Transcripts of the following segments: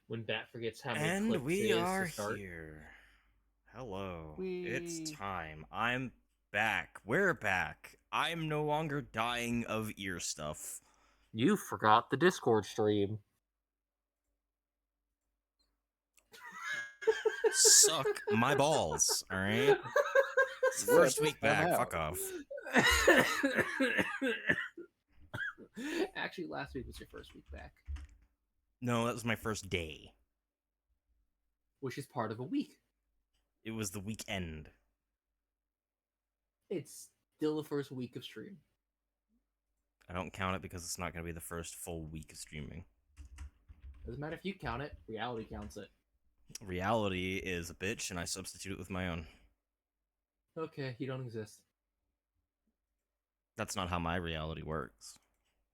When Bat forgets how many And clicks it we is are to start. here. Hello. It's We time. I'm back. We're back. I'm no longer dying of ear stuff. You forgot the Discord stream. Suck my balls, alright? First week back. Fuck off. Actually, last week was your first week back, No, that was my first day. which is part of a week. It was the weekend. It's still the first week of stream. I don't count it because it's not going to be the first full week of streaming. Doesn't matter if you count it, reality counts it. Reality is a bitch, and I substitute it with my own. Okay, you don't exist. That's not how my reality works.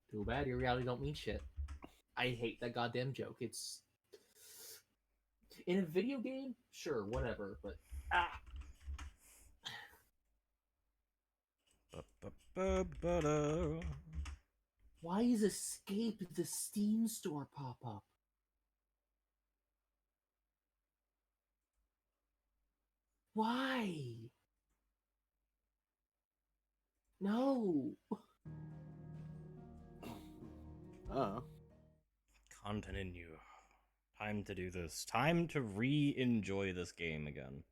Too bad your reality don't mean shit. I hate that goddamn joke. It's in a video game, sure, whatever, but Ba-ba-ba-ba-da. why is Escape the Steam store pop up? Why? No. Content in you. Time to do this. Time to re-enjoy this game again.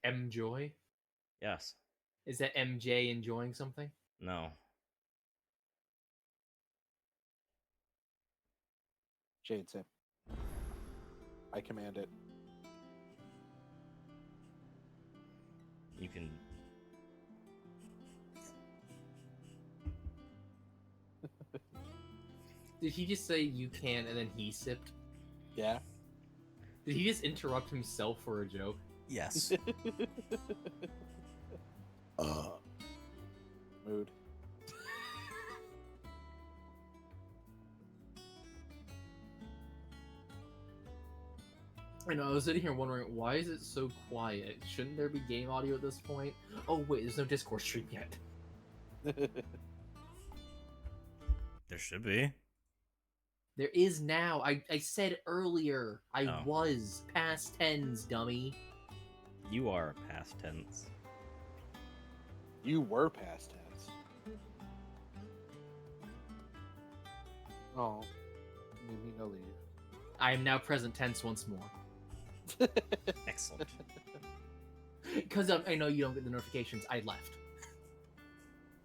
M-Joy? Yes. Is that MJ enjoying something? No. Jade Sim. I command it. You can... Did he just say you can and then he sipped? Yeah. Did he just interrupt himself for a joke? Yes. Mood. I know, I was sitting here wondering, why is it so quiet? Shouldn't there be game audio at this point? Oh wait, there's no Discord stream yet. There should be. There is now. I said earlier. I Oh. was past tense, dummy. You are past tense. You were past tense. Oh. Made me no leave. I am now present tense once more. Excellent. Because I know you don't get the notifications. I left.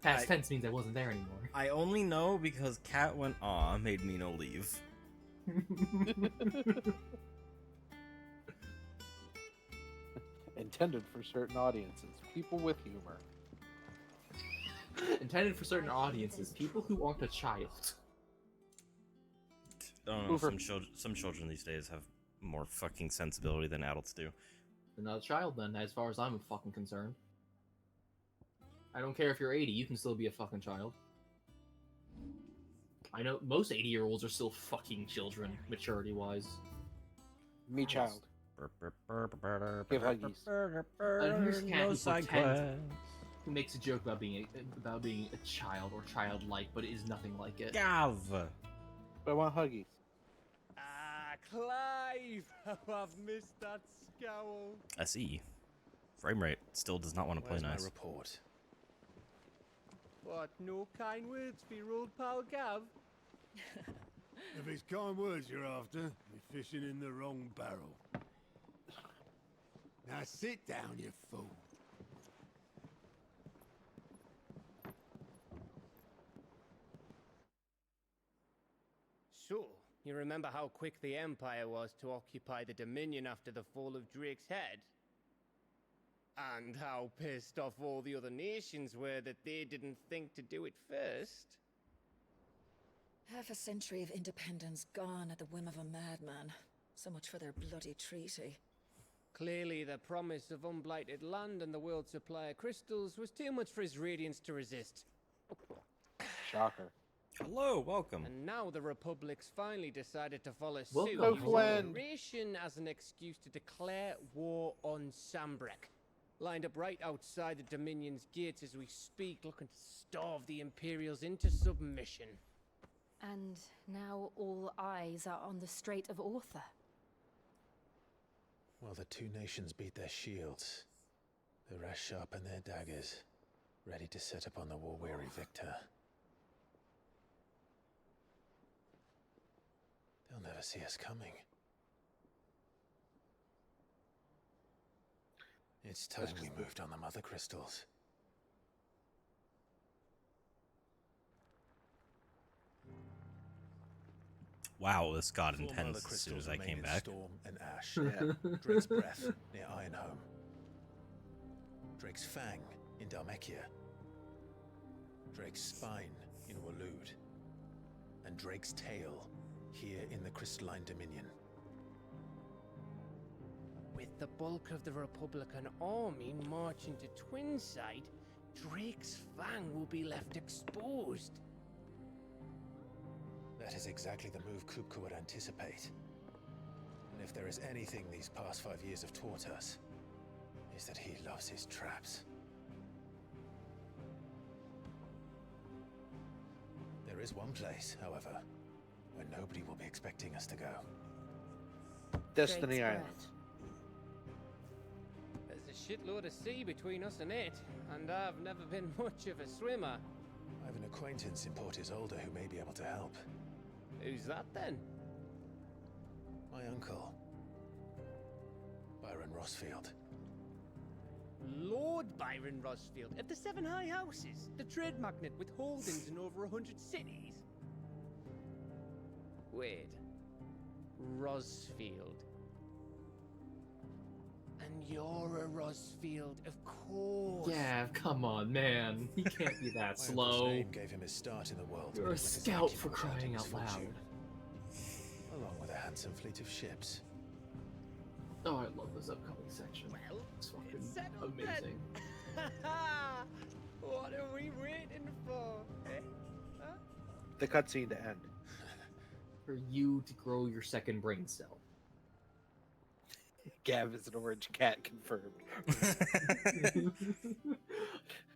Past tense means I wasn't there anymore. I only know because Cat went aw made me no leave. Intended for certain audiences. People with humor. Intended for certain audiences. People who aren't a child. I don't know, Hoover. some children these days have more fucking sensibility than adults do. They're not a child then, as far as I'm fucking concerned. I don't care if you're 80, you can still be a fucking child. I know most 80-year-olds are still fucking children, maturity-wise. Me child. Give huggies. And here's Cat No who side pretends- quest. Who makes a joke about being a child or childlike, but is nothing like it. Gav. I want huggies. Ah, Clive! How I've missed that scowl. I see. Frame rate still does not want to play Where's nice. my report? What, no kind words for your old pal Gav? If it's kind words you're after, you're fishing in the wrong barrel. Now sit down, you fool. So, you remember how quick the Empire was to occupy the Dominion after the fall of Drake's Head? And how pissed off all the other nations were that they didn't think to do it first? Half a century of independence gone at the whim of a madman. So much for their bloody treaty. Clearly, the promise of unblighted land and the world's supply of crystals was too much for his radiance to resist. Shocker. Hello, welcome. And now the Republic's finally decided to follow Welcome, suit, using Gwen. liberation as an excuse to declare war on Sambrek. Lined up right outside the Dominion's gates as we speak, looking to starve the Imperials into submission. And now all eyes are on the Strait of Author. while the two nations beat their shields, the rest sharpen their daggers, ready to set upon the war-weary victor. They'll never see us coming. It's time we moved on the Mother Crystals. Wow, this got Four Mother intense as soon Crystals as I remain came in back. Storm and Ash. Yeah. Drake's Breath near Ironhome. Drake's Fang in Dhalmekia. Drake's Spine in Waloed. And Drake's Tail here in the Crystalline Dominion. With the bulk of the Republican army marching to Twinside, Drake's Fang will be left exposed. That is exactly the move Kupka would anticipate. And if there is anything these past 5 years have taught us, is that he loves his traps. There is one place, however, where nobody will be expecting us to go. Destiny Drake's Island. Breath. There's a shitload of sea between us and it, and I've never been much of a swimmer. I have an acquaintance in Port Isolde who may be able to help. Who's that then? My uncle, Byron Rossfield. Lord Byron Rosfield of the Seven High Houses, the trade magnate with holdings in over 100 cities. Wait, Rosfield. And you're a Rosfield, of course. Yeah, come on, man. He can't be that My uncle's slow. name gave him his start in the world. You're a with his scout acumen for without crying his out loud. fortune, along with a handsome fleet of ships. Oh, I love this upcoming section. Well, It's fucking it's settled then. amazing. What are we waiting for? Eh? Huh? The cutscene to end. For you to grow your second brain cell. Gav is an orange cat confirmed.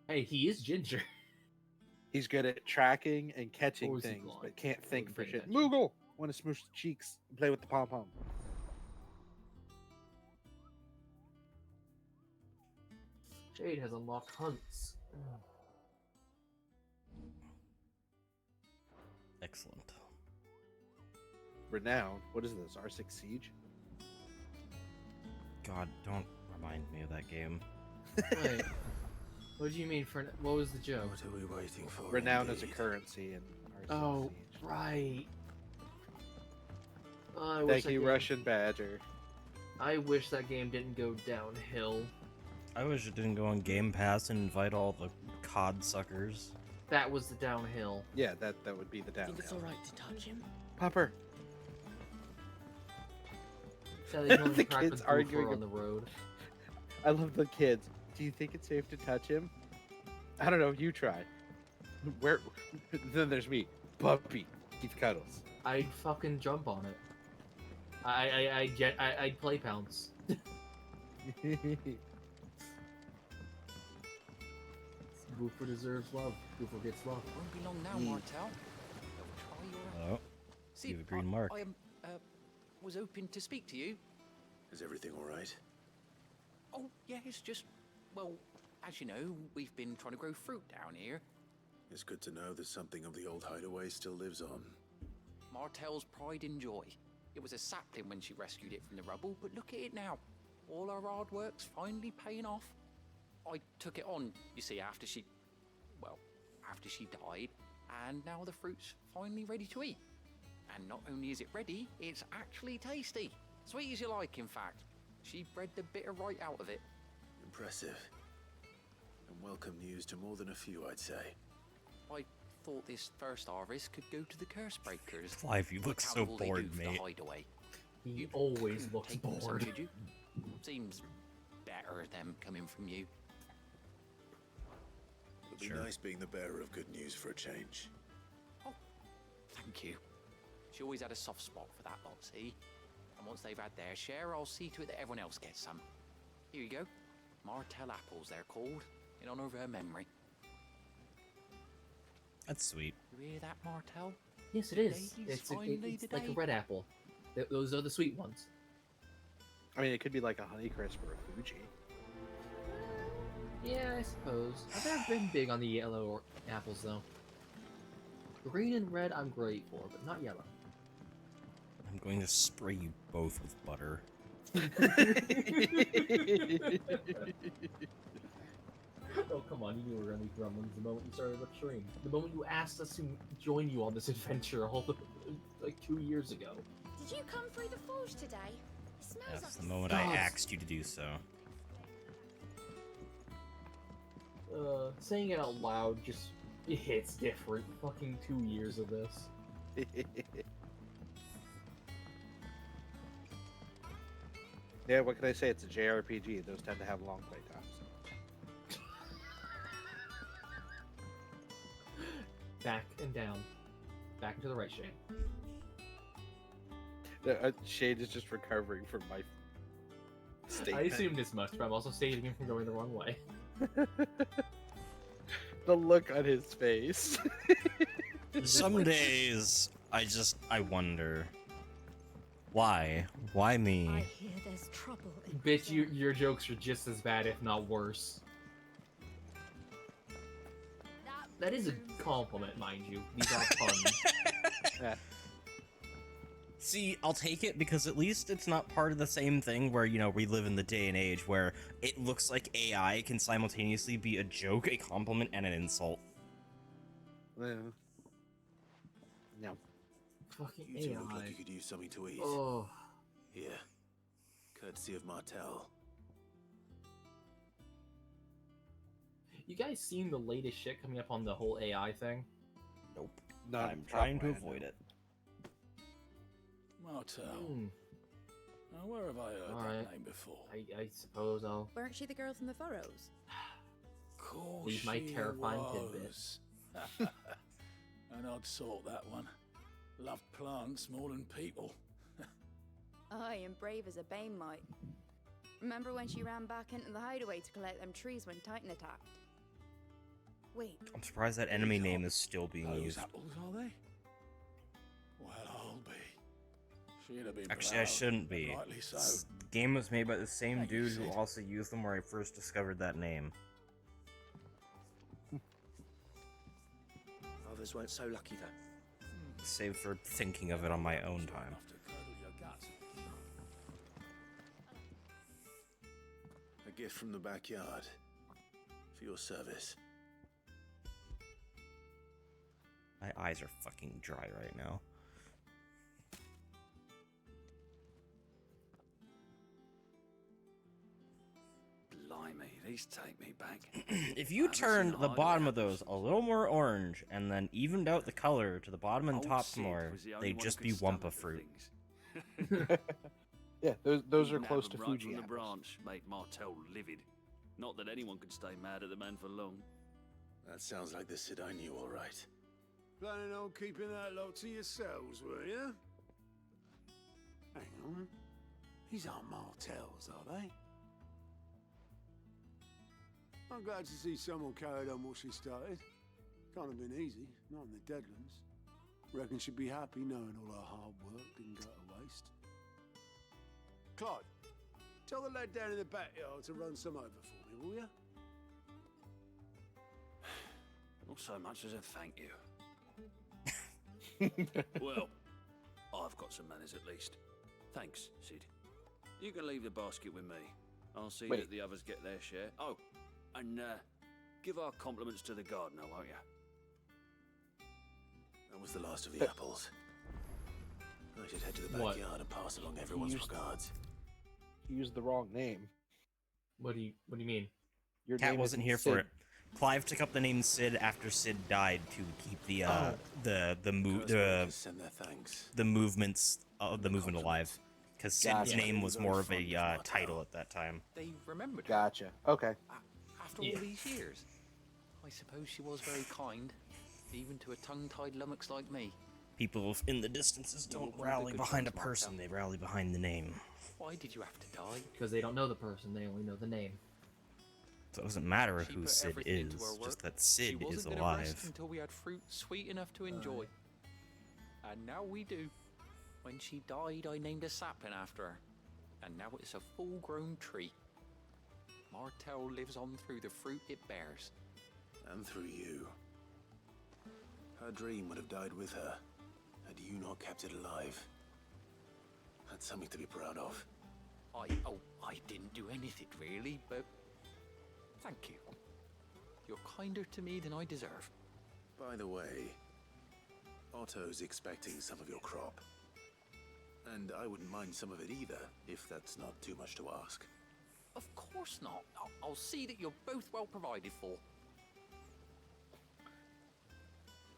Hey, he is ginger. He's good at tracking and catching Or is he things, blonde? but can't think for paying shit. attention. Moogle! Want to smoosh the cheeks and play with the pom pom. Jade has unlocked hunts. Excellent. Renown. What is this? R6 Siege? God, don't remind me of that game. Wait. What do you mean for... What was the joke? What are we waiting for? Renown as a indeed? currency in R6 Oh, Siege. right. I wish Thank that you, game- Russian Badger. I wish that game didn't go downhill. I wish it didn't go on Game Pass and invite all the COD suckers. That was the downhill. Yeah, that would be the Think it's downhill. alright to touch him? Popper. Sadly, you can only The interact kids with Goofer arguing on the road. I love the kids. Do you think it's safe to touch him? I don't know. You try. Where? Then there's me, puppy. Keith Cuddles. I'd fucking jump on it. I'd play pounce. Goofer deserves love. Goofer gets love. Won't be long now, Ye- Martel. They'll try your... Oh, See, you have a green mark. I was hoping to speak to you. Is everything all right? Oh, yeah, it's just... Well, as you know, we've been trying to grow fruit down here. It's good to know that something of the old hideaway still lives on. Martel's pride and joy. It was a sapling when she rescued it from the rubble, but look at it now. All our hard work's finally paying off. I took it on, you see, after she died, and now the fruit's finally ready to eat. And not only is it ready, it's actually tasty. Sweet as you like, in fact. She bred the bitter right out of it. Impressive. And welcome news to more than a few, I'd say. I thought this first harvest could go to the curse breakers. Clive, you look so Account of all they do bored, for the mate. hideaway. He always couldn't looks take them some, bored. could you? Seems better them coming from you. It'll be Sure. nice being the bearer of good news for a change. Thank you. She always had a soft spot for that lot, see? And once they've had their share, I'll see to it that everyone else gets some. Here you go. Martel apples, they're called, in honor of her memory. That's sweet. You hear that, Martel? Yes, it is. Ladies, It's finally like a today. red apple. Those are the sweet ones. I mean, it could be like a Honeycrisp or a Fuji. Yeah, I suppose. I've never been big on the yellow apples, though. Green and red I'm great for, but not yellow. I'm going to spray you both with butter. Oh, come on, you knew we were going to be gremlins the moment you started the stream. The moment you asked us to join you on this adventure like 2 years ago. Did you come through the forge today? It smells That's like the a moment I God. asked you to do so. Saying it out loud just it hits different. Fucking 2 years of this. Yeah, what can I say? It's a JRPG. Those tend to have long play times. Back and down. Back and to the right, Shane. Shade is just recovering from my statement. I assumed as much, but I'm also saving him from going the wrong way. The look on his face. Some days, I wonder. Why? Why me? I hear there's trouble in Bitch, your jokes are just as bad, if not worse. That is a compliment, mind you. These are puns. See, I'll take it because at least it's not part of the same thing where, you know, we live in the day and age where it looks like AI can simultaneously be a joke, a compliment, and an insult. No. Fucking You two look AI. like you could use something to eat. Oh. Here. Courtesy of Martel. You guys seen the latest shit coming up on the whole AI thing? Nope. Not I'm trying to Brand, avoid no. it. Martel. Hmm. Now, where have I heard Alright. that name before? I suppose I'll Weren't she the girl from the furrows? Course leave my she terrifying tidbit. was. An odd sort, that one. Loved plants more than people. Aye, and brave as a bane might. Remember when she ran back into the hideaway to collect them trees when Titan attacked? Wait, I'm surprised that enemy name is still being Those used. apples, are they? Well, I'll be. She'd have been Actually, I proud, shouldn't be. and rightly so. This game was made by the same Thank you, dude who Sid. also used them where I first discovered that name. Others weren't so lucky, though. Save for thinking of it on my own time. Enough to curdle your guts. A gift from the backyard. For your service. My eyes are fucking dry right now. Blimey, these take me back. If you turned the bottom of those a little more orange and then evened out the color to the bottom and Old top Sid more, was the only they'd one just who be could stomach Wumpa the fruit. things. Yeah, those are Even close have to them right Fuji from the apples. branch made Martel livid. Not that anyone could stay mad at the man for long. That sounds like the Sid I knew, all right. Planning on keeping that lot to yourselves, were you? Hang on. These aren't Martels, are they? I'm glad to see someone carried on what she started. Can't have been easy, not in the Deadlands. Reckon she'd be happy knowing all her hard work didn't go to waste. Clyde, tell the lad down in the backyard to run some over for me, will you? Not so much as a thank you. Well, I've got some manners at least. Thanks, Sid. You can leave the basket with me. I'll see Wait. that the others get their share. Oh, and give our compliments to the gardener, won't you? That was the last of the apples. I should head to the What? backyard and pass along everyone's used- regards. You used the wrong name. What do you mean? Your Cat name wasn't isn't here for Sid. it. Clive took up the name Sid after Sid died to keep the Curse send their thanks. the movement alive, because Sid's Gotcha. name was more of Very a fond of title Martel. at that time. They remembered her. Gotcha. Okay. After Yeah. all these years. I suppose she was very kind, even to a tongue-tied lummox like me. People in the distances don't One of the rally good behind a ones, Martha. person; they rally behind the name. Why did you have to die? Because they don't know the person, they only know the name. So it doesn't matter She who put Sid everything is, into her just work. that She Sid wasn't is gonna alive. rest until we had fruit sweet enough to enjoy. And now we do. When she died, I named a sapling after her. and now it's a full-grown tree. Martell lives on through the fruit it bears. And through you. Her dream would have died with her, had you not kept it alive. That's something to be proud of. I didn't do anything really, but thank you. You're kinder to me than I deserve. By the way, Otto's expecting some of your crop. And I wouldn't mind some of it either, if that's not too much to ask. Of course not. I'll see that you're both well provided for.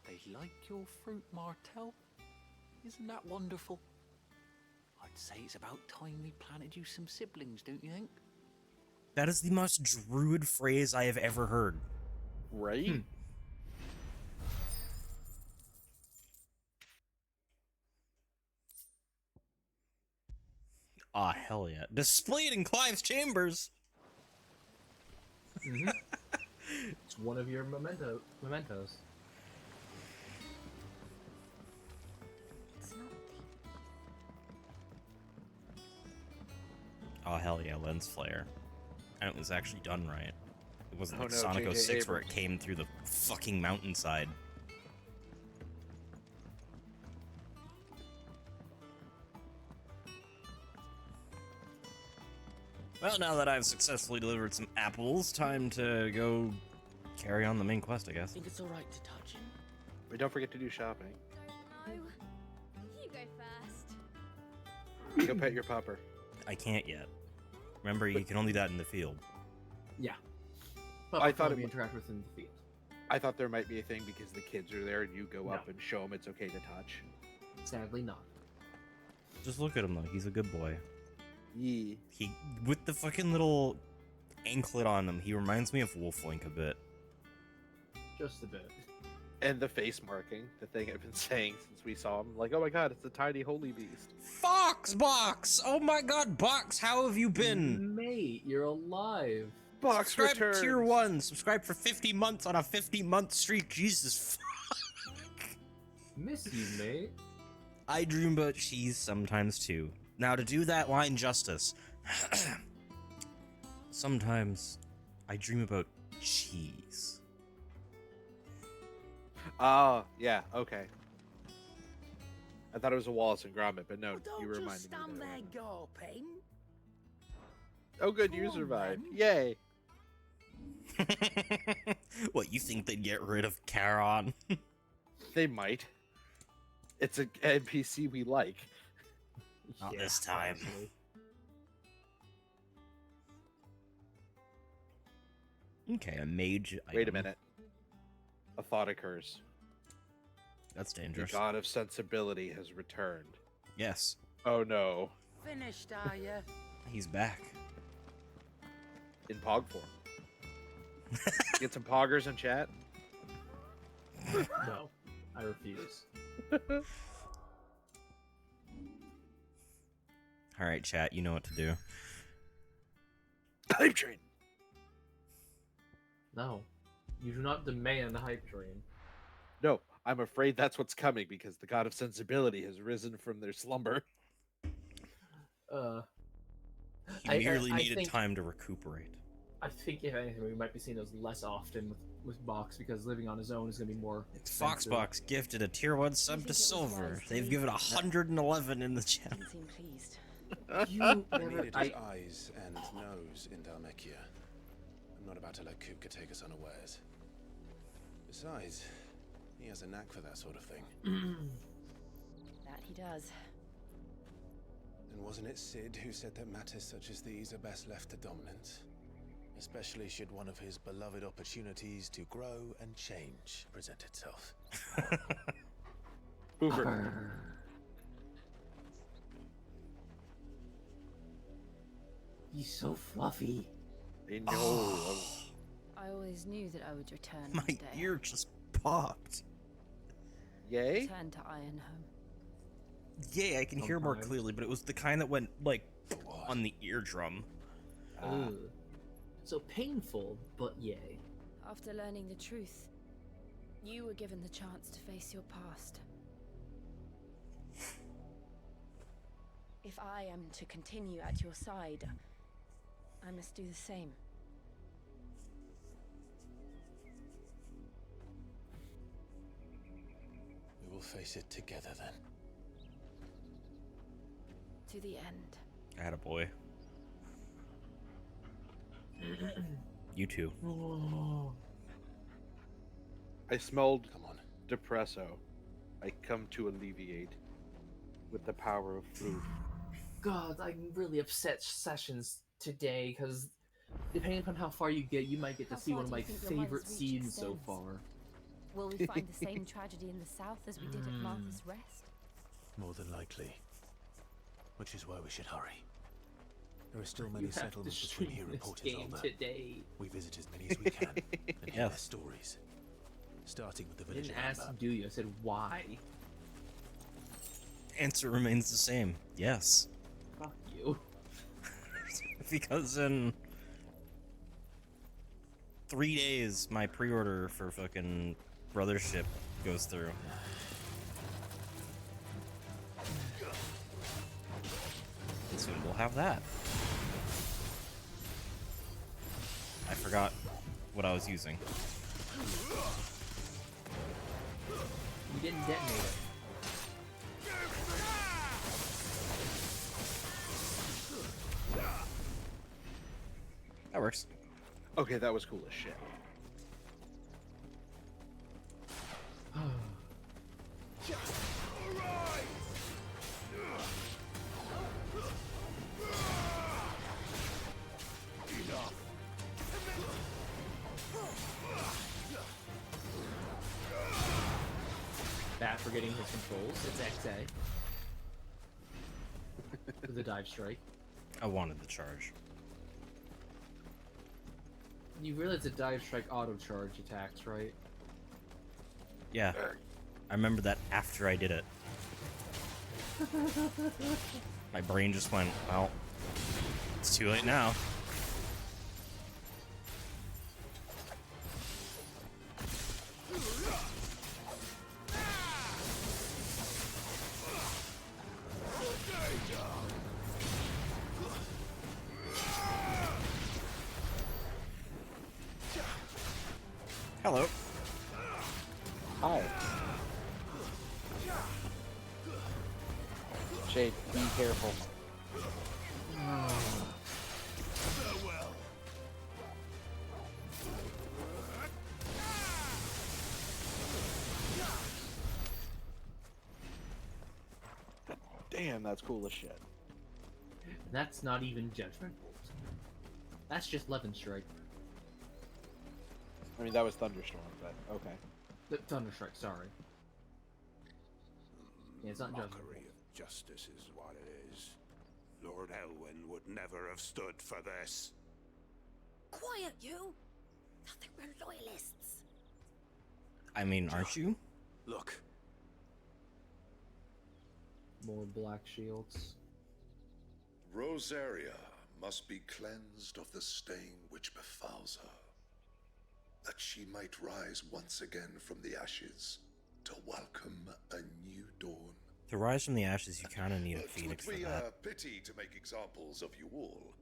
They like your fruit, Martell. Isn't that wonderful? I'd say it's about time we planted you some siblings, don't you think? That is the most druid phrase I have ever heard. Right? Ah, hell yeah. Displayed in Clive's chambers! Mm-hmm. It's one of your mementos. It's not Oh, hell yeah, lens flare. And it was actually done right. It wasn't like no, Sonic J.J. 06 where it Abrams. came through the fucking mountainside. Well, now that I've successfully delivered some apples, time to go carry on the main quest, I guess. Think it's alright to touch him? But don't forget to do shopping. Don't know. You go first. Go pet your pupper. I can't yet. Remember, you can only do that in the field. Yeah. But I thought we it interact with in the field. I thought there might be a thing because the kids are there and you go up No. and show them it's okay to touch. Sadly not. Just look at him, though. He's a good boy. Yee. He, with the fucking little anklet on him, he reminds me of Wolflink a bit. Just a bit. And the face marking, the thing I've been saying since we saw him. Like, oh my god, it's a tiny holy beast. Fox Box! Oh my god, Box, how have you been? Mate, you're alive. Box Subscribe returns. to Tier 1. Subscribe for 50 months on a 50-month streak. Jesus fuck. Miss you, mate. I dream about cheese sometimes too. Now, to do that line justice, sometimes I dream about cheese. Oh, yeah, okay. I thought it was a Wallace and Gromit, but no, Well, you don't reminded just me. stand There. there gawping. Oh, good, you Come on, survived. then. Yay. What, you think they'd get rid of Charon? They might. It's an NPC we like. Not this time. actually. Okay, a mage Wait a item. minute. A thought occurs. That's The dangerous. god of sensibility has returned. Yes, Oh no. Finished, are you? he's back. In pog form. Get some poggers in chat. No, I refuse. Alright, chat, you know what to do. Hype train. No, you do not demand a hype train. No, I'm afraid that's what's coming because the god of sensibility has risen from their slumber. He I- merely I needed think- time to recuperate. I think if anything, we might be seeing those less often with Box because living on his own is going to be more. expensive. Foxbox gifted a tier 1 sub think to it was Silver. wise to They've leave given it. 111 in the chat. Didn't seem pleased. You I never. needed I, his eyes and nose in Dhalmekia. I'm not about to let Kupka take us unawares. Besides, he has a knack for that sort of thing. That he does. And wasn't it Sid who said that matters such as these are best left to dominance? Especially should one of his beloved opportunities to grow and change present itself. Hoover. He's so fluffy. They know. I always knew that I would return My one day. ear just popped. Yay? Return to Ironhome. Yeah, I can hear more Sometimes. clearly, but it was the kind that went, like, on the eardrum. Ugh. So painful, but yay. After learning the truth, you were given the chance to face your past. If I am to continue at your side, I must do the same. We will face it together then. To the end. Attaboy. You too. I smelled depresso. I come to alleviate with the power of fruit. God, I'm really upset sessions today because depending upon how far you get, you might get to How see far one of do my you think your favorite mother's reach scenes so extends? far. Will we find the same tragedy in the south as we did at Martha's Rest? More than likely. Which is why we should hurry. There are still You many have to settlements between stream here and this Port game Isolde. today. We visit as many as we can and hear Yeah. their stories. Starting with the I village didn't of ask Amber. do you, I said why. Answer remains the same. Yes. Fuck you. Because in 3 days, my pre-order for fucking Brothership goes through. And soon we'll have that. I forgot what I was using. You didn't detonate it. That works. Okay, that was cool as shit. Bad for getting his controls. It's XA. With a dive strike. I wanted the charge. You realize a dive strike auto charge attacks, right? Yeah. I remember that after I did it. My brain just went, well, it's too late now. Hello. Hi. Jade, be careful. Damn, that's cool as shit. That's not even Judgment Bolt. That's just Levin Strike. I mean, that was Thunderstorm, but okay. Thunderstrike, sorry. Yeah, it's not Judgment Bolt. Mockery of justice is what it is. Lord Elwyn would never have stood for this. Quiet, you! Thought they were loyalists. I mean, aren't you? Look. More black shields. Rosaria must be cleansed of the stain which befouls her, that she might rise once again from the ashes to welcome a new dawn. To rise from the ashes, you kind of need a It phoenix would for be that. a pity to make examples of you all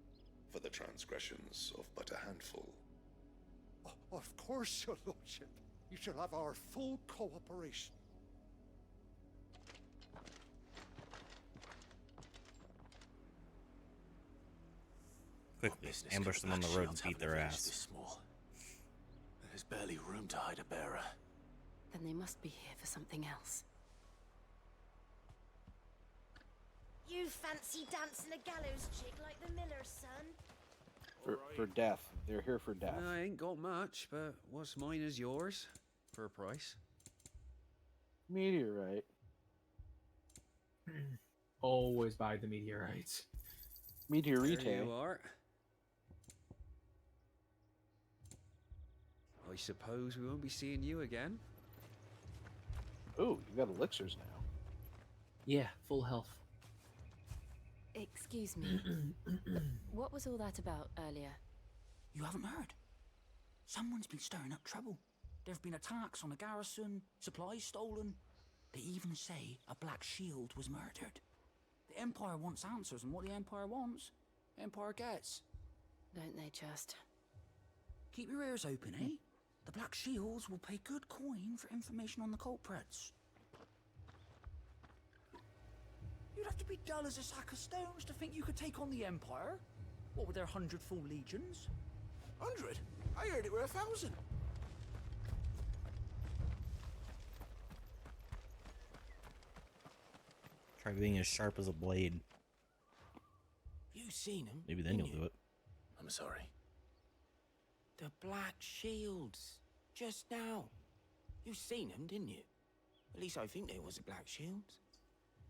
for the transgressions of but a handful. Of course, your lordship. You shall have our full cooperation. Quickly, ambush them on the road and beat their ass. This small. There's barely room to hide a bearer. Then they must be here for something else. You fancy dancing a gallows chick like the miller's son? For death. They're here for death. I ain't got much, but what's mine is yours. For a price. Meteorite. Always buy the meteorites. Meteorite. There you are. I suppose we won't be seeing you again. Ooh, you got elixirs now. Yeah, full health. Excuse me. What was all that about earlier? You haven't heard? Someone's been stirring up trouble. There have been attacks on the garrison, supplies stolen. They even say a Black Shield was murdered. The Empire wants answers, and what the Empire wants, Empire gets. Don't they just? Keep your ears open, eh? The Black Shields will pay good coin for information on the culprits. You'd have to be dull as a sack of stones to think you could take on the Empire. What with their 100 full legions? 100? I heard it were 1,000. Try being as sharp as a blade. You seen him? Maybe then you'll do it. I'm sorry. The Black Shields. Just now. You seen them, didn't you? At least I think they was the Black Shields.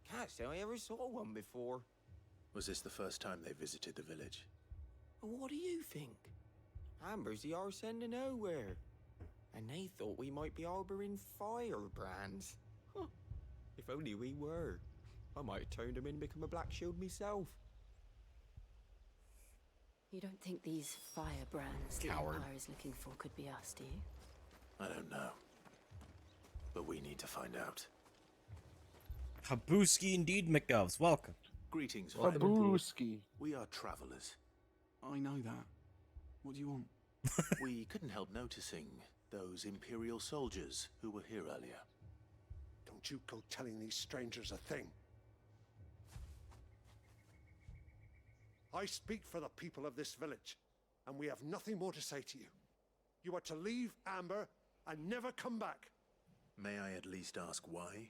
Can't say I ever saw one before. Was this the first time they visited the village? What do you think? Amber's the arse end of nowhere. And they thought we might be harboring firebrands. Huh. If only we were. I might have turned them in and become a Black Shield myself. You don't think these firebrands the Coward. Empire is looking for could be us, do you? I don't know. But we need to find out. Habuski indeed, McDoves. Welcome. Greetings, Welcome friend. Habuski. We are travelers. I know that. What do you want? We couldn't help noticing those Imperial soldiers who were here earlier. Don't you go telling these strangers a thing. I speak for the people of this village, and we have nothing more to say to you. You are to leave Amber and never come back. May I at least ask why?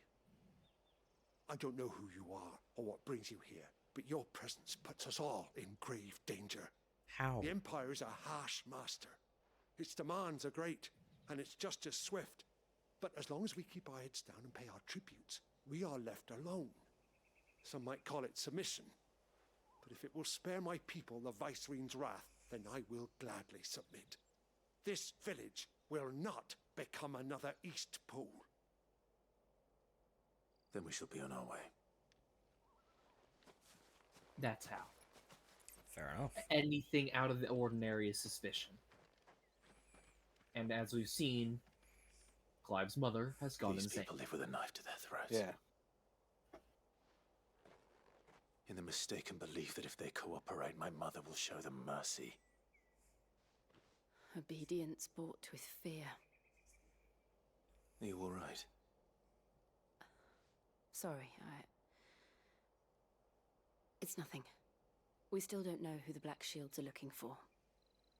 I don't know who you are or what brings you here, but your presence puts us all in grave danger. How? The Empire is a harsh master. Its demands are great, and its justice swift. But as long as we keep our heads down and pay our tributes, we are left alone. Some might call it submission. But if it will spare my people the Viceroy's wrath, then I will gladly submit. This village will not become another Eastpool. Then we shall be on our way. That's how. Fair enough. Anything out of the ordinary is suspicion. And as we've seen, Clive's mother has gone These insane. people live with a knife to their throats. Yeah. In the mistaken belief that if they cooperate, my mother will show them mercy. Obedience bought with fear. Are you all right? Sorry, It's nothing. We still don't know who the Black Shields are looking for.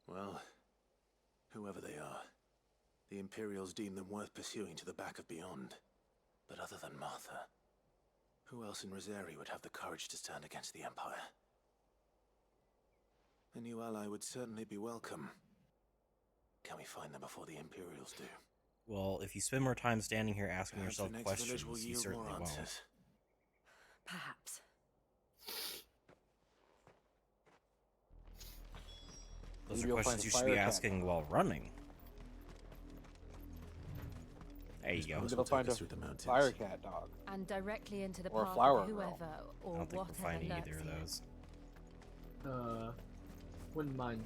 Well, whoever they are, the Imperials deem them worth pursuing to the back of beyond. But other than Martha, who else in Rosari would have the courage to stand against the Empire? A new ally would certainly be welcome. Can we find them before the Imperials do? Well, if you spend more time standing here asking Perhaps yourself the next village questions, will you yield certainly more won't. answers. Perhaps. Those Maybe are you'll find questions you a should be fire cat asking dog. while running. There you go. Maybe they'll find a through the mountains. fire cat dog. And directly into the Or a path flower of girl. whoever I or don't think we're whatever finding lurks either of here. those. Wouldn't mind.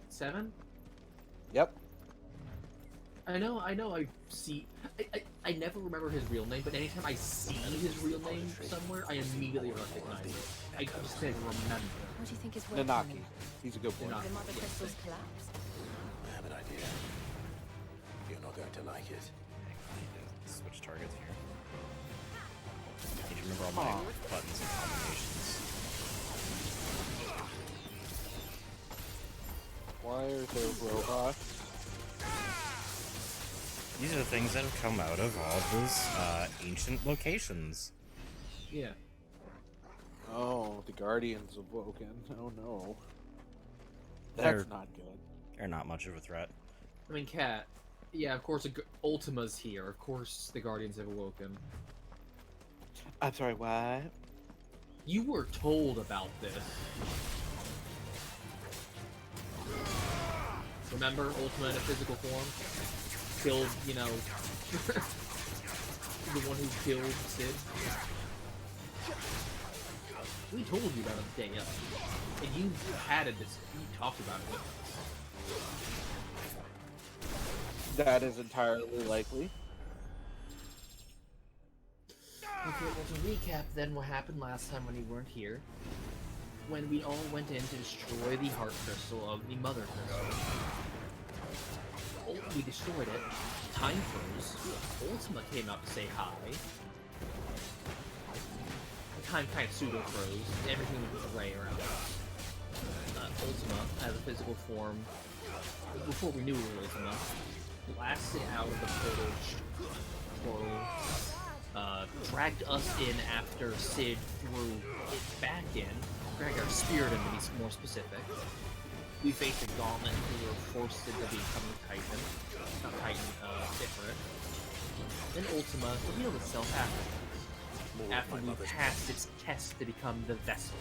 7? Yep. I know, I see... I never remember his real name, but anytime I see his real name somewhere, I immediately recognize it. I just can't remember. What do you think is working? Nanaki. He's a good boy. The mother crystals collapsed. I have an idea. You're not going to like it. I need to switch targets here. I need to remember all my buttons and combinations. Why are there robots? These are the things that have come out of all those ancient locations. Yeah. Oh, the Guardians of Woken. Oh no. They're- That's not good. They're not much of a threat. I mean, Cat. Yeah, of course, Ultima's here. Of course, the Guardians have awoken. I'm sorry, what? You were told about this. Remember Ultima in a physical form? Killed, you know, the one who killed Sid? We told you about it the day of. And you had it, you talked about it with us. That is entirely likely. Okay, well, to recap then what happened last time when you weren't here. When we all went in to destroy the heart crystal of the mother crystal. We destroyed it. Time froze. Ultima came out to say hi. Time kind of pseudo froze. Everything was gray around us. Ultima, as a physical form, before we knew we were Ultima, blasted out of the portal, dragged us in after Cid threw it back in, dragged our spirit in to be more specific. We faced a gauntlet and we were forced into becoming Titan. Not Titan, different. Then Ultima revealed itself after we passed its test to become the Vessel.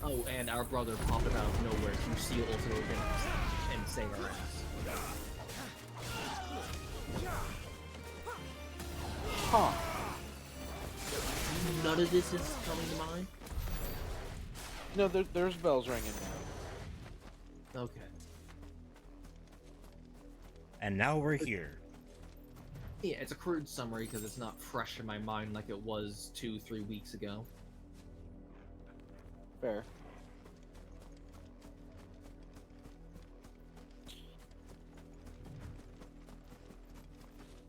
Oh, and our brother popped out of nowhere to seal Ultima and save our ass. Huh. None of this is coming to mind? No, there's bells ringing now. Okay. And now we're here. Yeah, it's a crude summary because it's not fresh in my mind like it was 2-3 weeks ago. Fair.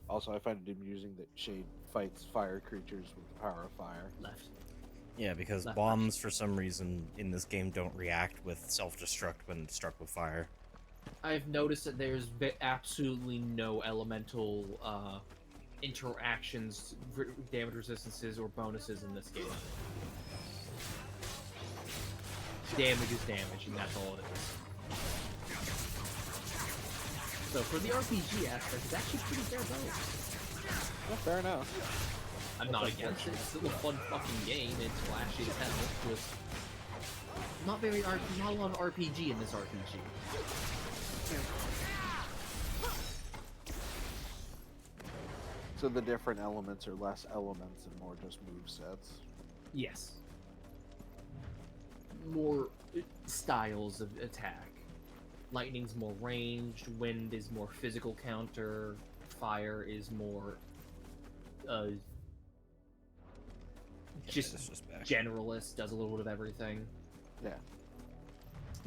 Also, I find it amusing that Shade fights fire creatures with the power of fire. Left. Yeah, because Left. bombs, for some reason, in this game don't react with self-destruct when struck with fire. I've noticed that there's absolutely no elemental interactions, damage resistances, or bonuses in this game. Damage is damage, and that's all it is. So for the RPG aspect, it's actually pretty fair bones. Well, fair enough. I'm not against it. It's still a fun fucking game. It's flashy as hell. Just not a lot of RPG in this RPG. So the different elements are less elements and more just move sets. Yes. More styles of attack. Lightning's more ranged, wind is more physical counter, fire is more just generalist, does a little bit of everything. Yeah.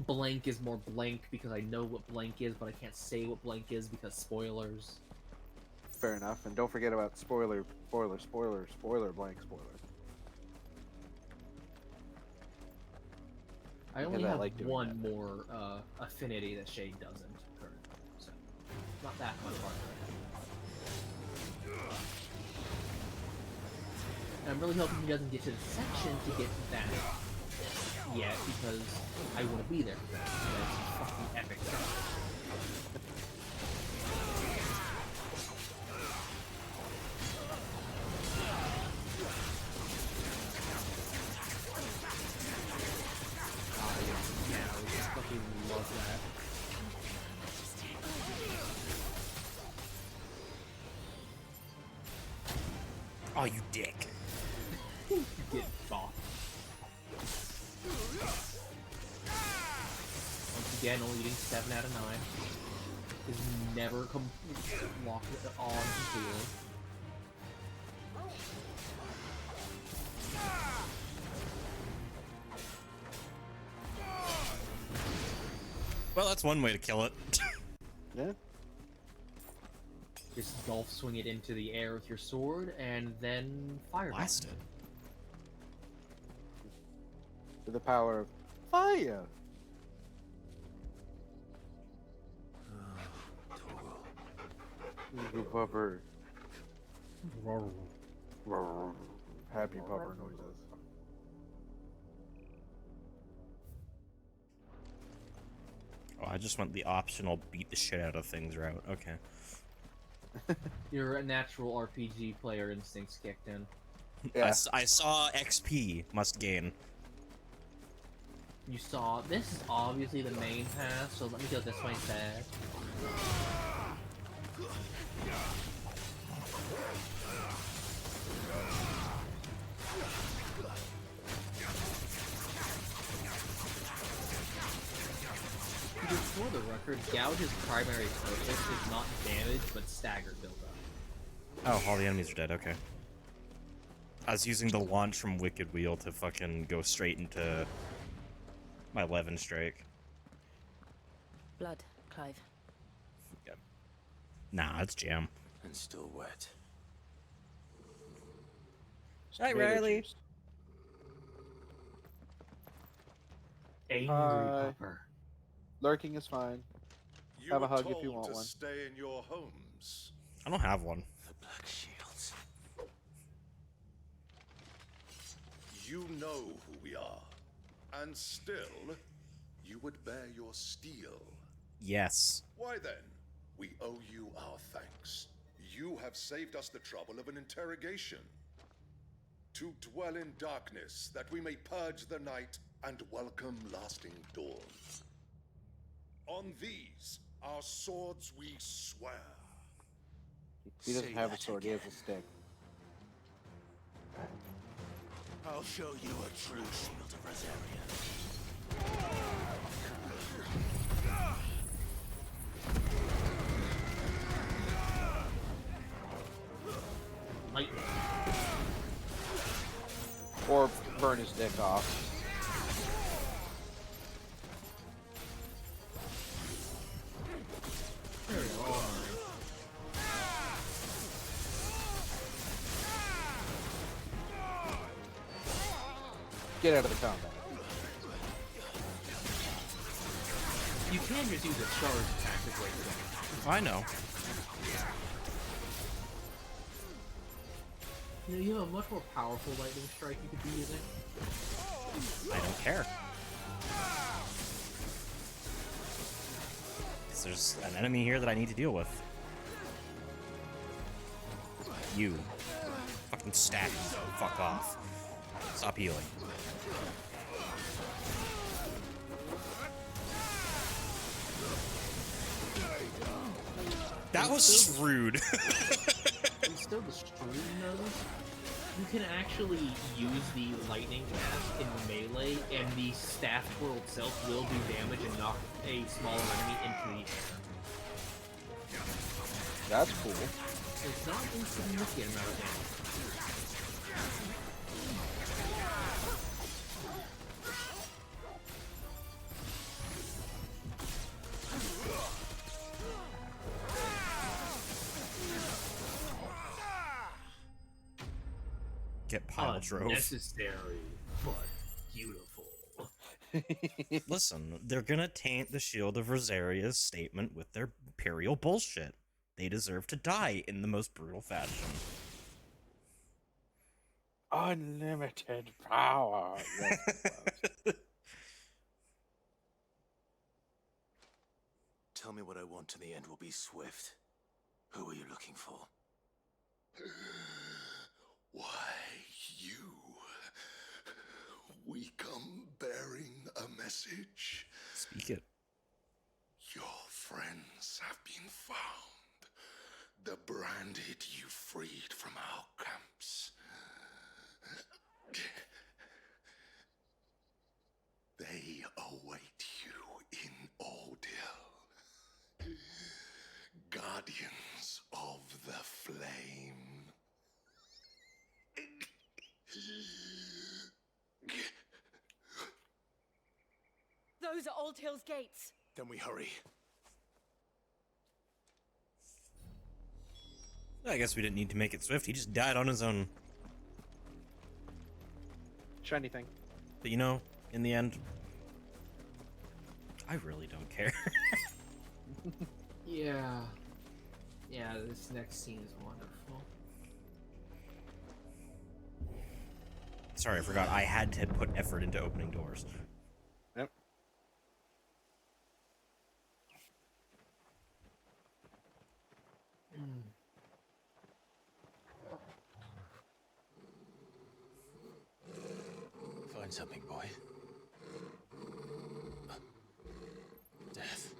Blank is more blank because I know what blank is, but I can't say what blank is because spoilers. Fair enough. And don't forget about spoiler, blank, spoiler. I only have like doing one more affinity that Shade doesn't currently, so not that much harder. And I'm really hoping he doesn't get to the section to get that yet, because I want to be there for that. That's fucking epic stuff. Love that. Oh, you dick. Get bopped. Once again, only getting 7 out of 9. Is never locked on completely. Well, that's one way to kill it. Yeah. Just golf swing it into the air with your sword, and then fire. Blast it. With the power of fire. Pupper. Happy pupper noises. Oh, I just went the optional beat the shit out of things route. Okay. Your natural RPG player instincts kicked in. Yeah. I saw XP must gain. You saw this is obviously the main path, so let me go this way instead. You did for the right. record, Gouge's primary purpose is not damage, but staggered buildup. Oh, all the enemies are dead, okay. I was using the launch from Wicked Wheel to fucking go straight into my Levin Strike. Blood, Clive. Yep. Nah, it's jam. And still wet. Hi, Riley. Angry Hi. Pupper. Lurking is fine. You Have a were hug if told you want to one. stay in your homes. I don't have one. The Black Shields. You know who we are. And still, you would bear your steel. Yes. Why then? We owe you our thanks. You have saved us the trouble of an interrogation. To dwell in darkness, that we may purge the night and welcome lasting dawn. On these, our swords we swear. He doesn't have a sword, he has a stick. I'll show you a true shield of Rosaria. Lightning. Or burn his dick off. There we go. Get out of the combat. You can just use a charge attack to break it. I know. You know, you have a much more powerful lightning strike you could be using. I don't care. 'Cause there's an enemy here that I need to deal with. You. Fucking stab me. Fuck off. Stop healing. That was rude. Instead of destroying those, you can actually use the lightning cast in melee, and the staff twirl itself will do damage and knock a smaller enemy into the air. That's cool. It's not insignificant amount of damage. Get pile drove. Unnecessary, but beautiful. Listen, they're gonna taint the Shield of Rosaria's statement with their imperial bullshit. They deserve to die in the most brutal fashion. Unlimited power. Tell me what I want and the end will be swift. Who are you looking for? Why, you. We come bearing a message. Speak it. Your friends have been found. The branded you freed from our camps. They await you in Ordil. Guardians of the Flame. Those are Old Hill's gates. Then we hurry. I guess we didn't need to make it swift. He just died on his own. Shiny thing. But you know, in the end, I really don't care. Yeah. Yeah, this next scene is wonderful. Sorry, I forgot. I had to put effort into opening doors. Yep. Find something, boy. Death.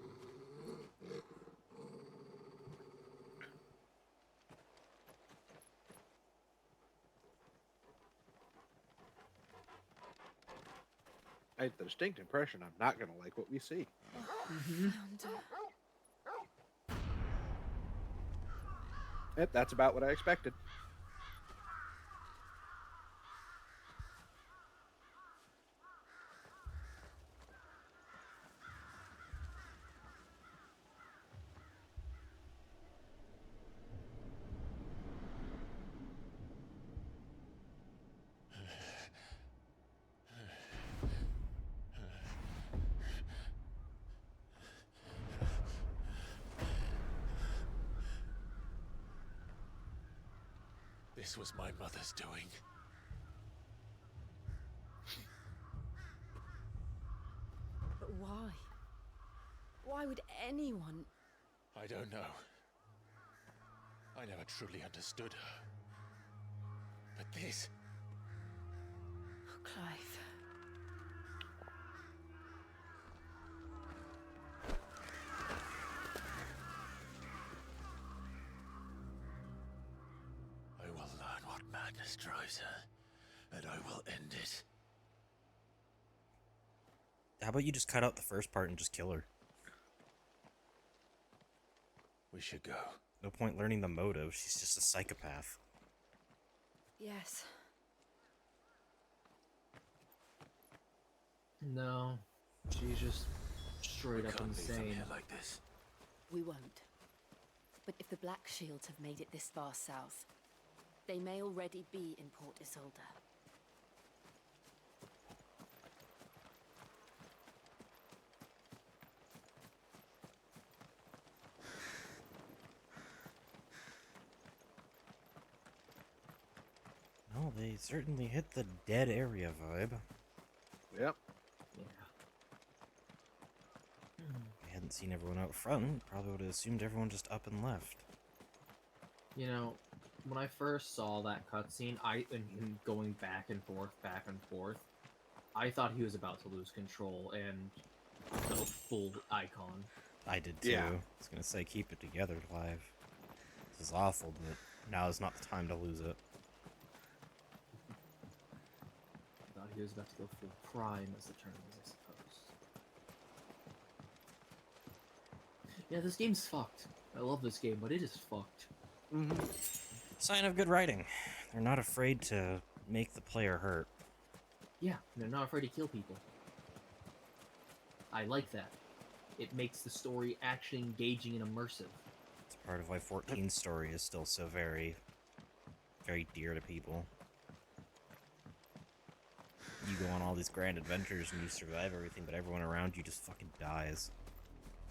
I have the distinct impression I'm not gonna like what we see. Yep, that's about what I expected. This was my mother's doing. But why? Why would anyone... I don't know. I never truly understood her. But this... Oh, Clive. I will learn what madness drives her, and I will end it. How about you just cut out the first part and just kill her? We should go. No point learning the motive, she's just a psychopath. Yes. No, she's just straight up insane. Like this. We won't. But if the Black Shields have made it this far south, they may already be in Port Isolde. No, they certainly hit the dead area vibe. Yep. I hadn't seen everyone out front, probably would have assumed everyone just up and left. You know, when I first saw that cutscene, and him going back and forth, I thought he was about to lose control and go full Icon. I did too. Yeah. I was gonna say, keep it together, Clive. This is awful, but now is not the time to lose it. I thought he was about to go full Prime as the term is, I suppose. Yeah, this game's fucked. I love this game, but it is fucked. Sign of good writing. They're not afraid to make the player hurt. Yeah, they're not afraid to kill people. I like that. It makes the story actually engaging and immersive. It's part of why 14's story is still so very, very dear to people. You go on all these grand adventures and you survive everything, but everyone around you just fucking dies.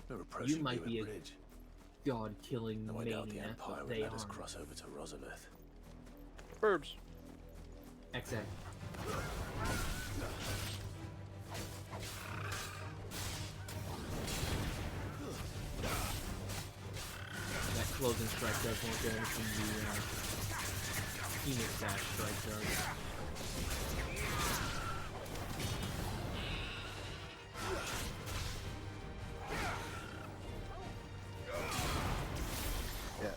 No reproach You might be a bridge. god-killing No, I doubt the maniac, Empire but would they let us aren't. cross over to Rosabeth. Burbs. Exactly. That closing strike does more damage than the Phoenix Dash strike does. Yeah.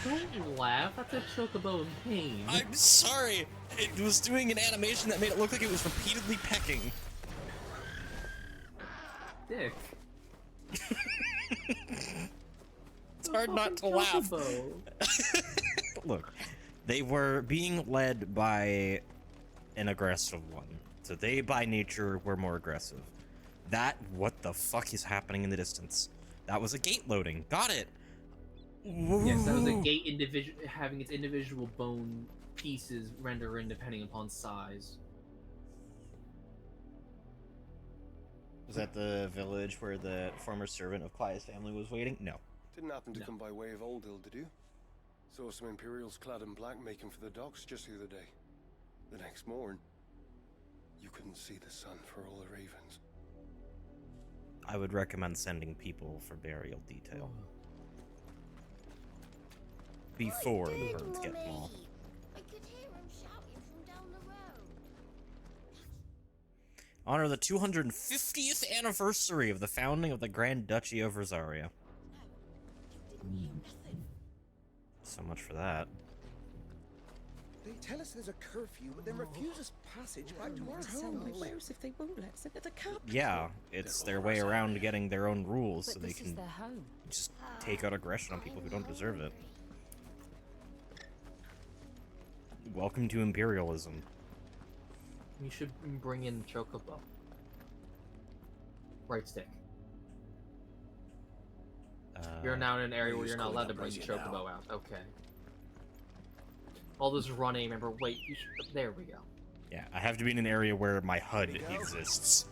Don't laugh, that's a chocobo in pain. I'm sorry! It was doing an animation that made it look like it was repeatedly pecking. Dick. It's hard not to laugh. Look, they were being led by an aggressive one. So they, by nature, were more aggressive. That, what the fuck is happening in the distance? That was a gate loading. Got it! Yes, that was a gate having its individual bone pieces render in depending upon size. Was that the village where the former servant of Clive's family was waiting? No. Didn't happen to come by way of Old Hill, did you? Saw some Imperials clad in black making for the docks just the other day. The next morn, you couldn't see the sun for all the ravens. I would recommend sending people for burial detail. Before the birds get them all. I could hear him shouting from down the road. Honor the 250th anniversary of the founding of the Grand Duchy of Rosaria. So much for that. They tell us there's a curfew, but then refuse us passage back to our homes. Whereas if they won't let us into the capital. Yeah, it's their way around getting their own rules, so But they this is can their home. just take out aggression on people who don't deserve it. Welcome to imperialism. You should bring in Chocobo. Right stick. You're now in an area where you're not allowed to bring Chocobo out. Okay. All this running, remember, wait, you should, there we go. Yeah, I have to be in an area where my HUD exists.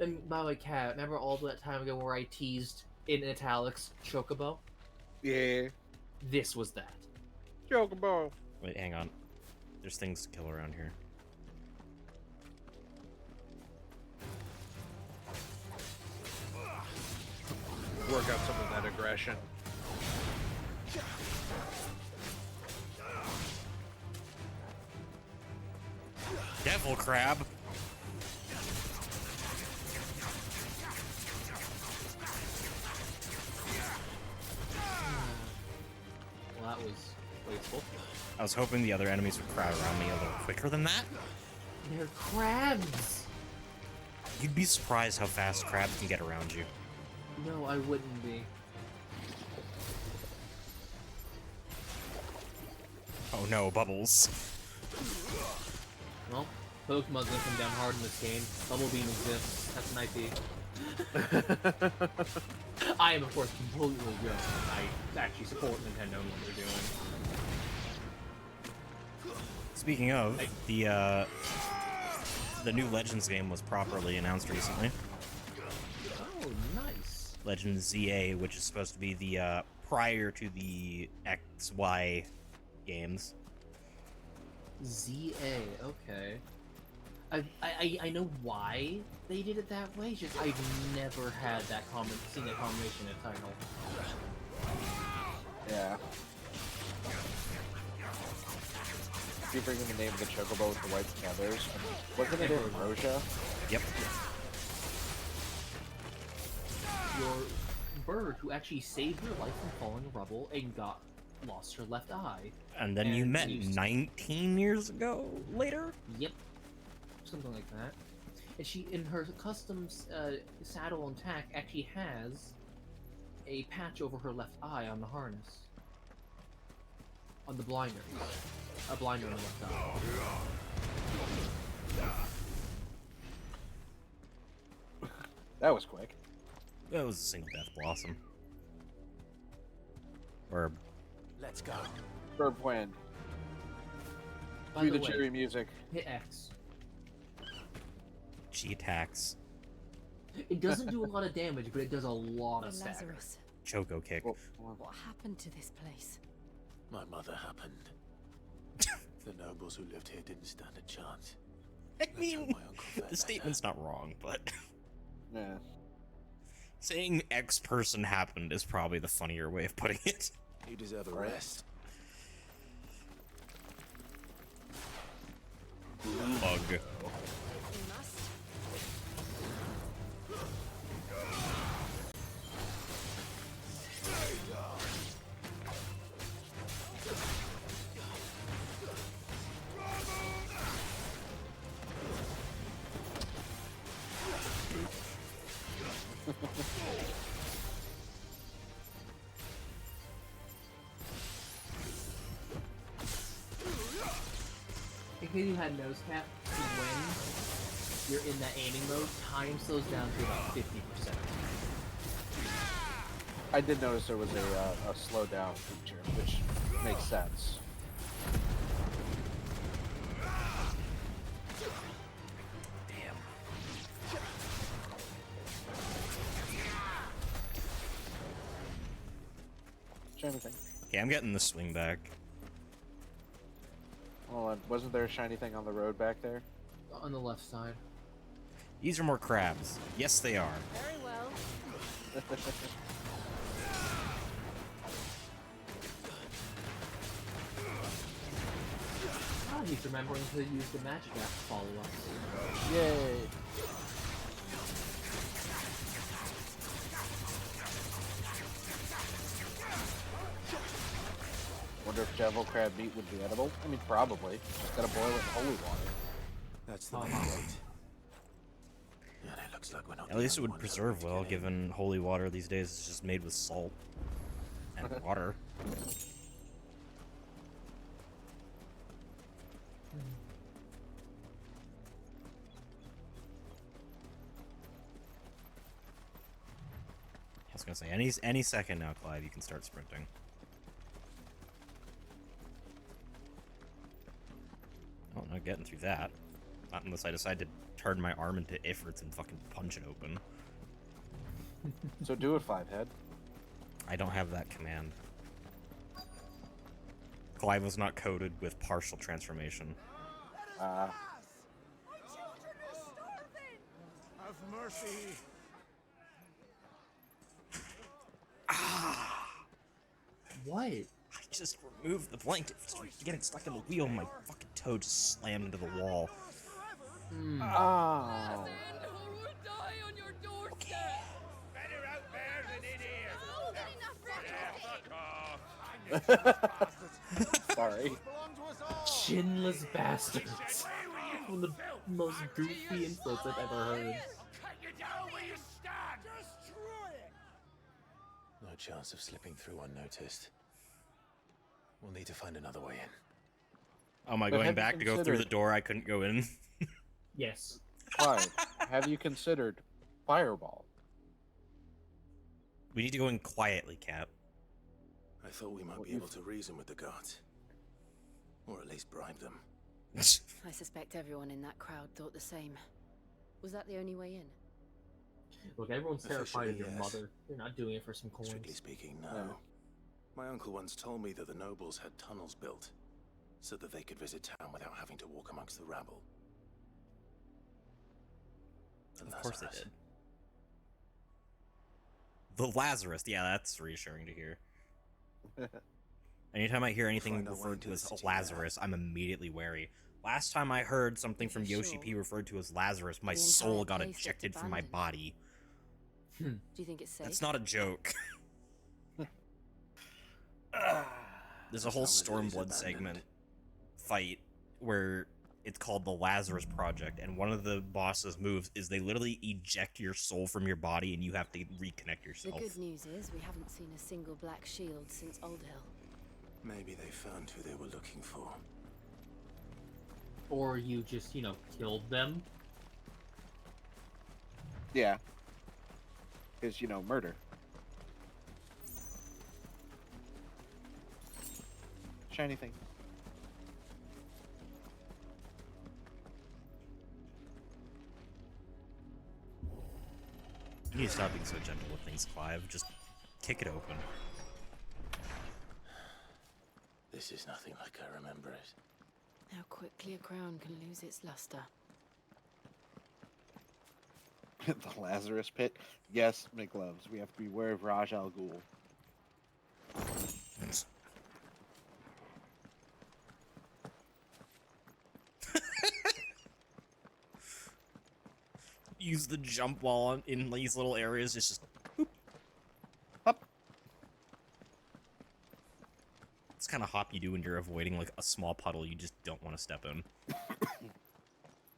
And by the way, Kat, remember all that time ago where I teased in italics Chocobo? Yeah. This was that. Chocobo. Wait, hang on. There's things to kill around here. Work out some of that aggression. Devil crab. Well, that was wasteful. I was hoping the other enemies would crowd around me a little quicker than that. They're crabs! You'd be surprised how fast crabs can get around you. No, I wouldn't be. Oh no, bubbles. Well, Pokemon's gonna come down hard in this game. Bubble Beam exists. That's an IP. I am, of course, completely joking. I actually support Nintendo and what they're doing. Speaking of, the new Legends game was properly announced recently. Oh, nice. Legends ZA, which is supposed to be the prior to the XY games. ZA, okay. I know why they did it that way. Just I've never had that seen that combination in a title. Yeah. You bringing the name of the Chocobo with the white feathers? Wasn't it Ambrosia? Yep. Your bird who actually saved your life from falling rubble and lost her left eye. And then you met 19 years ago later? Yep. Something like that. And she, in her custom saddle and tack, actually has a patch over her left eye on the harness. On the blinder. A blinder on the left eye. That was quick. That was a single death blossom. Or let's go. Burp wind. By Cue the the way, cheery music. Hit X. She attacks. It doesn't do a lot of damage, but it does a lot of stagger. Lazarus, Choco kick. what happened to this place? My mother happened. The nobles who lived here didn't stand a chance. I mean, the statement's not wrong, but yeah. Saying X person happened is probably the funnier way of putting it. You deserve a rest. Bug. In case you had nose cap, when you're in that aiming mode, time slows down to about 50%. I did notice there was a slow down feature, which makes sense. Shiny thing. Okay, I'm getting the swing back. Hold on, wasn't there a shiny thing on the road back there? On the left side. These are more crabs. Yes, they are. Very well. He's remembering to use the magic app to follow us. Yay! wonder if devil crab meat would be edible. I mean, probably. Just gotta boil it in holy water. That's the main gate. And it looks like we're not At least it would preserve well, given holy water these days is just made with salt and water. I was gonna say, any second now, Clive, you can start sprinting. Oh, not getting through that. Not unless I decide to turn my arm into Ifrits and fucking punch it open. So do it, Fivehead. I don't have that command. Clive was not coded with partial transformation. Have mercy. What? I just removed the blanket, started getting stuck in the wheel, and my fucking toe just slammed into the wall. Oh. Sorry. Chinless bastards. One of the most goofy insults I've ever heard. No chance of slipping through unnoticed. We'll need to find another way in. Am I But going have you back to go through the considered- door I couldn't go in? Yes. Clive, have you considered Fireball? We need to go in quietly, Cap. I thought we might be able to reason with the guards. Or at least bribe them. I suspect everyone in that crowd thought the same. Was that the only way in? Look, everyone's terrified of your Officially, yes. mother. They're not doing it for some coins. Strictly speaking, no. Yeah. My uncle once told me that the nobles had tunnels built so that they could visit town without having to walk amongst the rabble. Of course they did. The Lazarus, yeah, that's reassuring to hear. Anytime I hear anything Find a way referred to to as the city Lazarus, I'm immediately wary. Last time I heard something from Yoshi P referred to as Lazarus, my The soul entire got place looked ejected from my abandoned. body. Do you think it's safe? That's not a joke. There's a whole As long as it is Stormblood segment fight where it's called the Lazarus Project, and one of the boss's moves is they literally eject your soul from your body and you have to reconnect The yourself. good news is we haven't seen a single black shield since Old Hill. Maybe they found who they were looking for. Or you just, killed them. Yeah. Because, murder. Shiny thing. You need to stop being so gentle with things, Clive. Just kick it open. This is nothing like I remember it. How quickly a crown can lose its luster. The Lazarus Pit? Yes, McLoves. We have to beware of Raj Al Ghul. Use the jump wall in these little areas. It's just It's kind of hop you do when you're avoiding like a small puddle you just don't want to step in.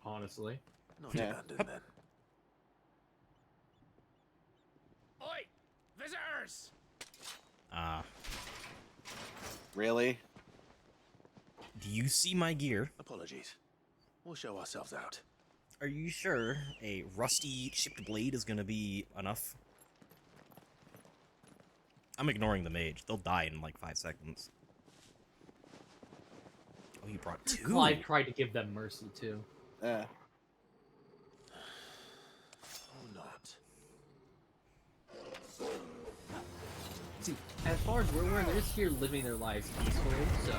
Honestly. Not abandoned then. Oi! Visitors! Really? Do you see my gear? Apologies. We'll show ourselves out. Are you sure a rusty chipped blade is gonna be enough? I'm ignoring the mage. They'll die in like 5 seconds. Oh, you brought 2? Clive tried to give them mercy, too. Yeah. Or not. See, as far as we're aware, they're just here living their lives peacefully, so...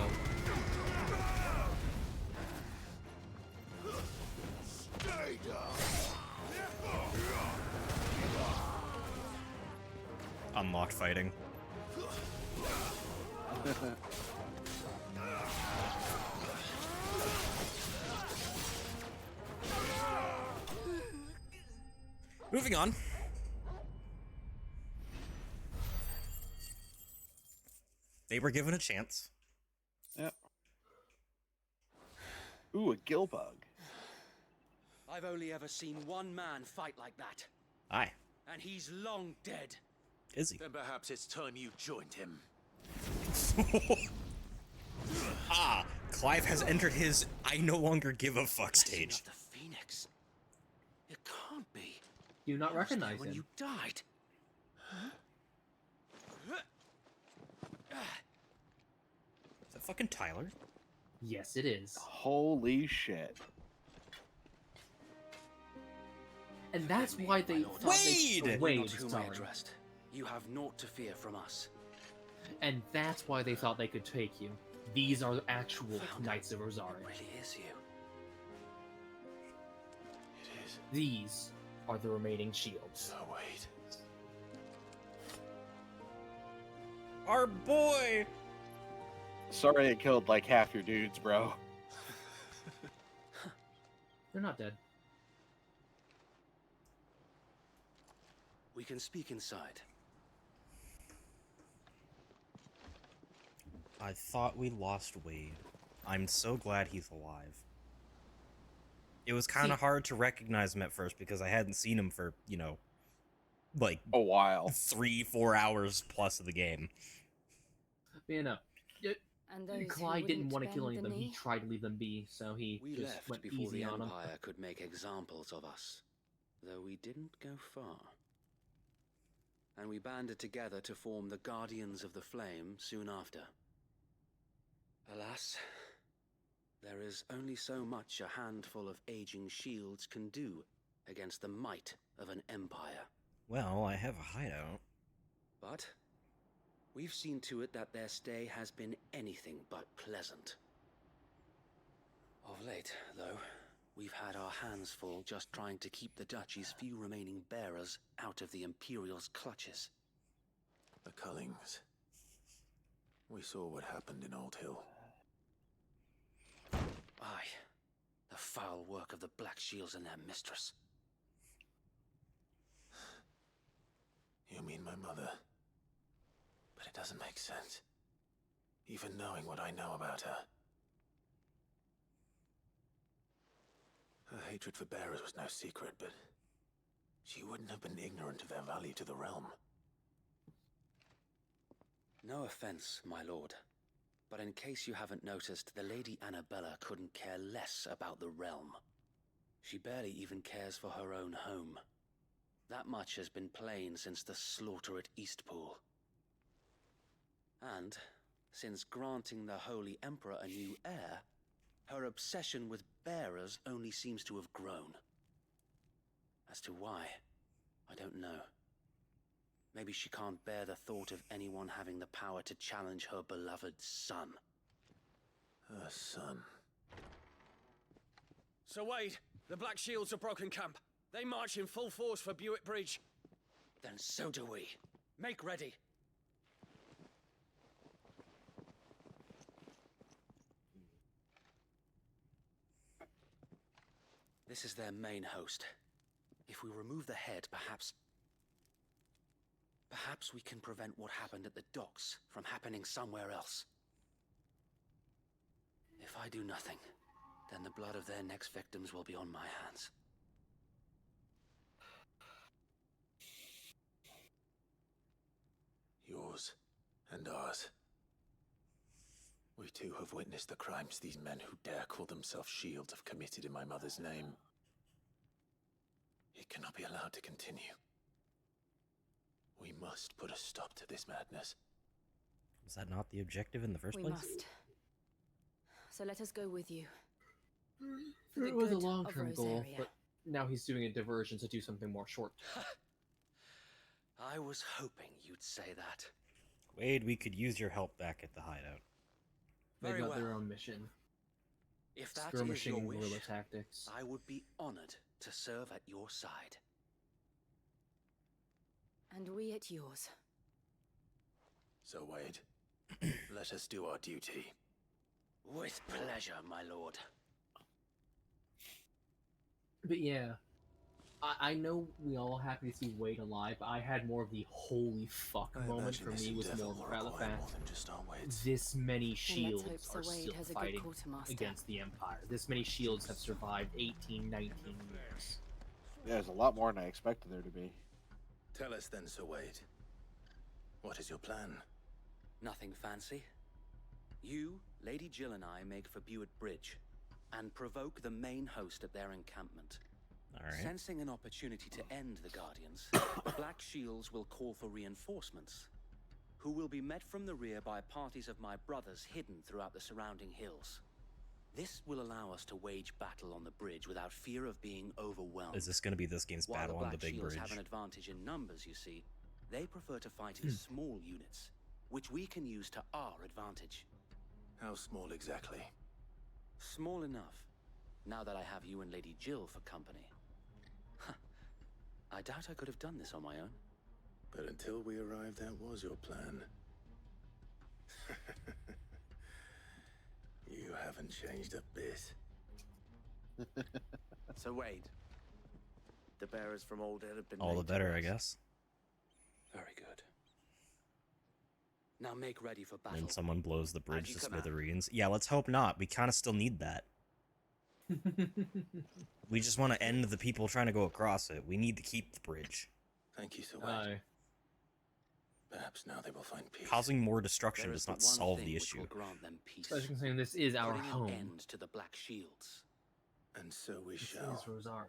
Stay down. Unlocked fighting. Moving on. They were given a chance. Yep. Ooh, a gill bug. I've only ever seen one man fight like that. Aye. And he's long dead. Is he? Then perhaps it's time you joined him. Ah, Clive has entered his I no longer give a fuck stage. The Phoenix. It can't be. Do you not recognize when him? you died. Is that fucking Tyler? Yes, it is. Holy shit. And that's why they thought Wade! Wade, Whom I sorry. addressed. You have naught to fear from us. And that's why they thought they could take you. These are actual Knights of Rosaria. It really is you. It is. These are the remaining shields. Oh, wait. Our boy! Sorry it killed like half your dudes, bro. They're not dead. We can speak inside. I thought we lost Wade. I'm so glad he's alive. It was kind of hard to recognize him at first because I hadn't seen him for, you know, like a while. 3-4 hours plus of the game. But, you know, And those who Clyde didn't wouldn't want to kill bend any of the them. He knee? tried to leave them be, so he We just left went before easy the on them. Empire could make examples of us, though we didn't go far. And we banded together to form the Guardians of the Flame soon after. Alas, there is only so much a handful of aging shields can do against the might of an empire. Well, I have a hideout. But we've seen to it that their stay has been anything but pleasant. Of late, though, we've had our hands full just trying to keep the Duchy's few remaining bearers out of the Imperial's clutches. The Cullings. We saw what happened in Old Hill. Aye, the foul work of the Black Shields and their mistress. You mean my mother? But it doesn't make sense. Even knowing what I know about her. Her hatred for bearers was no secret, but she wouldn't have been ignorant of their value to the realm. No offense, my lord, but in case you haven't noticed, the Lady Annabella couldn't care less about the realm. She barely even cares for her own home. That much has been plain since the slaughter at Eastpool. And, since granting the Holy Emperor a new heir, her obsession with bearers only seems to have grown. As to why, I don't know. Maybe she can't bear the thought of anyone having the power to challenge her beloved son. Her son. Sir Wade, the Black Shields have broken camp. They march in full force for Buick Bridge. Then so do we. Make ready. This is their main host. If we remove the head, perhaps we can prevent what happened at the docks from happening somewhere else. If I do nothing, then the blood of their next victims will be on my hands. Yours and ours. We too have witnessed the crimes these men who dare call themselves shields have committed in my mother's name. It cannot be allowed to continue. We must put a stop to this madness. Was that not the objective in the first We place? must. So let us go with you. It was a good long-term of goal, Rosaria. but now he's doing a diversion to do something more short. I was hoping you'd say that. Wade, we could use your help back at the hideout. They've Very got their well. own mission. If that is Skirmishing your and wish, guerrilla tactics. I would be honored to serve at your side. And we at yours. So, Wade, let us do our duty. With pleasure, my lord. But yeah, I know we all happy to see Wade alive, but I had more of the holy fuck moment for me. Was more about the fact this many shields are still fighting against the Empire. This many shields have survived 18, 19 years. Yeah, there's a lot more than I expected there to be. Tell us then, Sir Wade. What is your plan? Nothing fancy. You, Lady Jill and I make for Buett Bridge and provoke the main host at their encampment. All right. Sensing an opportunity to end the Guardians, the Black Shields will call for reinforcements, who will be met from the rear by parties of my brothers hidden throughout the surrounding hills. This will allow us to wage battle on the bridge without fear of being overwhelmed. Is this going to be this game's battle on the big bridge? While the Black Shields have an advantage in numbers, you see, they prefer to fight in small units, which we can use to our advantage. How small exactly? Small enough, now that I have you and Lady Jill for company. I doubt I could have done this on my own. But until we arrived, that was your plan. You haven't changed a bit. So Wade, the bearers from Old Hill have been All the laid to better, I rest. guess. Very good. Now make ready for battle. And someone blows the bridge you to come out? smithereens. Yeah, let's hope not. We kind of still need that. We just want to end the people trying to go across it. We need to keep the bridge. Thank you, Sir Wade. Perhaps now they will find peace. Causing more destruction There does is but not one solve thing the which issue. will grant them peace. Especially considering this is our Putting home. an end to the Black Shields. And so we This shall. is Rosaria.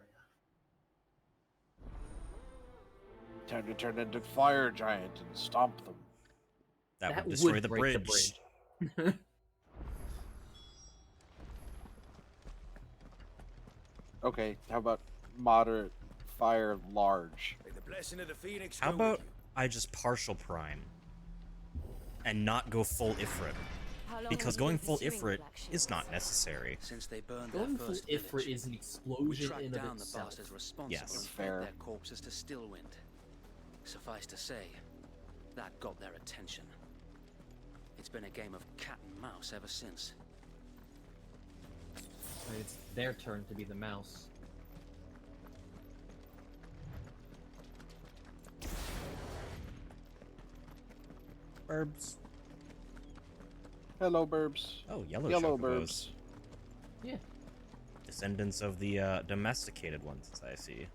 Time to turn into fire giant and stomp them. That That would destroy would the break the bridge. Okay, how about moderate fire large? May the blessing of the Phoenix How go about with you. I just partial prime and not go full Ifrit? How long Because have you going been full pursuing the Ifrit Black is Shields? not necessary. Since they burned Going their full first Ifrit village, is an we explosion tracked in down of the itself. bastards responsible Yes. and Fair. fed their corpses to Stillwind. Suffice to say, that got their attention. It's been a game of cat and mouse ever since. It's their turn to be the mouse. Burbs. Hello, burbs. Oh, yellow Yellow chocobos. burbs. Yeah. Descendants of the domesticated ones, as I see.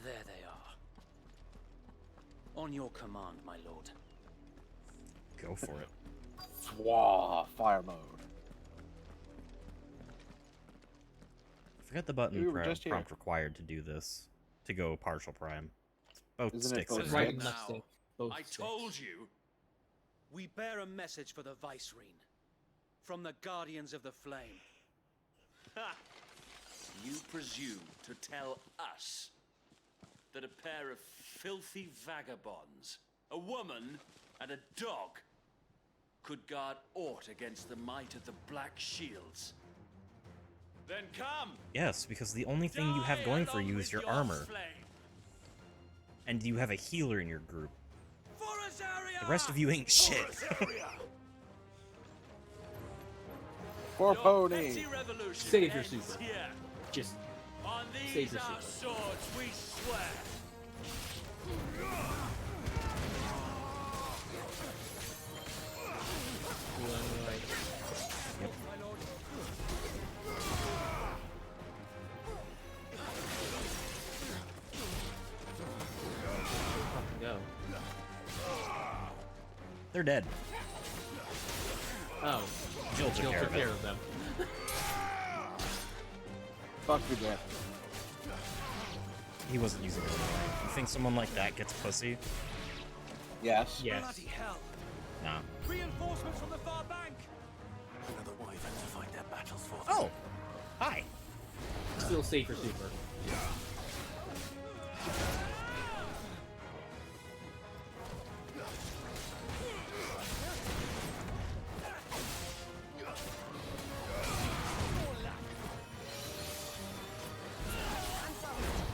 There they are. On your command, my lord. Go for it. Wah, fire mode. Forget the button We were just here. prompt required to do this. To go partial prime. Both Isn't it sticks. both is Right right. left stick. Both I sticks. told you! We bear a message for the Vicereine. From the Guardians of the Flame. Ha! You presume to tell us that a pair of filthy vagabonds, a woman and a dog, could guard aught against the might of the Black Shields? Then come! Yes, because the only thing you have Die going for along you with is your armor. flame. And you have a healer in your group. For Azaria! The rest of you ain't shit. For Your pony. petty revolution Save your ends super. Here. Just On Save these your our super. swords we swear. like. Yep. Go. They're dead. Oh. Jill took care of it. them. Fuck you, Jeff. He wasn't using it anyway. You think someone like that gets pussy? Yes. Yes. Bloody hell! Nah. Reinforcements from the far bank! Another wyvern to fight their battles for them. Oh! Hi! Still safer super.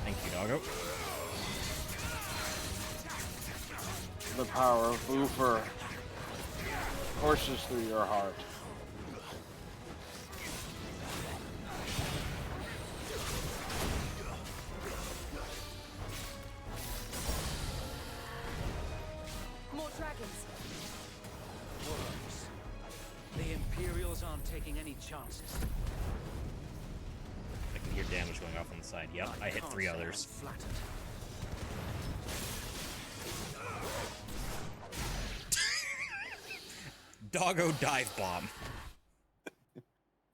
Thank you, doggo. The power of Boofer courses through your heart. any chances. I can hear damage going off on the side. Yep, I hit can't 3 say others. I'm flattered. Doggo dive bomb.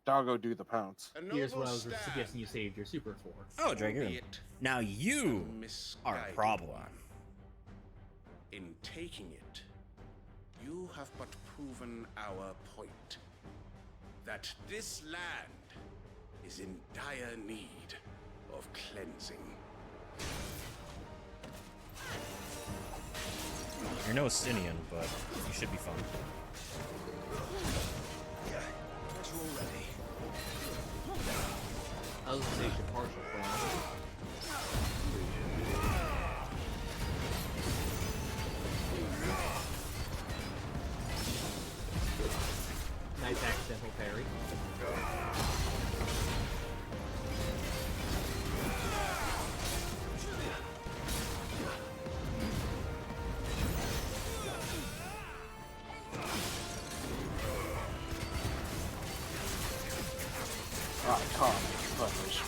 Doggo do the pounce. Here's what I was suggesting you saved your super for. Oh, Dragoon. Now you are a problem. In taking it, you have but proven our point. That this land is in dire need of cleansing. You're no Sinian, but you should be fun. Not you already. I was gonna say your partial crown. Nice accidental parry. Ah, calm. Punish.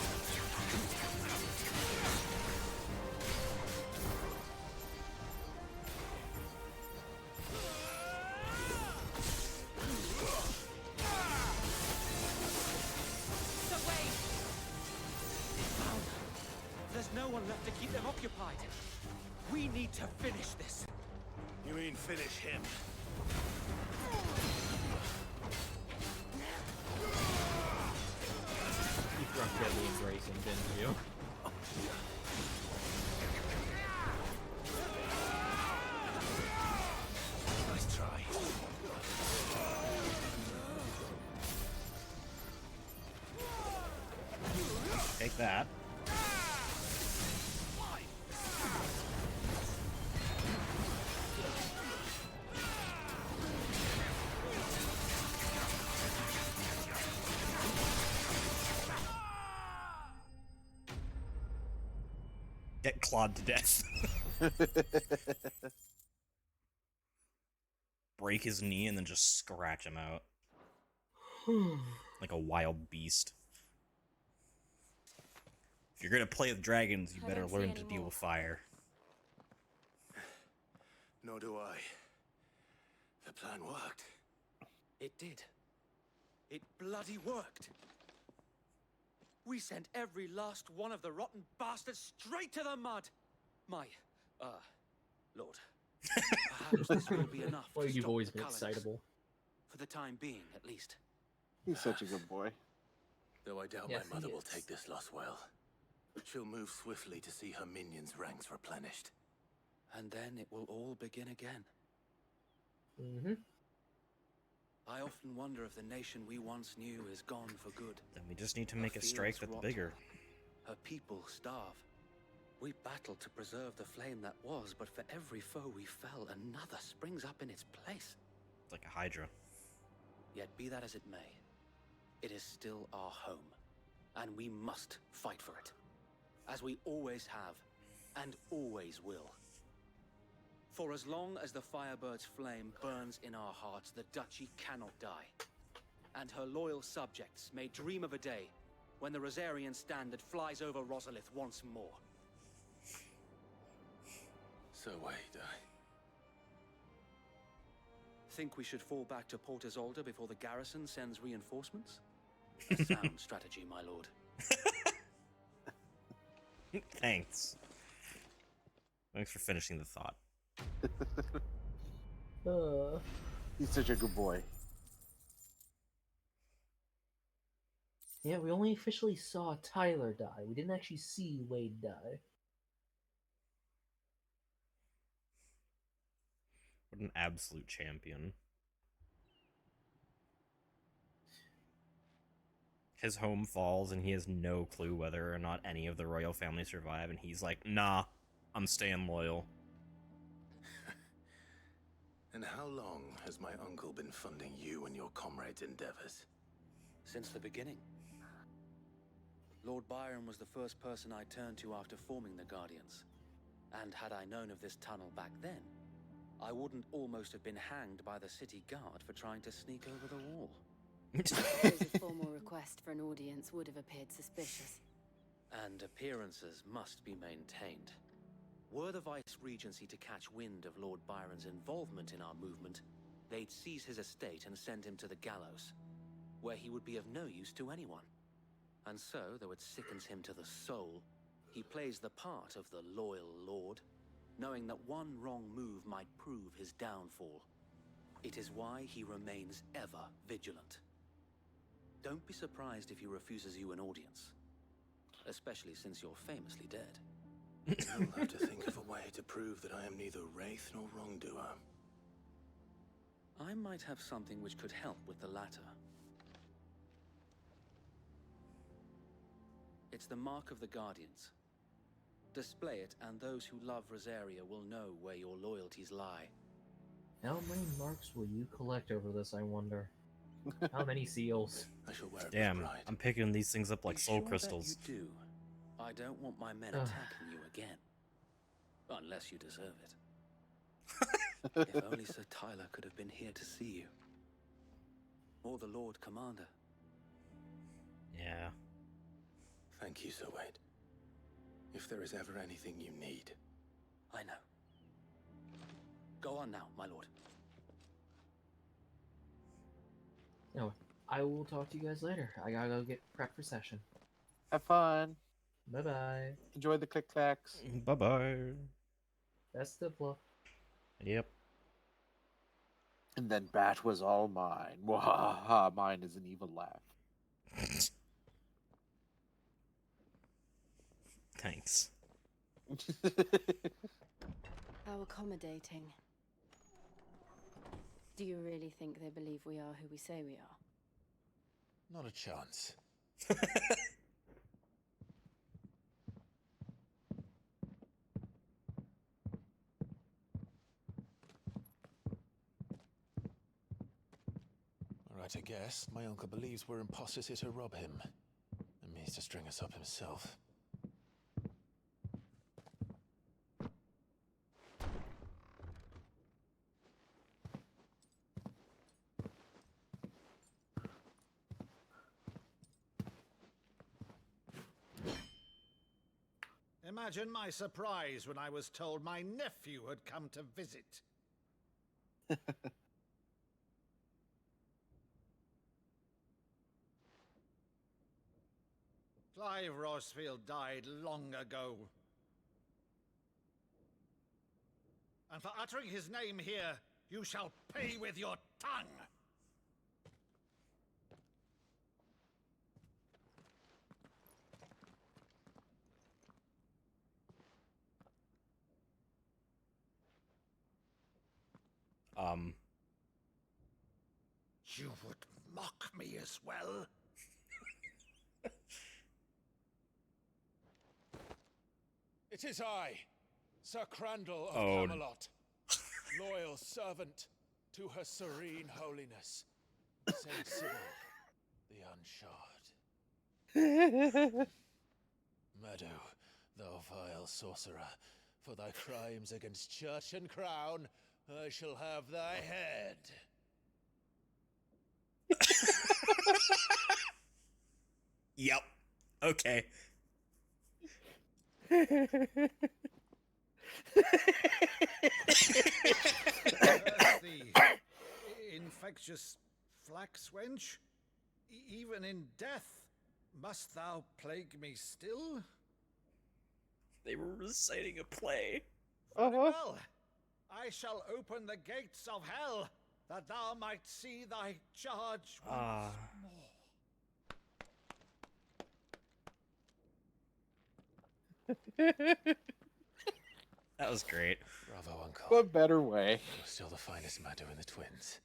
There's no one left to keep them occupied. We need to finish this. You mean finish him? You struck deadly embracing, didn't you? Nice try. Take that. Get clawed to death. Break his knee and then just scratch him out. Like a wild beast. If you're gonna play with dragons, you I better don't see learn any to deal more. with fire. Nor do I. The plan worked. It did. It bloody worked. We sent every last one of the rotten bastards straight to the mud. My, lord. Perhaps this will be enough Well, to you've stop always the been colonists. excitable. For the time being, at least. He's such a good boy. Though I doubt Yes, my mother he will is. take this loss well. She'll move swiftly to see her minions' ranks replenished. And then it will all begin again. Mm-hmm. I often wonder if the nation we once knew is gone for good. Then we just need to Her make a strike fields that's rot. bigger. Her people starve. We battled to preserve the flame that was, but for every foe we fell, another springs up in its place. It's like a hydra. Yet be that as it may, it is still our home, and we must fight for it, as we always have, and always will. For as long as the Firebird's flame burns in our hearts, the Duchy cannot die. And her loyal subjects may dream of a day when the Rosarian standard flies over Rosalith once more. So wait, Think we should fall back to Port Isolde before the garrison sends reinforcements? A sound strategy, my lord. Thanks. Thanks for finishing the thought. He's such a good boy. Yeah, we only officially saw Tyler die. We didn't actually see Wade die. What an absolute champion. His home falls and he has no clue whether or not any of the royal family survive, and he's like, nah, I'm staying loyal. And how long has my uncle been funding you and your comrades' endeavors? Since the beginning. Lord Byron was the first person I turned to after forming the Guardians. And had I known of this tunnel back then, I wouldn't almost have been hanged by the city guard for trying to sneak over the wall. Suppose a formal request for an audience would have appeared suspicious. And appearances must be maintained. Were the Vice Regency to catch wind of Lord Byron's involvement in our movement, they'd seize his estate and send him to the gallows, where he would be of no use to anyone. And so, though it sickens him to the soul, he plays the part of the loyal lord, knowing that one wrong move might prove his downfall. It is why he remains ever vigilant. Don't be surprised if he refuses you an audience, especially since you're famously dead. I'll have to think of a way to prove that I am neither wraith nor wrongdoer. I might have something which could help with the latter. It's the Mark of the Guardians. Display it, and those who love Rosaria will know where your loyalties lie. How many marks will you collect over this, I wonder? How many seals? I shall wear it Damn, with pride. I'm picking these things up like Be soul sure crystals. That you do. I don't want my men attacking you again. Unless you deserve it. If only Sir Tyler could have been here to see you. Or the Lord Commander. Yeah. Thank you, Sir Wade. If there is ever anything you need. I know. Go on now, my lord. No, I will talk to you guys later. I gotta go get prep for session. Have fun. Bye-bye. Enjoy the click-clacks. Bye-bye. Best of luck. Yep. And then Bat was all mine. Wahaha, mine is an evil laugh. Thanks. How accommodating. Do you really think they believe we are who we say we are? Not a chance. Alright, I guess. My uncle believes we're imposters here to rob him. And means to string us up himself. Imagine my surprise when I was told my nephew had come to visit. Clive Rosfield died long ago. And for uttering his name here, you shall pay with your tongue! You would mock me as well? It is I, Sir Crandall of Oh. Camelot, loyal servant to Her Serene Holiness, Saint Cyril the Unshard. Meadow, thou vile sorcerer, for thy crimes against church and crown, I shall have thy head. Yep. Okay. The infectious flax wench? Even in death, must thou plague me still? They were reciting a play. Very well. I shall open the gates of hell, that thou might see thy charge once more. That was great. Bravo, Uncle. What better way? You're still the finest Meadow in the twins.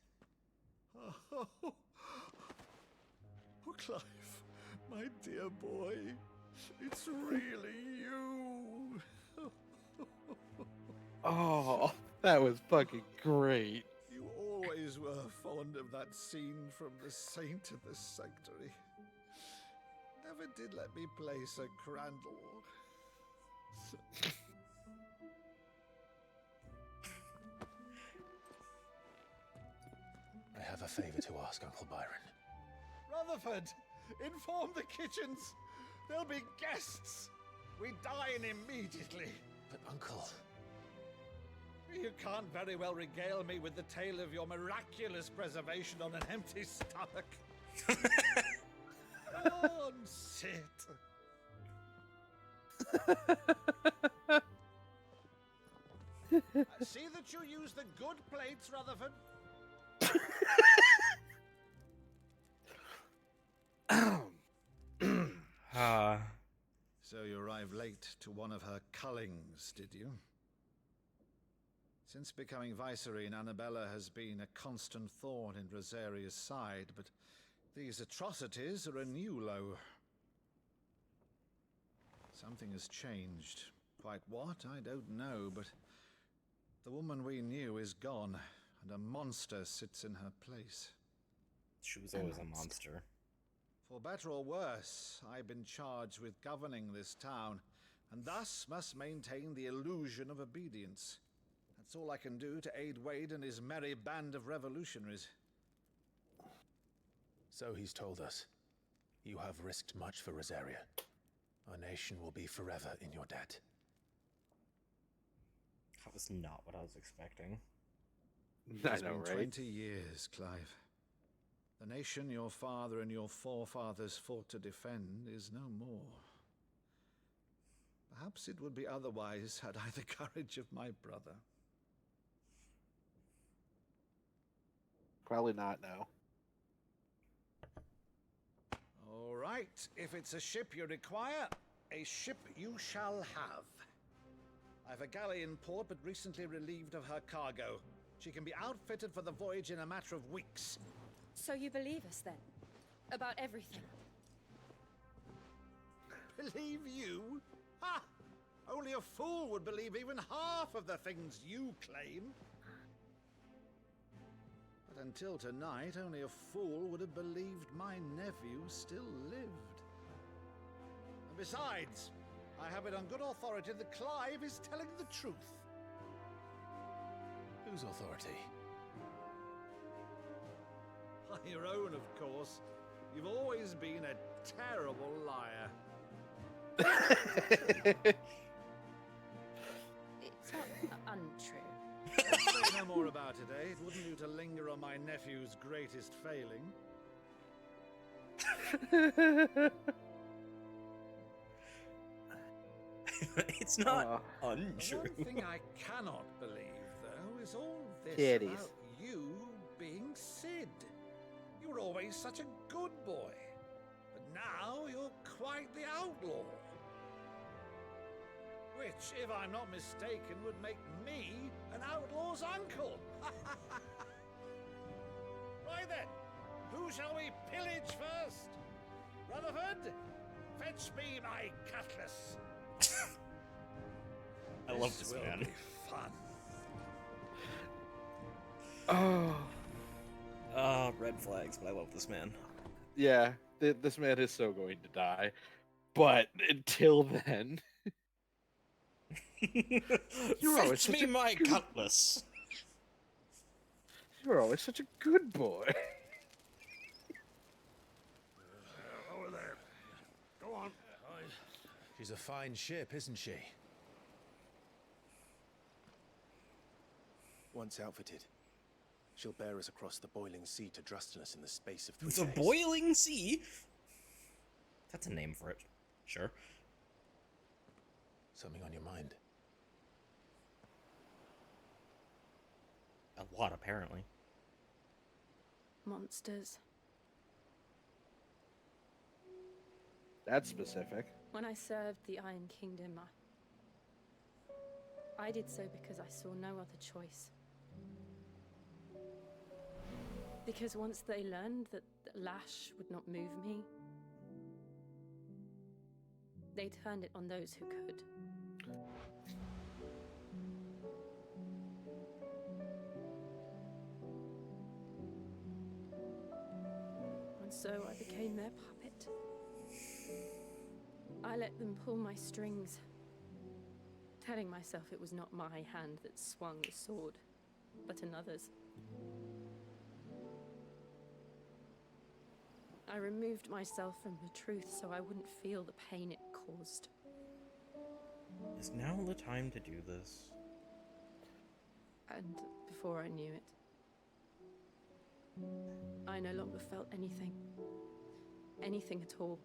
Oh, Clive, my dear boy, it's really you. Oh, that was fucking great. You always were fond of that scene from The Saint of the Sanctuary. Never did let me play Sir Crandall. I have a favor to ask, Uncle Byron. Rutherford, inform the kitchens. There'll be guests. We dine immediately. But, Uncle... You can't very well regale me with the tale of your miraculous preservation on an empty stomach. Go on, sit. See that you use the good plates, Rutherford. So you arrived late to one of her cullings, did you? Since becoming Vicereine, Annabella has been a constant thorn in Rosaria's side, but these atrocities are a new low. Something has changed. Quite what, I don't know, but the woman we knew is gone, and a monster sits in her place. She was always a monster. For better or worse, I've been charged with governing this town, and thus must maintain the illusion of obedience. That's all I can do to aid Wade and his merry band of revolutionaries. So he's told us. You have risked much for Rosaria. Our nation will be forever in your debt. That was not what I was expecting. It's been 20 years, Clive. The nation your father and your forefathers fought to defend is no more. Perhaps it would be otherwise had I the courage of my brother. Probably not, no. All right, if it's a ship you require, a ship you shall have. I've a galley in port, but recently relieved of her cargo. She can be outfitted for the voyage in a matter of weeks. So you believe us then? About everything? Believe you? Ha! Only a fool would believe even half of the things you claim. But until tonight, only a fool would have believed my nephew still lived. And besides, I have it on good authority that Clive is telling the truth. Whose authority? By your own, of course. You've always been a terrible liar. It's not untrue. Say no more about it, eh? It wouldn't do to linger on my nephew's greatest failing. It's not untrue. The one thing I cannot believe, though, is all this Kitties. about you being Sid. You were always such a good boy, but now you're quite the outlaw. Which, if I'm not mistaken, would make me an outlaw's uncle. Right then, who shall we pillage first? Rutherford, fetch me my cutlass. I love this will man. Be fun. Red flags, but I love this man. Yeah, this man is so going to die. But until then... You're always Fetch such me a my good- cutlass. You're always such a good boy. Over there. Go on. She's a fine ship, isn't she? Once outfitted, she'll bear us across the boiling sea to Drustinus in the space of 3 The days. boiling sea? That's a name for it. Sure. Something on your mind? A lot, apparently. Monsters. That's specific. When I served the Iron Kingdom, I did so because I saw no other choice. Because once they learned that Lash would not move me, they turned it on those who could. And so I became their puppet. I let them pull my strings, telling myself it was not my hand that swung the sword, but another's. I removed myself from the truth so I wouldn't feel the pain it caused. Is now the time to do this? And before I knew it, I no longer felt anything. Anything at all.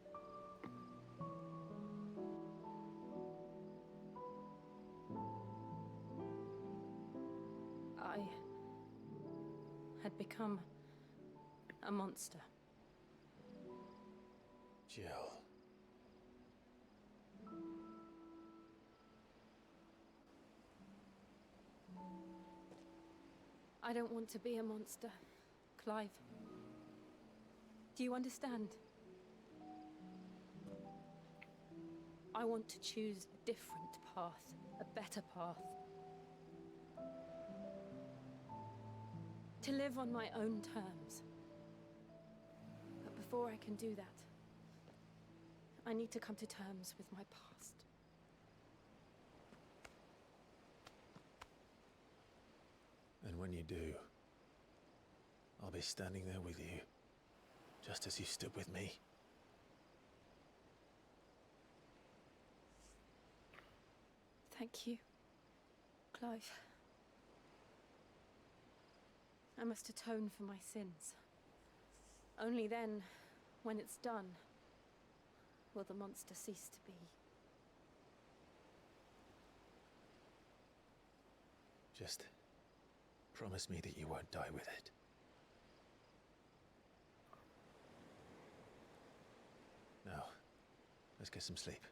I had become a monster. Jill. I don't want to be a monster, Clive. Do you understand? I want to choose a different path, a better path. To live on my own terms. But before I can do that, I need to come to terms with my past. And when you do, I'll be standing there with you, just as you stood with me. Thank you, Clive. I must atone for my sins. Only then, when it's done, will the monster cease to be. Just promise me that you won't die with it. Now, let's get some sleep.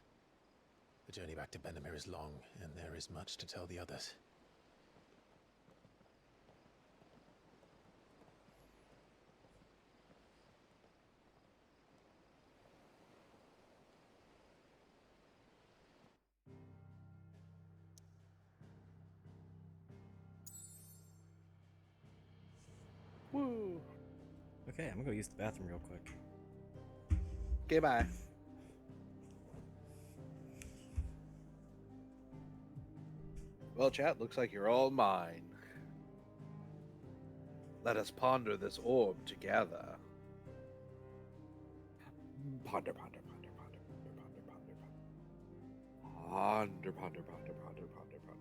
The journey back to Benamir is long, and there is much to tell the others. Woo! Okay, I'm gonna go use the bathroom real quick. Okay, bye. Well, chat, looks like you're all mine. Let us ponder this orb together. Ponder, ponder, ponder, ponder, ponder, ponder, ponder, ponder, ponder, ponder, ponder, ponder, ponder, ponder.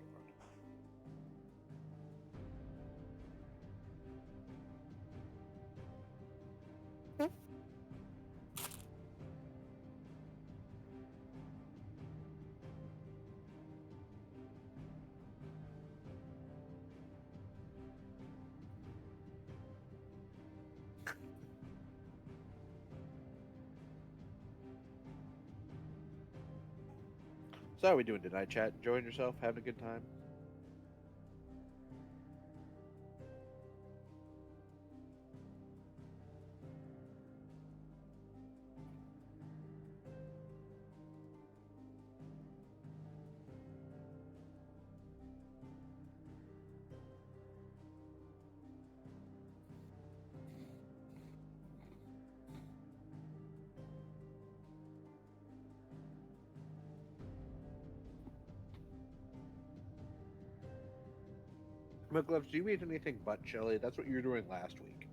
So how are we doing tonight, chat? Enjoying yourself? Having a good time? McGloves, do you eat anything but chili? That's what you were doing last week.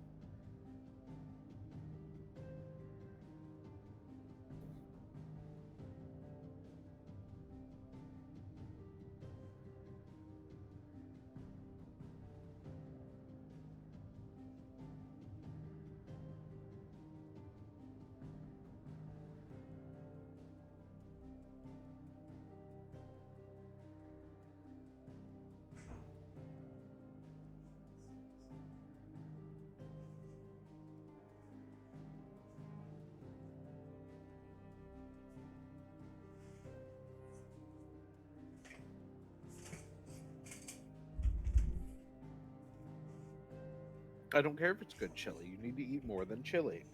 I don't care if it's good chili. You need to eat more than chili.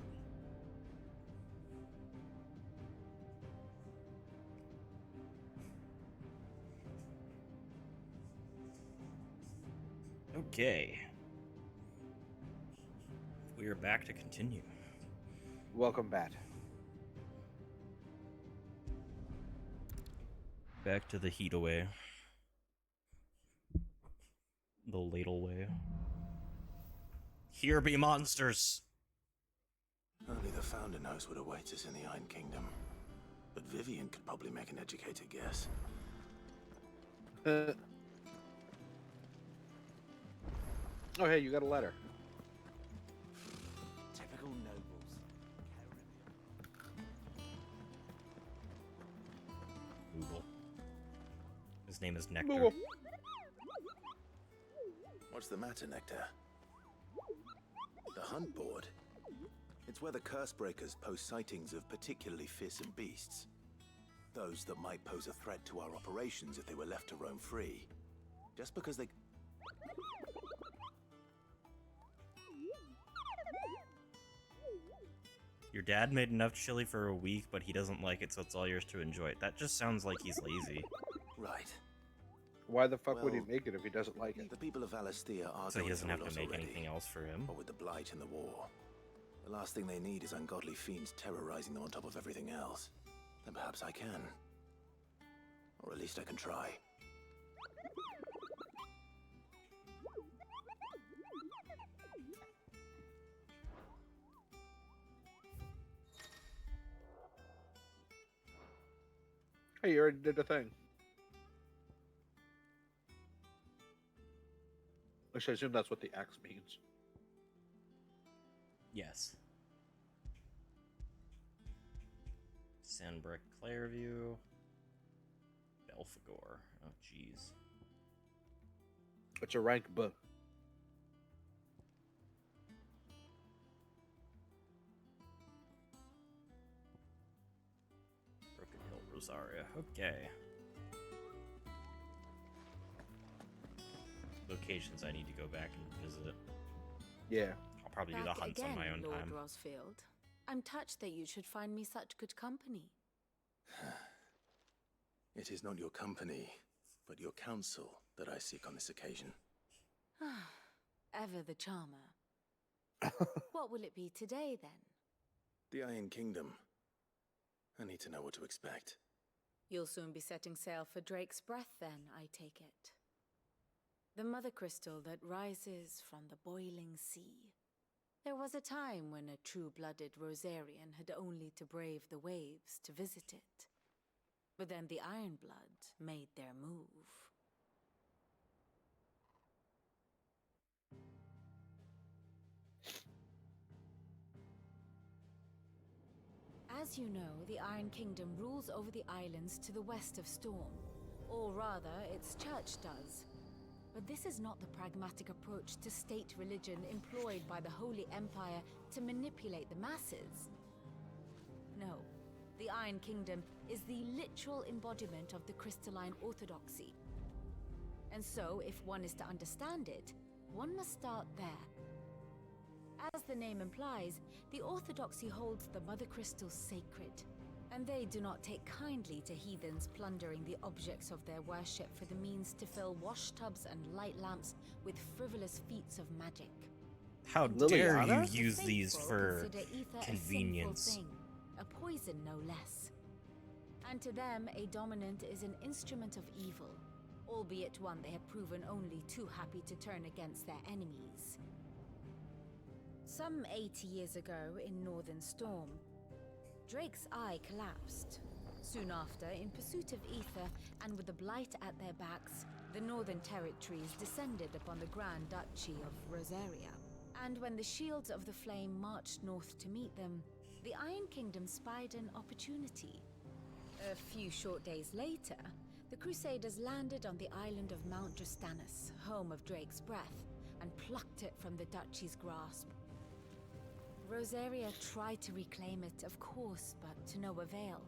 Okay. We are back to continue. Welcome back. Back to the heat away. The ladle way. Here be monsters. Only the Founder knows what awaits us in the Iron Kingdom. But Vivian could probably make an educated guess. Oh, hey, you got a letter. Typical nobles. Google. His name is Nectar. Google. What's the matter, Nectar? The hunt board? It's where the Cursebreakers post sightings of particularly fearsome beasts. Those that might pose a threat to our operations if they were left to roam free. Just because they... Your dad made enough chili for a week, but he doesn't like it, so it's all yours to enjoy. That just sounds like he's lazy. Right. Why the fuck would he Well, make it if he doesn't like it? The people of Alastia are So he going doesn't through have a to lot make already. anything else for him. Or with the Blight and the war. The last thing they need is ungodly fiends terrorizing them on top of everything else. Then perhaps I can. Or at least I can try. Hey, you already did the thing. Which I assume that's what the X means. Yes. Sandbrick Clairview. Belphegor. Oh, jeez. It's a rank B. Broken Hill Rosaria. Okay. Locations I need to go back and visit. Yeah. I'll probably do the Back hunts on again, my own Lord time. Rosfield. I'm touched that you should find me such good company. It is not your company, but your counsel that I seek on this occasion. Ever the charmer. What will it be today, then? The Iron Kingdom. I need to know what to expect. You'll soon be setting sail for Drake's Breath, then, I take it. The mother crystal that rises from the boiling sea. There was a time when a true-blooded Rosarian had only to brave the waves to visit it. But then the Ironblood made their move. As you know, the Iron Kingdom rules over the islands to the west of Storm. Or rather, its church does. But this is not the pragmatic approach to state religion employed by the Holy Empire to manipulate the masses. No, the Iron Kingdom is the literal embodiment of the crystalline orthodoxy. And so, if one is to understand it, one must start there. As the name implies, the orthodoxy holds the Mother Crystal sacred, and they do not take kindly to heathens plundering the objects of their worship for the means to fill washtubs and light lamps with frivolous feats of magic. How dare you use these for Consider ether convenience? a sinful thing, a poison no less. And to them, a dominant is an instrument of evil, albeit one they have proven only too happy to turn against their enemies. Some 80 years ago, in Northern Storm, Drake's eye collapsed. Soon after, in pursuit of ether and with the Blight at their backs, the Northern Territories descended upon the Grand Duchy of Rosaria. And when the Shields of the Flame marched north to meet them, the Iron Kingdom spied an opportunity. A few short days later, the Crusaders landed on the island of Mount Drastanus, home of Drake's Breath, and plucked it from the Duchy's grasp. Rosaria tried to reclaim it, of course, but to no avail.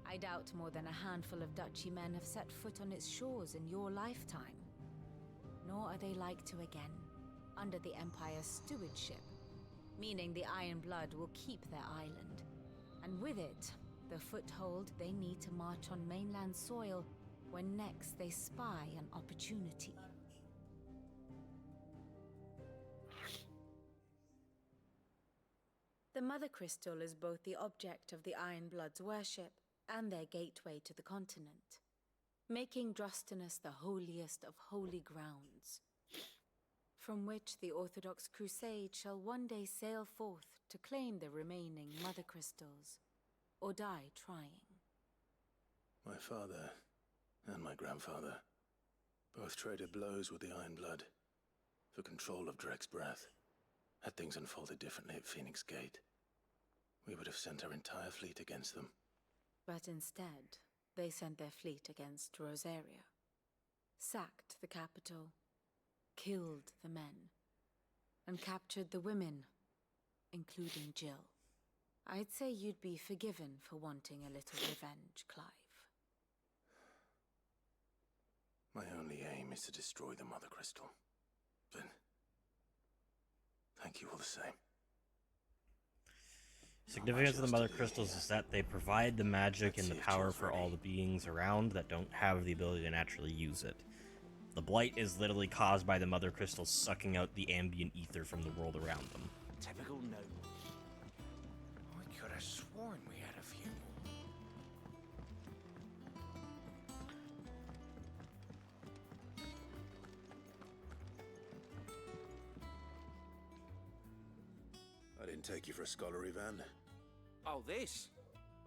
I doubt more than a handful of Duchy men have set foot on its shores in your lifetime. Nor are they like to again, under the Empire's stewardship, meaning the Iron Blood will keep their island, and with it, the foothold they need to march on mainland soil when next they spy an opportunity. The Mother Crystal is both the object of the Iron Blood's worship and their gateway to the continent, making Drastanus the holiest of holy grounds, from which the Orthodox Crusade shall one day sail forth to claim the remaining mother crystals, or die trying. My father and my grandfather both traded blows with the Iron Blood for control of Drake's breath. Had things unfolded differently at Phoenix Gate, we would have sent our entire fleet against them. But instead, they sent their fleet against Rosaria, sacked the capital, killed the men, and captured the women, including Jill. I'd say you'd be forgiven for wanting a little revenge, Clive. My only aim is to destroy the Mother Crystal. But thank you all the same. Significance of the Mother Crystals is that they provide the magic and the power for all the beings around that don't have the ability to naturally use it. The blight is literally caused by the Mother Crystals sucking out the ambient ether from the world around them. Typical noble. I could have sworn we had a few more. I didn't take you for a scholar, Ivan. Oh, this?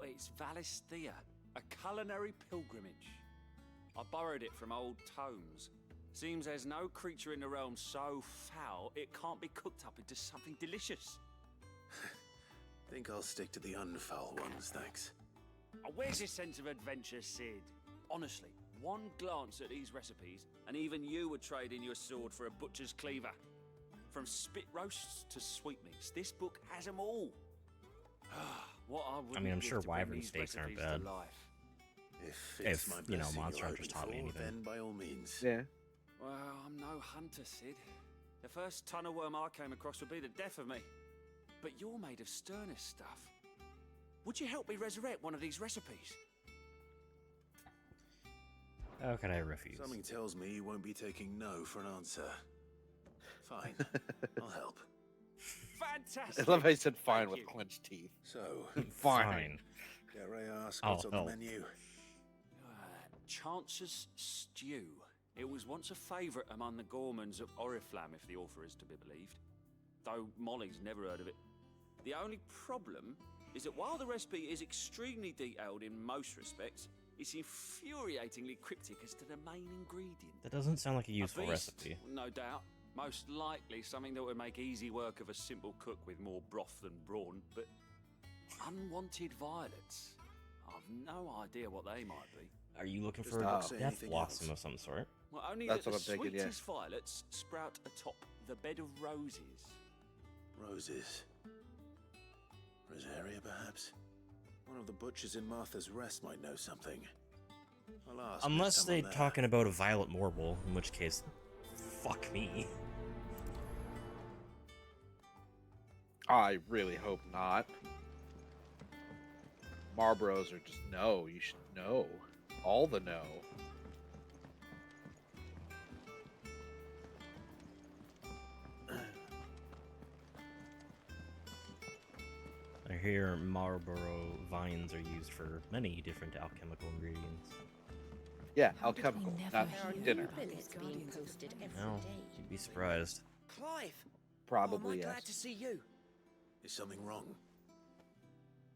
It's Valisthea, a culinary pilgrimage. I borrowed it from old tomes. Seems there's no creature in the realm so foul it can't be cooked up into something delicious. Think I'll stick to the unfoul ones, thanks. Oh, where's your sense of adventure, Sid? Honestly, one glance at these recipes, and even you would trade in your sword for a butcher's cleaver. From spit roasts to sweetmeats, this book has them all. What I mean, I'm sure wyvern steaks aren't bad. If you know, Monster Hunter's taught me anything. Then by all means. Yeah. Well, I'm no hunter, Sid. The first tunnel worm I came across would be the death of me. But you're made of sterner stuff. Would you help me resurrect one of these recipes? How can I refuse? Something tells me you won't be taking no for an answer. Fine, I'll help. Fantastic! I love how he said fine with clenched teeth. So, fine. Dare I ask what's on the menu? Chance's Stew. It was once a favourite among the Gormans of Oriflamme, if the author is to be believed. Though Molly's never heard of it. The only problem is that while the recipe is extremely detailed in most respects, it's infuriatingly cryptic as to the main ingredient. That doesn't sound like a useful beast, recipe. No doubt. Most likely something that would make easy work of a simple cook with more broth than brawn, but unwanted violets. I've no idea what they might be. Are you looking for a death blossom of some sort? Well, only That's that what the I'm thinking, sweetest violets sprout atop the bed of roses. Roses. Rosaria, perhaps? One of the butchers in Martha's Rest might know something. I'll ask. Unless they're talking about a violet marble, in which case, fuck me. I really hope not. Marlboros are just no. You should know. All the no. I hear Marlboro vines are used for many different alchemical ingredients. Yeah, alchemical, not dinner. Being posted every No, day. you'd be surprised. Clive! Probably, am I glad yes. to see you. Is something wrong?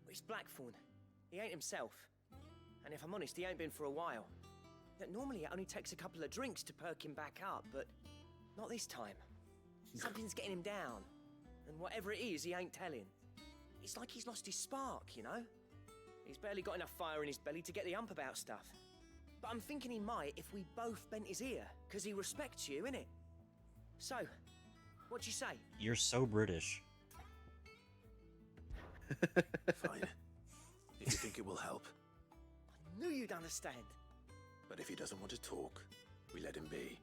It's Blackthorn. He ain't himself. And if I'm honest, he ain't been for a while. Normally it only takes a couple of drinks to perk him back up, but not this time. Something's getting him down. And whatever it is, he ain't telling. It's like he's lost his spark, you know? He's barely got enough fire in his belly to get the ump about stuff. But I'm thinking he might if we both bent his ear, because he respects you, innit? So, what'd you say? You're so British. Fine. If you think it will help. I knew you'd understand. But if he doesn't want to talk, we let him be.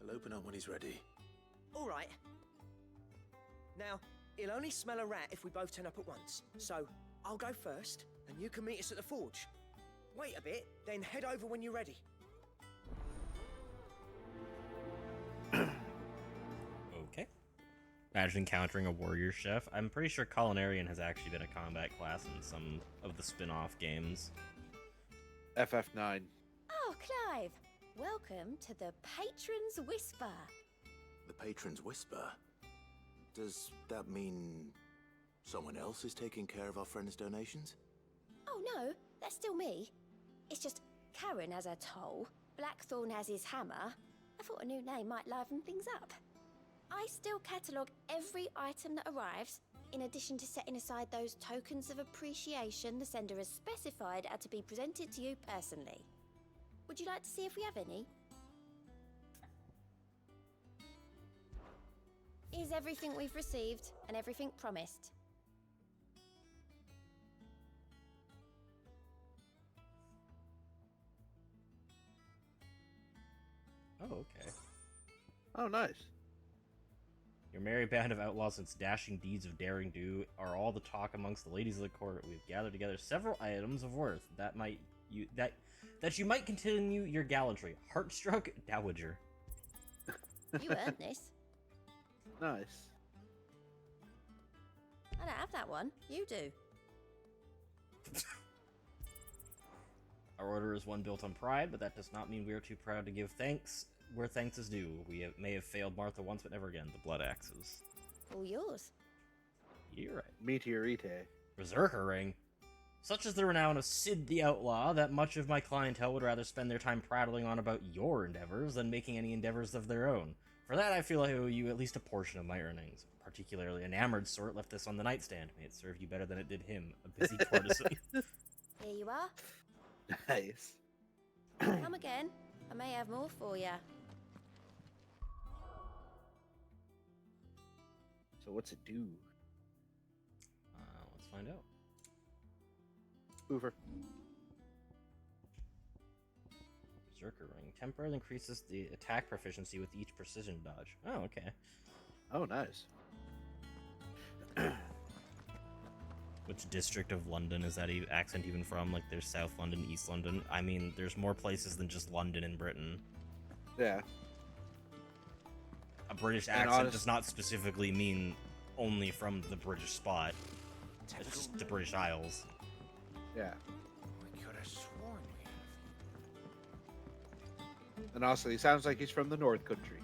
He'll open up when he's ready. All right. Now, he'll only smell a rat if we both turn up at once. So, I'll go first, and you can meet us at the forge. Wait a bit, then head over when you're ready. Okay. Imagine encountering a warrior chef. I'm pretty sure Culinarian has actually been a combat class in some of the spin-off games. FF9. Oh, Clive! Welcome to the Patron's Whisper. The Patron's Whisper? Does that mean Someone else is taking care of our friend's donations? Oh no, that's still me. It's just Karen has her toll, Blackthorn has his hammer. I thought a new name might liven things up. I still catalogue every item that arrives, in addition to setting aside those tokens of appreciation the sender has specified are to be presented to you personally. Would you like to see if we have any? Here's everything we've received and everything promised. Oh, okay. Oh, nice. Your merry band of outlaws and its dashing deeds of daring do are all the talk amongst the ladies of the court. We've gathered together several items of worth that you might continue your gallantry. Heartstruck Dowager. You earned this. Nice. I don't have that one. You do. Our order is one built on pride, but that does not mean we are too proud to give thanks where thanks is due. May have failed Martha once, but never again. The blood axes. All yours. You're right. Meteorite. Berserker ring. Such is the renown of Sid the Outlaw that much of my clientele would rather spend their time prattling on about your endeavors than making any endeavors of their own. For that, I feel I owe you at least a portion of my earnings. A particularly enamored sort left this on the nightstand. May it serve you better than it did him, a busy courtesan. Here you are. Nice. Come again. I may have more for you. So what's it do? Let's find out. Hoover. Berserker ring. Temporarily increases the attack proficiency with each precision dodge. Oh, okay. Oh, nice. Which district of London is that accent even from? Like, there's South London, East London. I mean, there's more places than just London in Britain. Yeah. A British accent does not specifically mean only from the British spot. It's just the British Isles. Yeah. We could have sworn we had. And also, he sounds like he's from the North Country.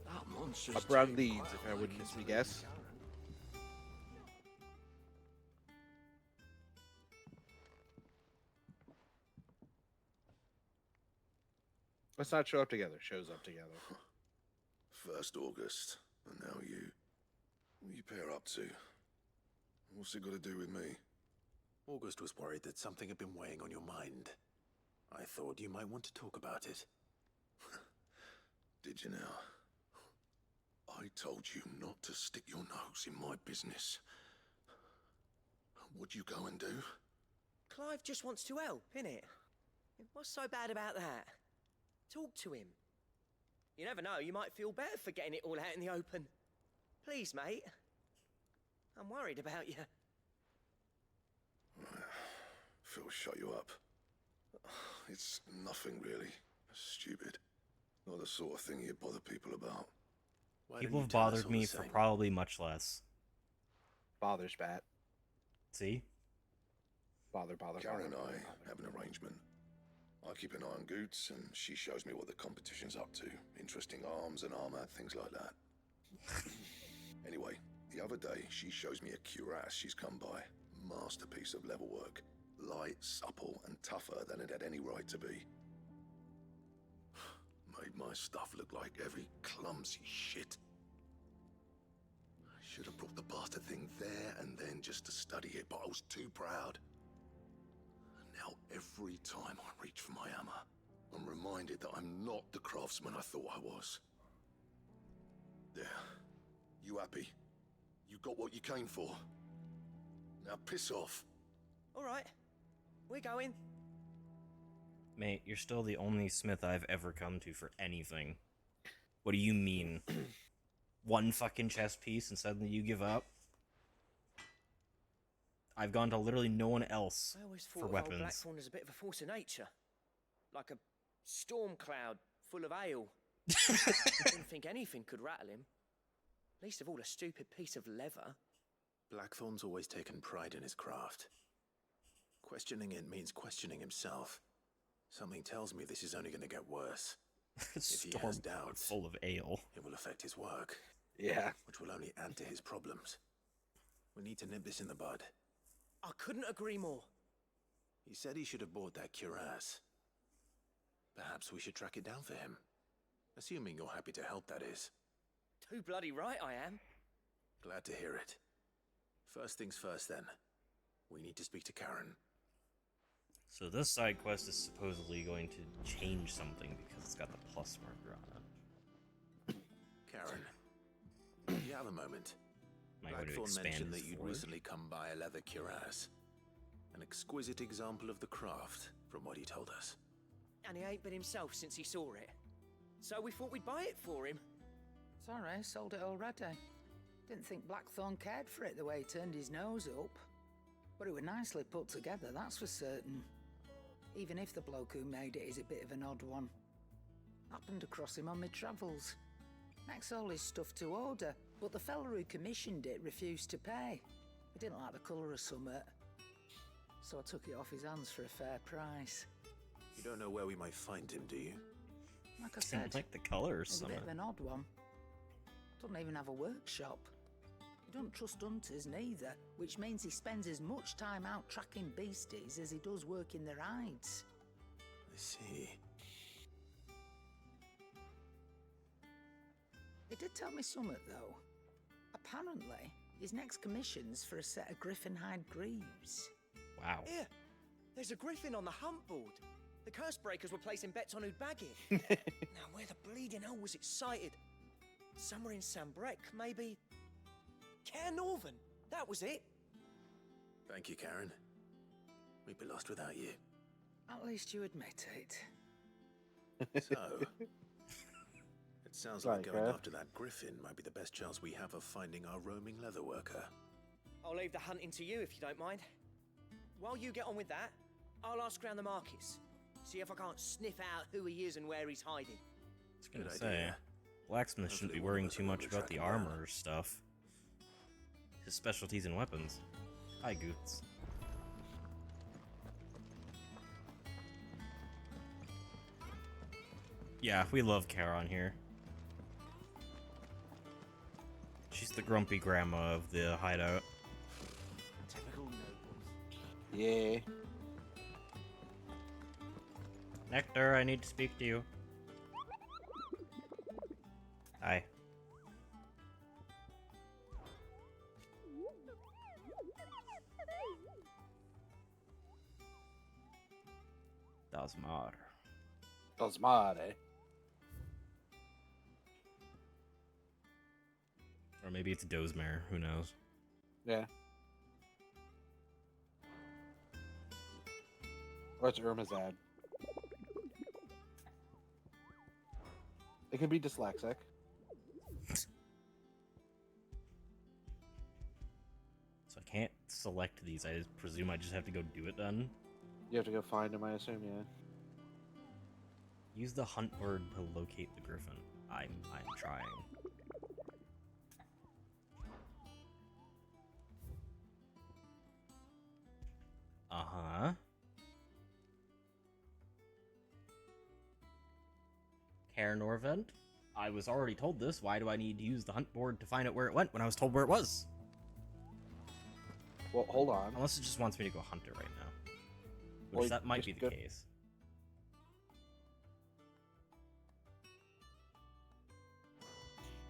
That monster's Up around too Leeds, quiet, if I like wouldn't it's guess. Let's not show up together. Shows up together. First August, and now you. What you pair up to? What's it got to do with me? August was worried that something had been weighing on your mind. I thought you might want to talk about it. Did you now? I told you not to stick your nose in my business. What'd you go and do? Clive just wants to help, innit? What's so bad about that? Talk to him. You never know, you might feel better for getting it all out in the open. Please, mate. I'm worried about you. Phil shut you up. It's nothing really. Stupid. Not the sort of thing you bother people about. People have bothered me for probably much less. Bothers Bat. See? Bother. Karen and I have an arrangement. I keep an eye on Goots, and she shows me what the competition's up to. Interesting arms and armor, things like that. Anyway, the other day, she shows me a cuirass she's come by. Masterpiece of level work. Light, supple, and tougher than it had any right to be. Made my stuff look like every clumsy shit. I should have brought the bastard thing there and then just to study it, but I was too proud. Now, every time I reach for my hammer, I'm reminded that I'm not the craftsman I thought I was. There. You happy? You got what you came for. Now piss off. All right. We're going. Mate, you're still the only smith I've ever come to for anything. What do you mean? One fucking chest piece and suddenly you give up? I've gone to literally no one else I always for thought of old weapons. Blackthorn as a bit of a force of nature. Like a storm cloud full of ale. I didn't think anything could rattle him. Least of all a stupid piece of leather. Blackthorn's always taken pride in his craft. Questioning it means questioning himself. Something tells me this is only going to get worse. If he has Storm doubts, full of ale. it will affect his work. Yeah. Which will only add to his problems. We need to nip this in the bud. I couldn't agree more. He said he should have bought that cuirass. Perhaps we should track it down for him. Assuming you're happy to help, that is. Too bloody right I am. Glad to hear it. First things first, then. We need to speak to Karen. So this side quest is supposedly going to change something because it's got the plus marker on it. Karen, do you have a moment? Am I going to Blackthorn expand mentioned his that you'd forge? recently come by a leather cuirass. An exquisite example of the craft, from what he told us. And he ain't been himself since he saw it. So we thought we'd buy it for him. Sorry, sold it already. Didn't think Blackthorn cared for it the way he turned his nose up. But it was nicely put together, that's for certain. Even if the bloke who made it is a bit of an odd one. Happened across him on my travels. Next all his stuff to order, but the fella who commissioned it refused to pay. He didn't like the colour of summit. So I took it off his hands for a fair price. You don't know where we might find him, do you? Like I Didn't said, like the color or he's a something. bit of an odd one. Doesn't even have a workshop. He doesn't trust hunters neither, which means he spends as much time out tracking beasties as he does working their hides. I see. He did tell me something, though. Apparently, his next commission's for a set of griffin hide greaves. Wow. Here, there's a griffin on the hunt board. The curse breakers were placing bets on who'd bag it. Now, where the bleeding hell was it sighted? Somewhere in Sambrec, maybe. Caer Northern, that was it. Thank you, Karen. We'd be lost without you. At least you admit it. So, it sounds like going after that griffin might be the best chance we have of finding our roaming leather worker. I'll leave the hunting to you if you don't mind. While you get on with that, I'll ask around the markets. See if I can't sniff out who he is and where he's hiding. I was gonna say, Blacksmith shouldn't be worrying too much about the armor stuff. His specialties and weapons. Hi, Goots. Yeah, we love Charon here. She's the grumpy grandma of the hideout. Typical nobles. Yeah. Nectar, I need to speak to you. Hi. Dasmar. Dasmare. Or maybe it's Dozmare, who knows? Yeah. Or it's Irmazad. It could be dyslexic. So I can't select these, I presume I just have to go do it then? You have to go find him, I assume, yeah. Use the hunt word to locate the griffin. I'm trying. Uh-huh. Caer Norvent? I was already told this. Why do I need to use the hunt board to find out where it went when I was told where it was? Well, hold on. Unless it just wants me to go hunt it right now. Which Well, that might be just the go- case.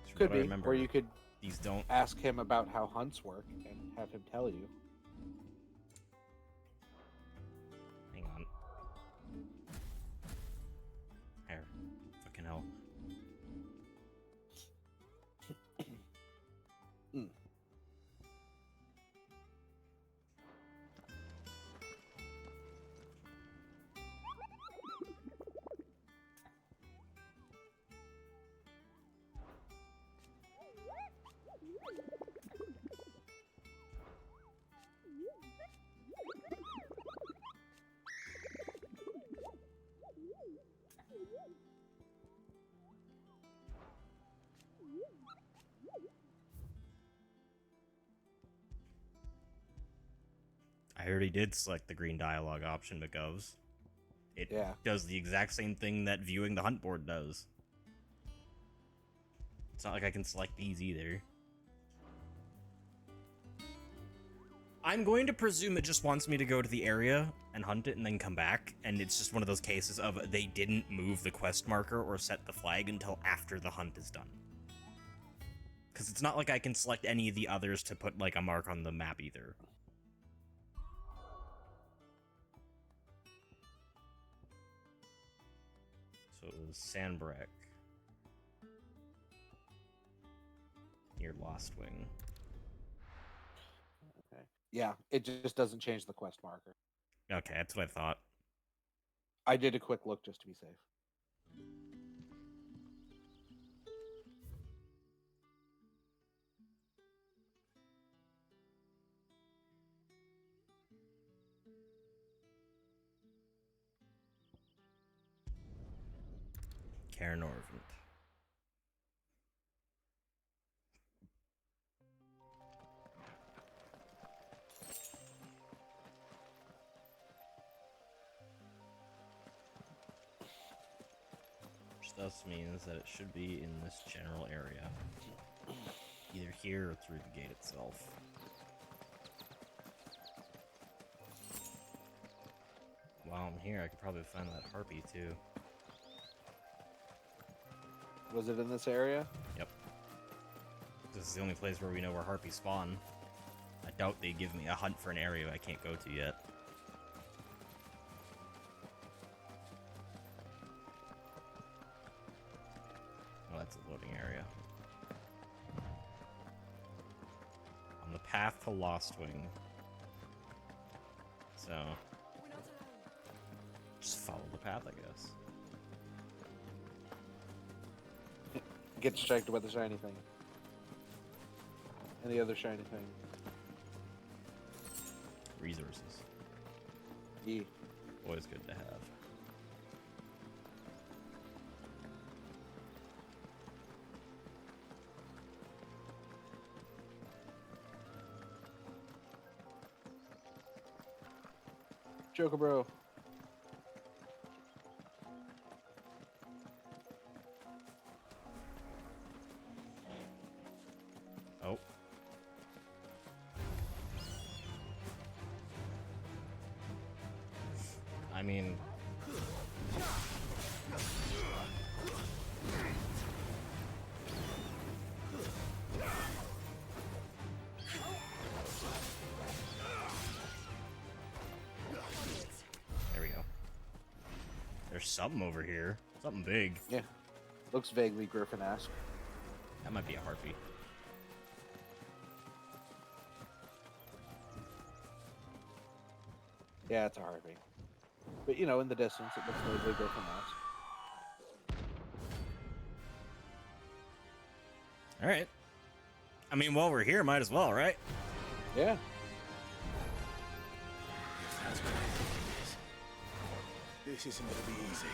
From Could what I be. remember, Or you could these don't ask him about how hunts work and have him tell you. Hang on. Here. Fucking hell. I already did select the green dialogue option, McGovs. It does the exact same thing that viewing the hunt board does. It's not like I can select these either. I'm going to presume it just wants me to go to the area and hunt it and then come back, and it's just one of those cases of they didn't move the quest marker or set the flag until after the hunt is done. Because it's not like I can select any of the others to put, like, a mark on the map either. So it was Sandbreck. Near Lost Wing. Okay. Yeah, it just doesn't change the quest marker. Okay, that's what I thought. I did a quick look just to be safe. Karen Orvant. Which thus means that it should be in this general area. Either here or through the gate itself. While I'm here, I could probably find that harpy too. Was it in this area? Yep. This is the only place where we know where harpies spawn. I doubt they give me a hunt for an area I can't go to yet. Well, that's a loading area. On the path to Lost Wing. So, just follow the path, I guess. Get distracted by the shiny thing. Any other shiny thing. Resources. E. Always good to have. Joker bro. Oh. I mean... There we go. There's something over here. Something big. Yeah. Looks vaguely Griffin-esque. That might be a harpy. Yeah, it's a harpy. But, you know, in the distance, it looks vaguely Griffin-esque. Alright. I mean, while we're here, might as well, right? Yeah. This isn't going to be easy.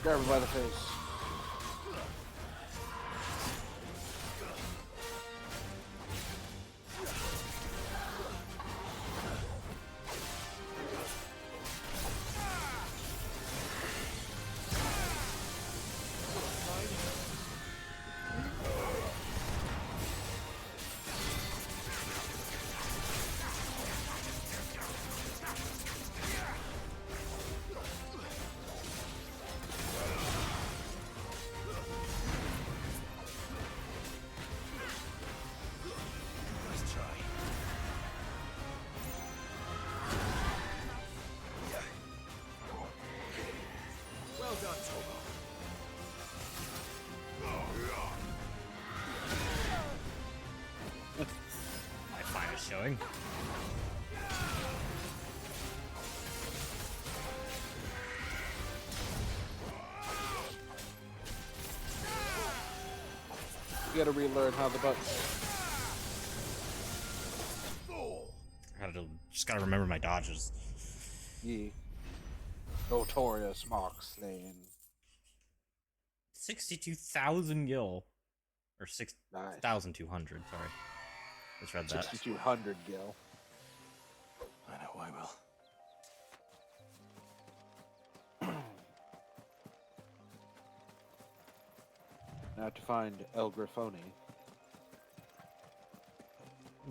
Grab him by the face. My fire is showing. You gotta relearn how the buttons. Just gotta remember my dodges. Ye. Notorious Mark Slain. 62,000 gil. Or 6,200, sorry. Just read that. 6,200 gil. I know I will. Now to find El Grifoni.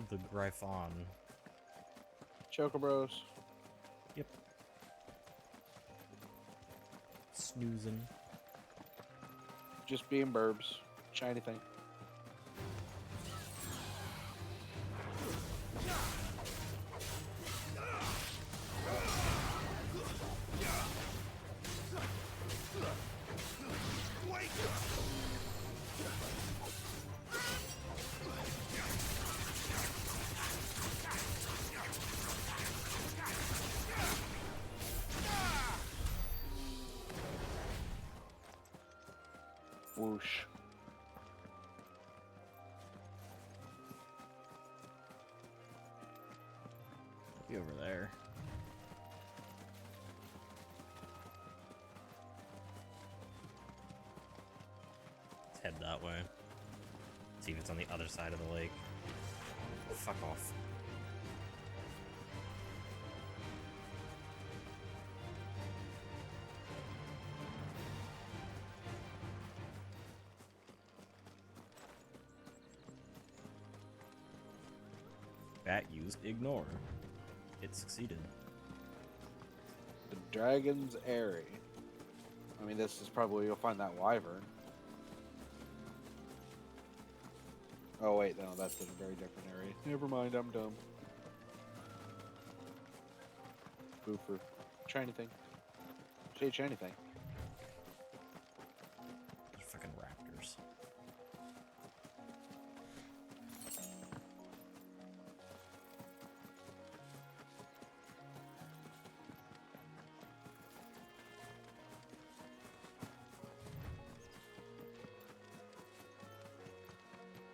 The Gryphon. Chocobros. Yep. Snoozing. Just being burbs. Shiny thing. Whoosh. Be over there. Let's head that way. See if it's on the other side of the lake. Fuck off. Bat used ignore. It succeeded. The Dragon's Airy. I mean, this is probably you'll find that wyvern. Oh wait, no, that's in a very different area. Never mind, I'm dumb. Boofer. Shiny thing. Say shiny thing. Fucking raptors.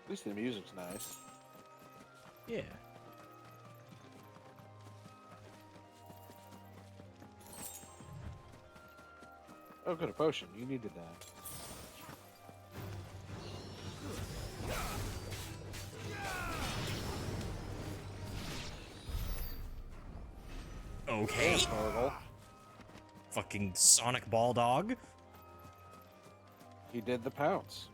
At least the music's nice. Yeah. Oh, good, a potion. You needed that. Okay. Turtle. Fucking Sonic Ball Dog. He did the pounce.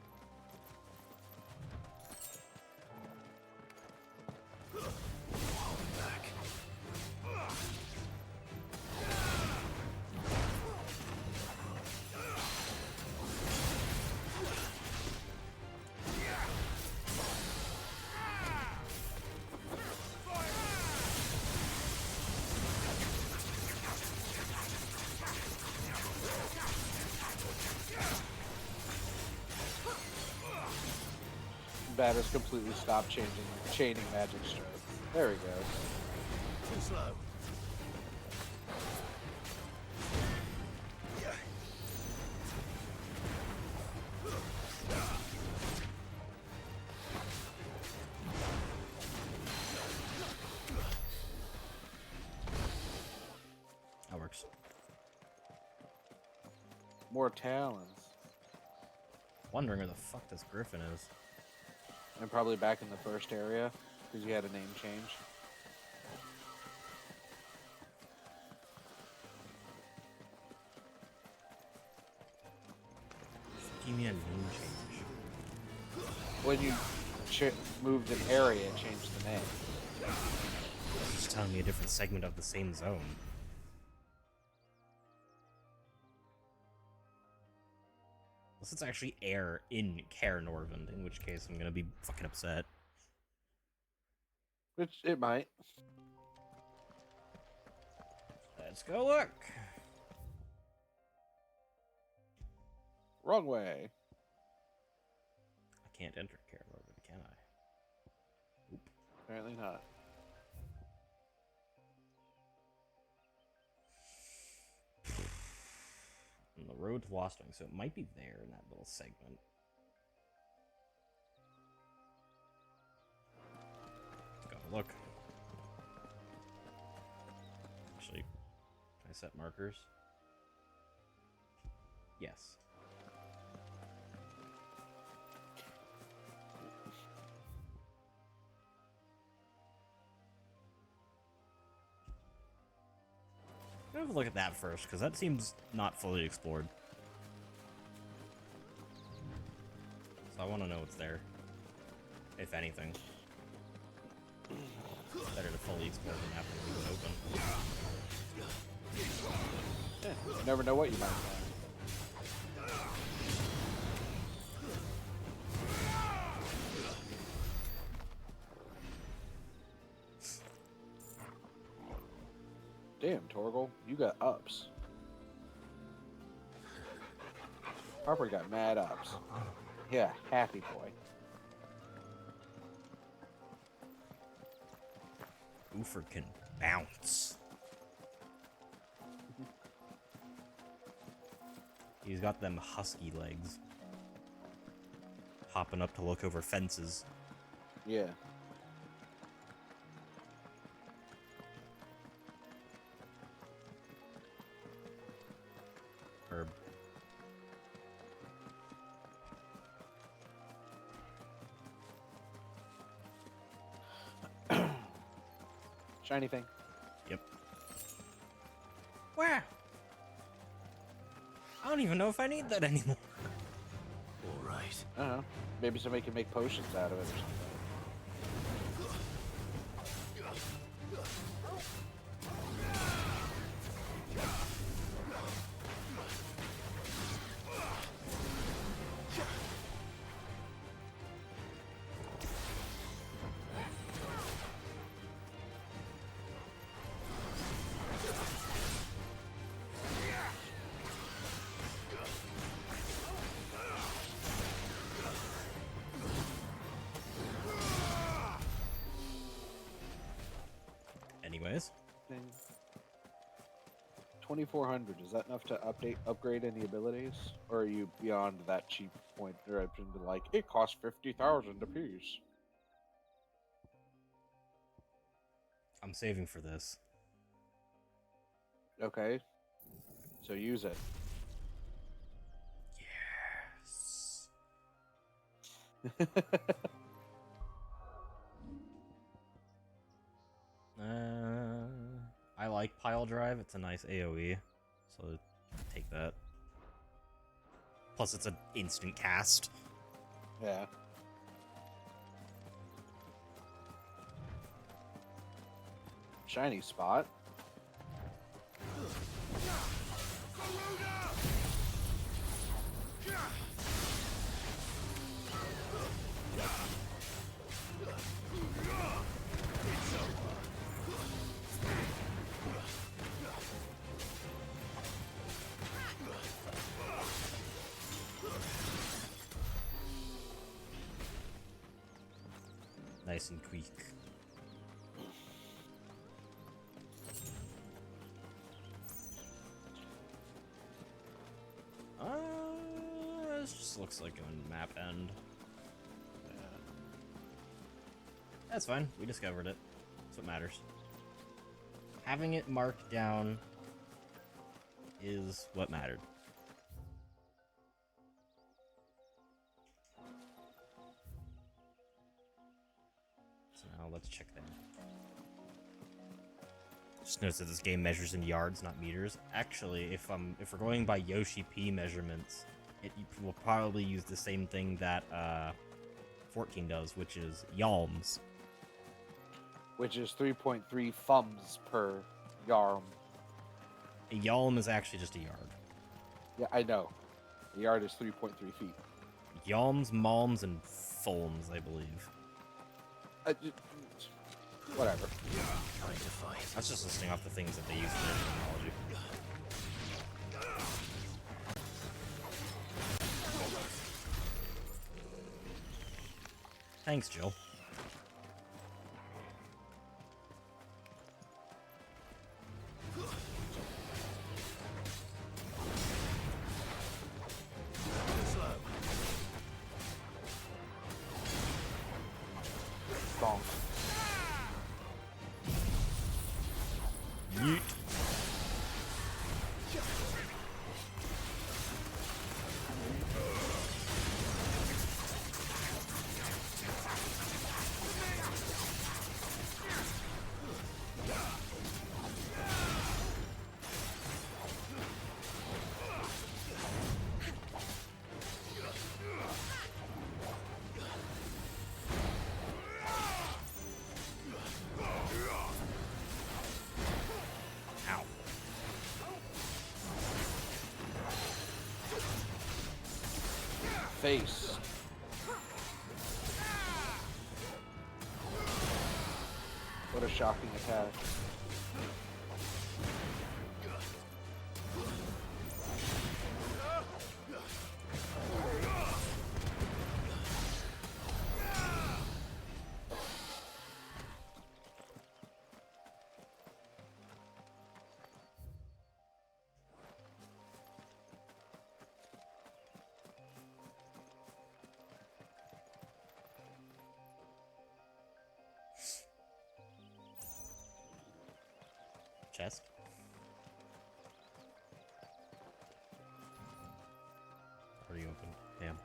Bat has completely stopped chaining magic strike. There he goes. Too slow. That works. More talons. Wondering where the fuck this griffin is. And probably back in the first area, because you had a name change. Give me a name change. When you moved an area, it changed the name. It's just telling me a different segment of the same zone. Unless it's actually air in Caer Norvund, in which case I'm gonna be fucking upset. Which it might. Let's go look. Wrong way. I can't enter Caer Norvund, can I? Oop. Apparently not. On the road to Lost Wing, so it might be there in that little segment. Let's go look. Actually, can I set markers? Yes. I'm gonna have a look at that first, because that seems not fully explored. So I want to know what's there. If anything. It's better to fully explore the map and leave it open. Yeah, you never know what you might find. Damn, Torgal, you got ups. Harper got mad ups. Yeah, happy boy. Oofer can bounce. He's got them husky legs. Hopping up to look over fences. Yeah. Herb. Shiny thing. Yep. Wow. I don't even know if I need that anymore. Alright. I don't know. Maybe somebody can make potions out of it or something. Anyways. 2400, is that enough to upgrade any abilities? Or are you beyond that cheap point where I've been like, it costs 50,000 apiece? I'm saving for this. Okay. So use it. Yes. I like Pile Drive. It's a nice AoE, so take that. Plus, it's an instant cast. Yeah. Shiny spot. Nice and quick. This just looks like a map end. That's fine. We discovered it. That's what matters. Having it marked down is what mattered. let's check that. Just notice that this game measures in yards, not meters. Actually, if we're going by Yoshi P measurements, it will probably use the same thing that 14 does, which is yalms. Which is 3.3 thumbs per yarm. A yalm is actually just a yard. Yeah, I know. A yard is 3.3 feet. Yalms, malms, and fulms, I believe. Whatever. I was just listing off the things that they use in their terminology. Thanks, Jill. Bonk. Yeet. Ow. Face. What a shocking attack. Chest. Already open. Damn.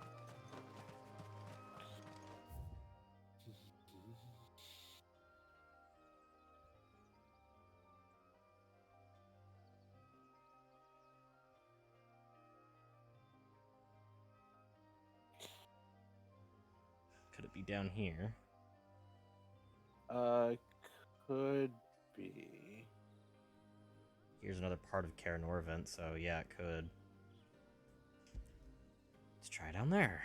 Could it be down here? Could be. Here's another part of Kaer Norvent, so yeah, it could. Let's try down there.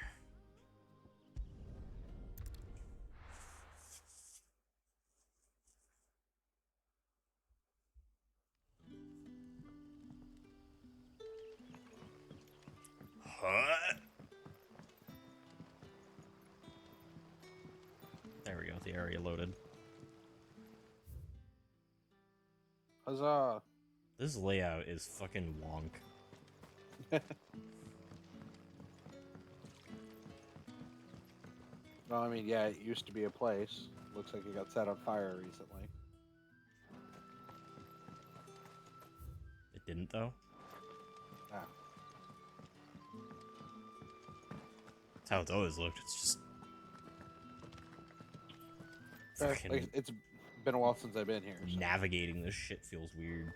Huh? There we go, the area loaded. Huzzah! This layout is fucking wonk. Well, I mean, yeah, it used to be a place. Looks like it got set on fire recently. It didn't, though? Ah. That's how it's always looked. It's just... fucking Like, it's been a while since I've been here. So. navigating this shit feels weird.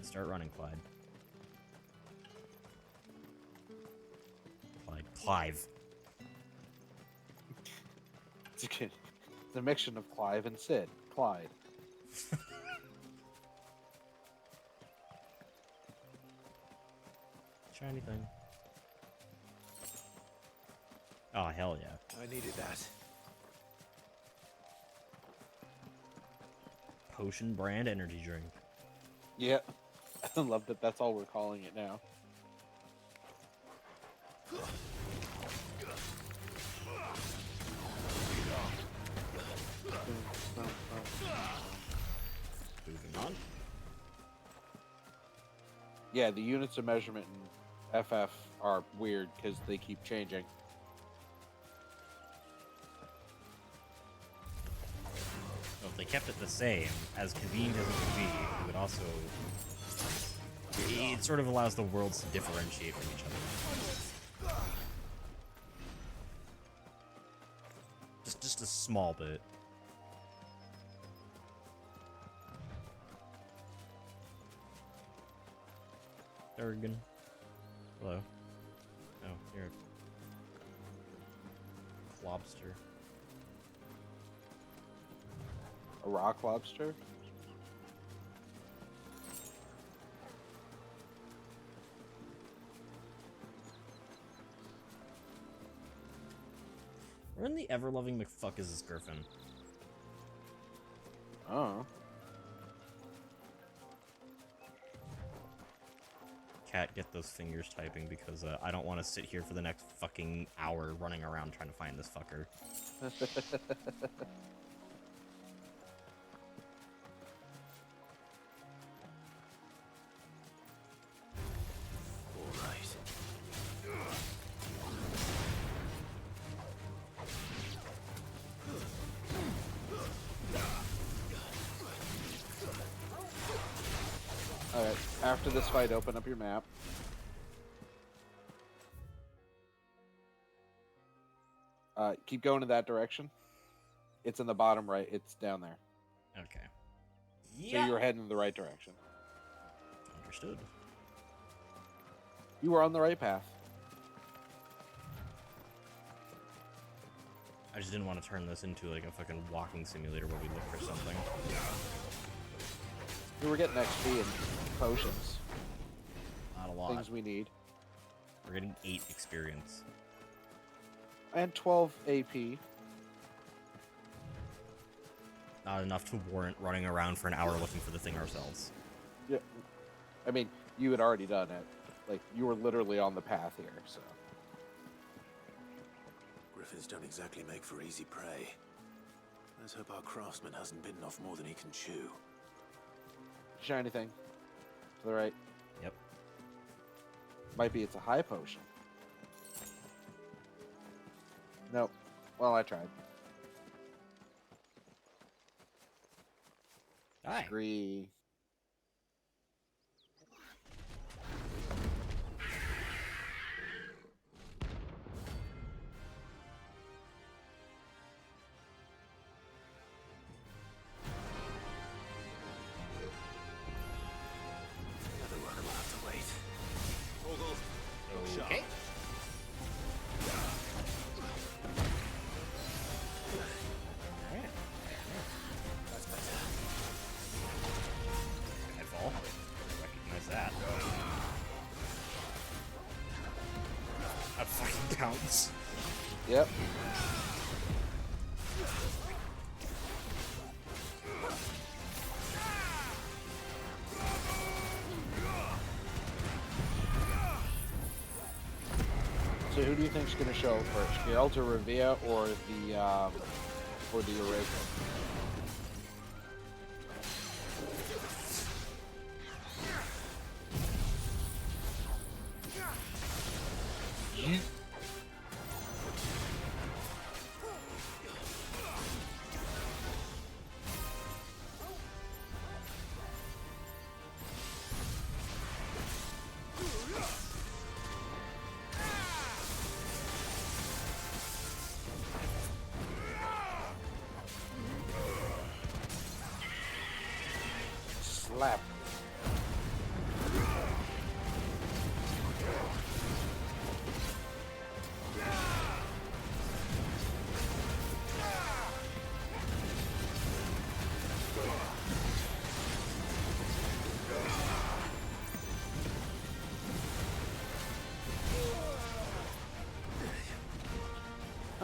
Start running, Clyde. Clive. It's a mixture of Clive and Sid. Clyde. Shiny thing. Oh, hell yeah. I needed that. Potion brand energy drink. Yeah. I love that that's all we're calling it now. Moving on. Yeah, the units of measurement in FF are weird because they keep changing. So if they kept it the same, as convenient as it would be, it would also... it sort of allows the worlds to differentiate from each other. just a small bit. Durgan. Hello. Oh, you're a lobster. A rock lobster? Where in the ever-loving McFuck is this griffin? Oh. Cat, get those fingers typing because I don't want to sit here for the next fucking hour running around trying to find this fucker. Alright, after this fight, open up your map. Keep going in that direction. It's in the bottom right. It's down there. Okay. So you're heading in the right direction. Understood. You were on the right path. I just didn't want to turn this into like a fucking walking simulator where we look for something. We were getting XP and potions. Not a lot. Things we need. We're getting 8 experience. And 12 AP. Not enough to warrant running around for an hour looking for the thing ourselves. Yeah. I mean, you had already done it. Like, you were literally on the path here, so. Griffins don't exactly make for easy prey. Let's hope our craftsman hasn't bitten off more than he can chew. Shiny thing. To the right. Yep. Might be it's a high potion. Nope. Well, I tried. Hi. Agree. Another worker will have to wait. Okay. That's better. Skyfall. Recognize that. That fucking counts. Yep. So who do you think's going to show up first, Geralt or Revia, or the Oracle? Slap.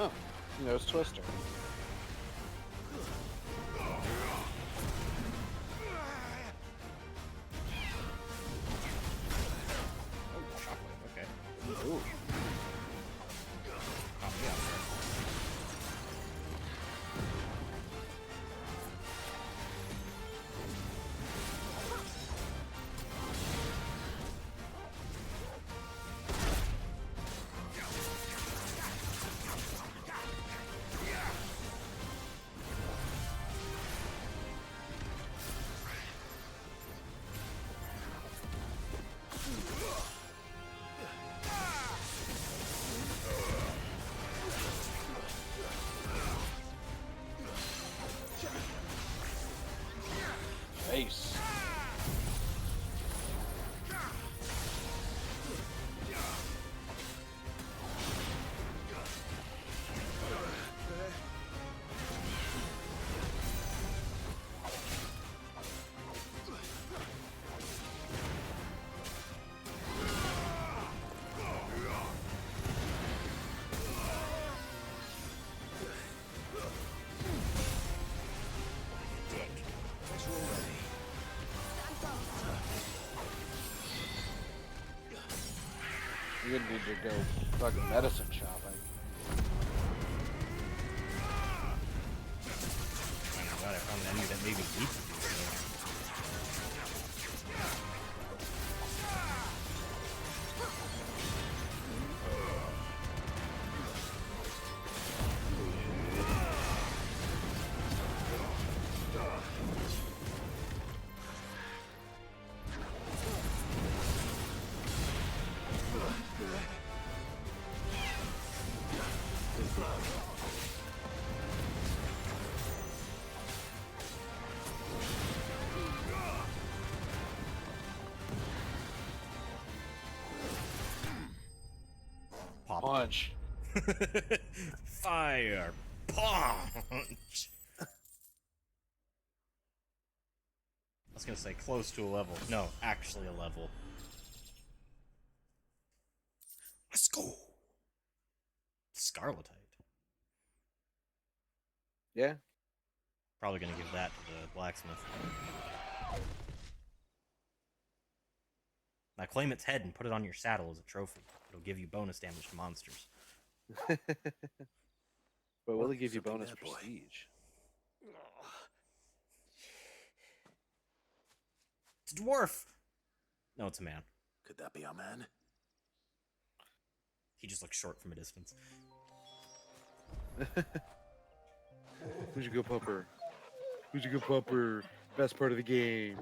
Oh, nose twister. Okay. Ooh. Oh, yeah. Nice. You're gonna need to go fucking medicine shopping. Oh my god, I found an enemy that made me need to do so. Punch. Fire. Punch. I was gonna say close to a level. No, actually a level. Let's go. Scarletite. Yeah. Probably gonna give that to the blacksmith. Now claim its head and put it on your saddle as a trophy. It'll give you bonus damage to monsters. But will it give you bonus prestige? It's a dwarf! No, it's a man. Could that be our man? He just looks short from a distance. Who's your good pupper? Who's your good pupper? Best part of the game.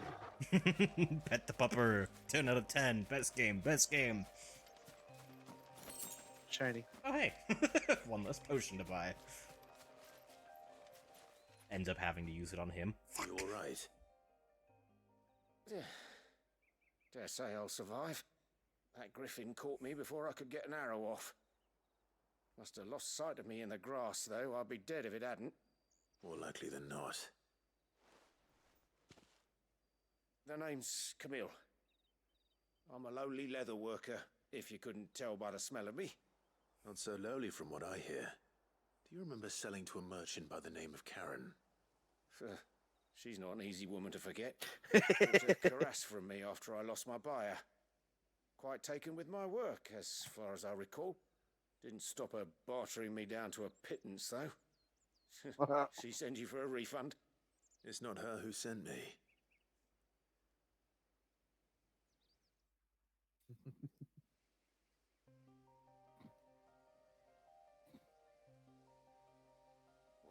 Pet the pupper. 10 out of 10. Best game. Best game. Shiny. Oh, hey. One less potion to buy. Ends up having to use it on him. You alright? Dare say I'll survive. That griffin caught me before I could get an arrow off. Must have lost sight of me in the grass, though. I'd be dead if it hadn't. More likely than not. The name's Camille. I'm a lowly leather worker, if you couldn't tell by the smell of me. Not so lowly from what I hear. Do you remember selling to a merchant by the name of Karen? She's not an easy woman to forget. It was a caress from me after I lost my buyer. Quite taken with my work, as far as I recall. Didn't stop her bartering me down to a pittance, though. She sent you for a refund? It's not her who sent me.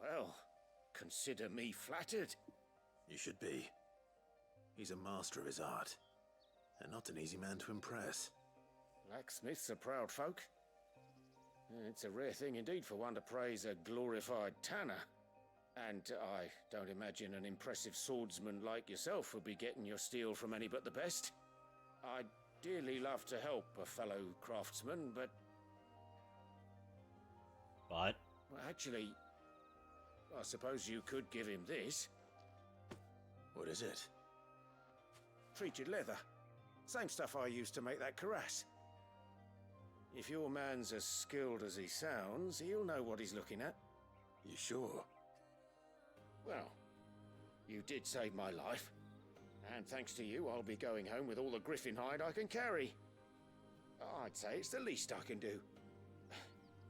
Well, consider me flattered. You should be. He's a master of his art, and not an easy man to impress. Blacksmiths are proud folk. It's a rare thing indeed for one to praise a glorified tanner. And I don't imagine an impressive swordsman like yourself would be getting your steel from any but the best. I'd dearly love to help a fellow craftsman, but... But? Well, actually, I suppose you could give him this. What is it? Treated leather. Same stuff I used to make that cuirass. If your man's as skilled as he sounds, he'll know what he's looking at. You sure? Well, you did save my life. And thanks to you, I'll be going home with all the griffin hide I can carry. I'd say it's the least I can do.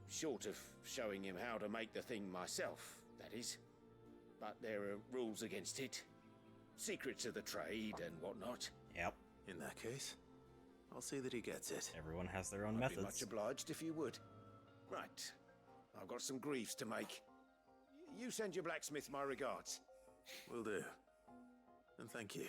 Short of showing him how to make the thing myself, that is. But there are rules against it. Secrets of the trade and whatnot. Yep. In that case, I'll see that he gets it. Everyone has their own I'd methods. be much obliged if you would. Right. I've got some greaves to make. You send your blacksmith my regards. Will do. And thank you.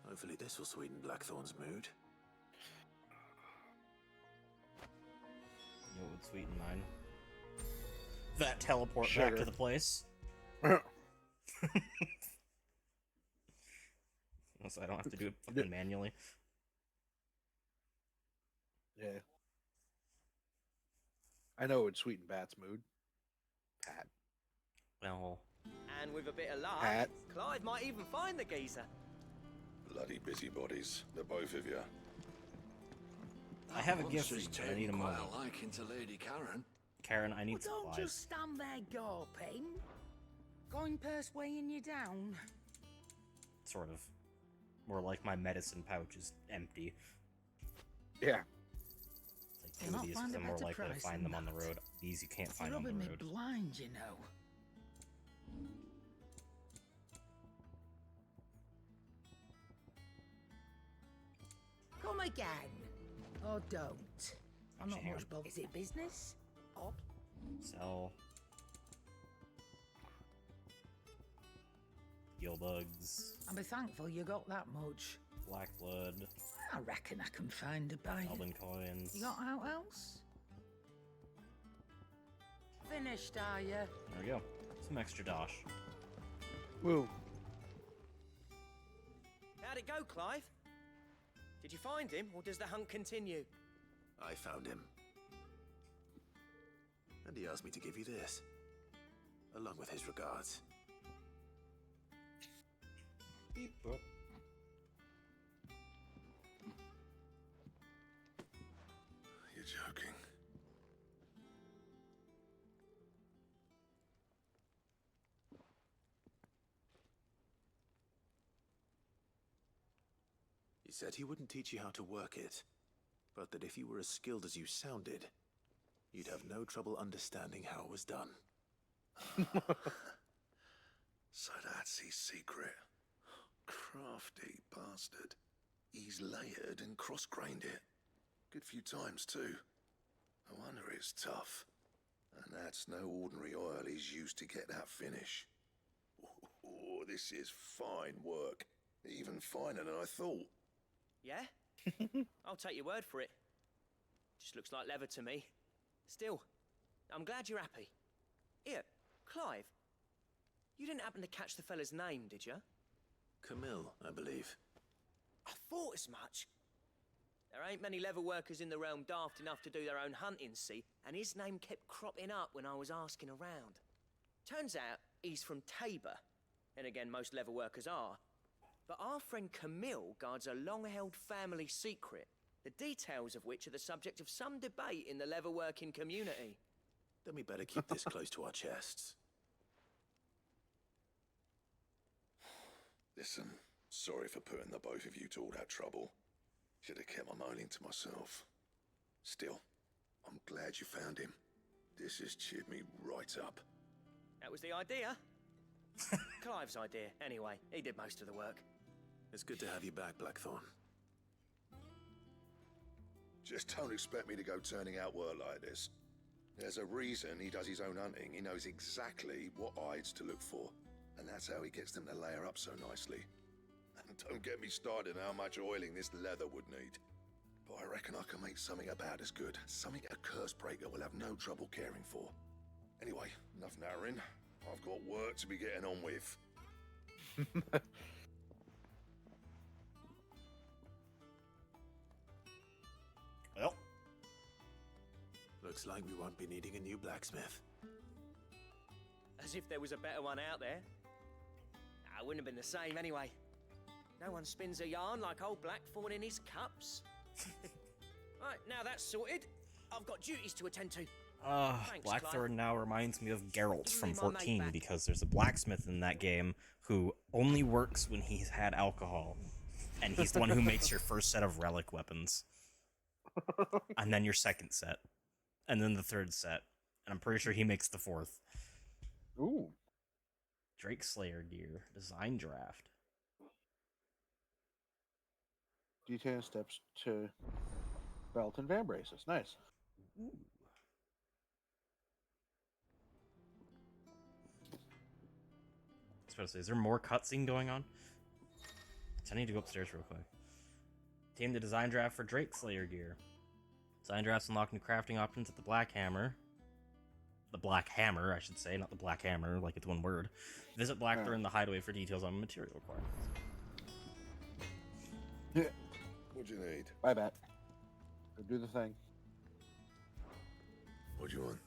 Hopefully this will sweeten Blackthorn's mood. You know what would sweeten mine? that teleport back Sugar. to the place. So I don't have to do it fucking manually. Yeah. I know it would sweeten Bat's mood. Pat. Well. And with a bit of luck, Pat. Clive might even find the geezer. Bloody busybodies, the both of you. I have a gift for you, but I need a moment. Quite a liking to Lady Karen. Karen, I need Well, don't supplies. just stand there gawping. Coin purse weighing you down. Sort of. More like my medicine pouch is empty. Yeah. It's You'll like not these find because a I'm more better likely to price find than them on the that. road. These you can't You're find on the rubbing me road. blind, you know. Come again. Or don't. I'm not Actually, hang much bothered. Is it business? Odd. Sell. Gill bugs. I'll be thankful you got that much. Black blood. I reckon I can find a buyer. Elven coins. You got out else? Finished, are you? There we go. Some extra dosh. Woo. How'd it go, Clive? Did you find him, or does the hunt continue? I found him. And he asked me to give you this, along with his regards. Beep boop. You're joking. He said he wouldn't teach you how to work it, but that if you were as skilled as you sounded, you'd have no trouble understanding how it was done. So that's his secret. Crafty bastard. He's layered and cross-grained it. Good few times, too. No wonder it's tough. And that's no ordinary oil he's used to get that finish. Oh, this is fine work. Even finer than I thought. Yeah? I'll take your word for it. Just looks like leather to me. Still, I'm glad you're happy. Here, Clive. You didn't happen to catch the fella's name, did you? Camille, I believe. I thought as much. There ain't many leather workers in the realm daft enough to do their own hunting, see, and his name kept cropping up when I was asking around. Turns out he's from Tabor, and again, most leather workers are. But our friend Camille guards a long-held family secret, the details of which are the subject of some debate in the leather-working community. Then we better keep this close to our chests. Listen, sorry for putting the both of you to all that trouble. Should have kept my moaning to myself. Still, I'm glad you found him. This has cheered me right up. That was the idea. Clive's idea, anyway. He did most of the work. It's good to have you back, Blackthorn. Just don't expect me to go turning out work like this. There's a reason he does his own hunting. He knows exactly what hides to look for. And that's how he gets them to layer up so nicely. And don't get me started on how much oiling this leather would need. But I reckon I can make something about as good. Something a Cursebreaker will have no trouble caring for. Anyway, enough narrowing. I've got work to be getting on with. Well. Looks like we won't be needing a new blacksmith. As if there was a better one out there. It wouldn't have been the same anyway. No one spins a yarn like old Blackthorn in his cups. Right, now that's sorted. I've got duties to attend to. Thanks, Blackthorn Clive. now reminds me of Geralt from Give me my mate 14 back. because there's a blacksmith in that game who only works when he's had alcohol. And he's the one who makes your first set of relic weapons. And then your second set. And then the third set. And I'm pretty sure he makes the fourth. Ooh. Drake Slayer gear. Design draft. D10 steps to belt and van braces. Nice. Ooh. I was about to say, is there more cutscene going on? So I need to go upstairs real quick. Team the design draft for Drake Slayer gear. Design drafts unlock new crafting options at the Black Hammer. the Black Hammer, I should say, not the Black Hammer, like it's one word. Visit Blackburn, the Hideaway, for details on material requirements. What do you need? Bye, Bat. Go do the thing. What do you want?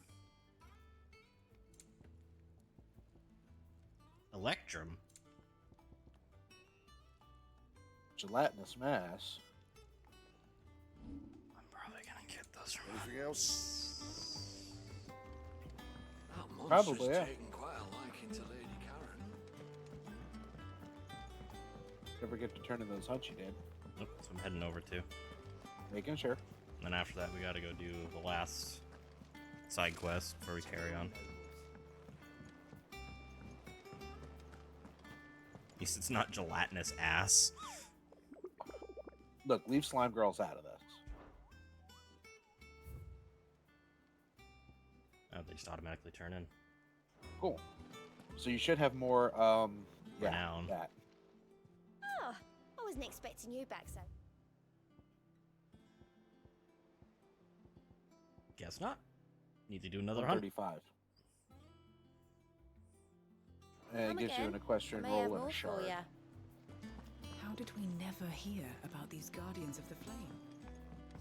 Electrum? Gelatinous mass. I'm probably gonna get those from anything else? That Probably, monster's yeah. taken quite a liking to Lady Karen. Never get to turn in those hunts you did. Nope, so I'm heading over to. Making sure. And then after that, we gotta go do the last side quest before we carry on. At least it's not gelatinous ass. Look, leave slime girls out of this. Oh, they just automatically turn in. Cool. So you should have more, yeah, Renown. that. Oh, I wasn't expecting you back so. Guess not. Need to do another hunt. 135. And it Come gives you again. an equestrian I may have roll and more a for shard. ya. How did we never hear about these Guardians of the Flame?